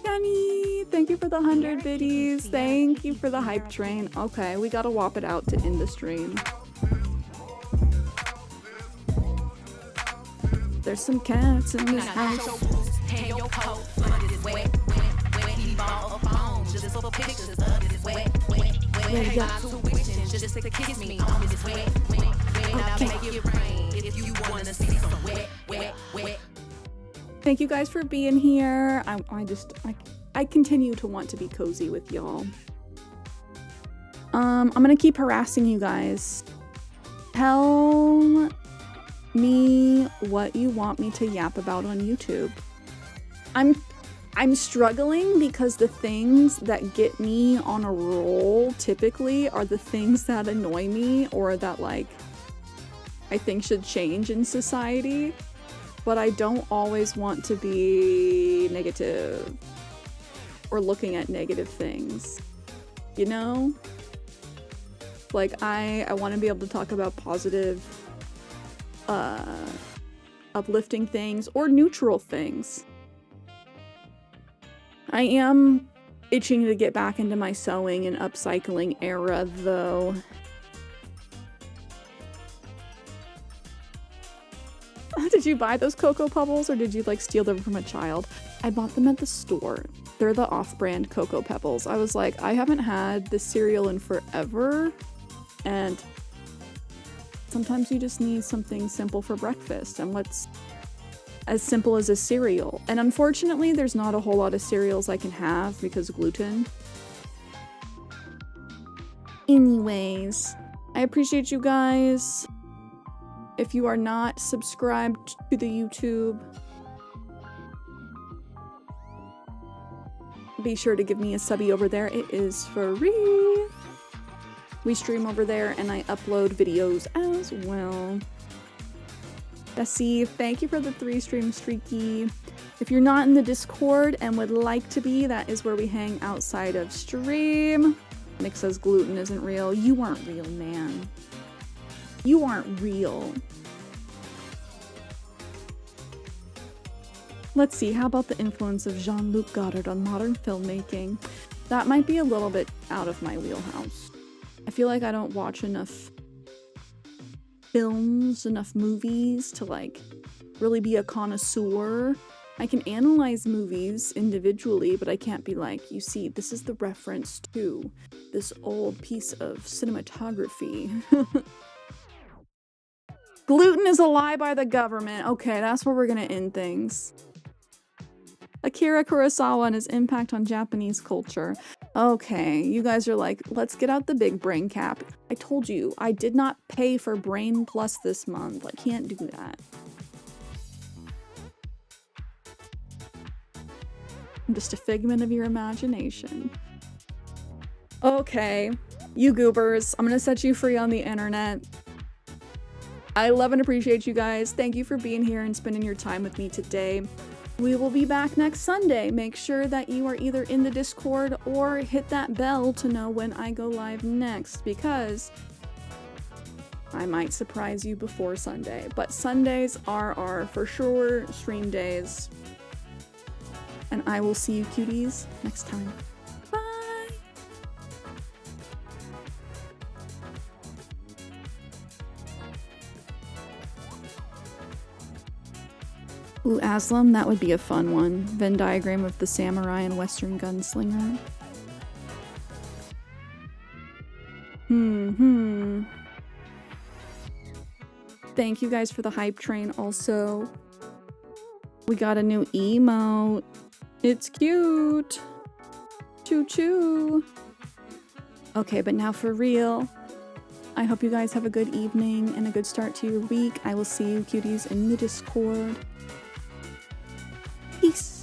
Danny, thank you for the 100 biddies. Thank you for the hype train. Okay, we gotta whop it out to end the stream. There's some cats in this house. Thank you guys for being here. I continue to want to be cozy with y'all. I'm gonna keep harassing you guys. Tell me what you want me to yap about on YouTube. I'm struggling because the things that get me on a roll typically are the things that annoy me or that like I think should change in society, but I don't always want to be negative or looking at negative things, you know? Like I want to be able to talk about positive, uplifting things or neutral things. I am itching to get back into my sewing and upcycling era, though. Did you buy those Cocoa Pebbles or did you like steal them from a child? I bought them at the store. They're the off-brand Cocoa Pebbles. I was like, I haven't had this cereal in forever, and sometimes you just need something simple for breakfast, and what's as simple as a cereal. And unfortunately, there's not a whole lot of cereals I can have because of gluten. Anyways, I appreciate you guys. If you are not subscribed to the YouTube, be sure to give me a subby over there. It is free. We stream over there and I upload videos as well. Bessie, thank you for the 3 stream streaky. If you're not in the Discord and would like to be, that is where we hang outside of stream. Nick says gluten isn't real. You aren't real, man. You aren't real. Let's see, how about the influence of Jean-Luc Godard on modern filmmaking? That might be a little bit out of my wheelhouse. I feel like I don't watch enough films, enough movies to like really be a connoisseur. I can analyze movies individually, but I can't be like, you see, this is the reference to this old piece of cinematography. Gluten is a lie by the government. Okay, that's where we're gonna end things. Akira Kurosawa and his impact on Japanese culture. Okay, you guys are like, let's get out the big brain cap. I told you, I did not pay for Brain Plus this month. I can't do that. I'm just a figment of your imagination. Okay, you goobers, I'm gonna set you free on the internet. I love and appreciate you guys. Thank you for being here and spending your time with me today. We will be back next Sunday. Make sure that you are either in the Discord or hit that bell to know when I go live next, because I might surprise you before Sunday. But Sundays are our for sure stream days. And I will see you cuties next time. Bye! Ooh, Aslam, that would be a fun one. Venn diagram of the samurai and western gunslinger. Thank you guys for the hype train also. We got a new emote. It's cute. Choo choo. Okay, but now for real. I hope you guys have a good evening and a good start to your week. I will see you cuties in the Discord. Peace.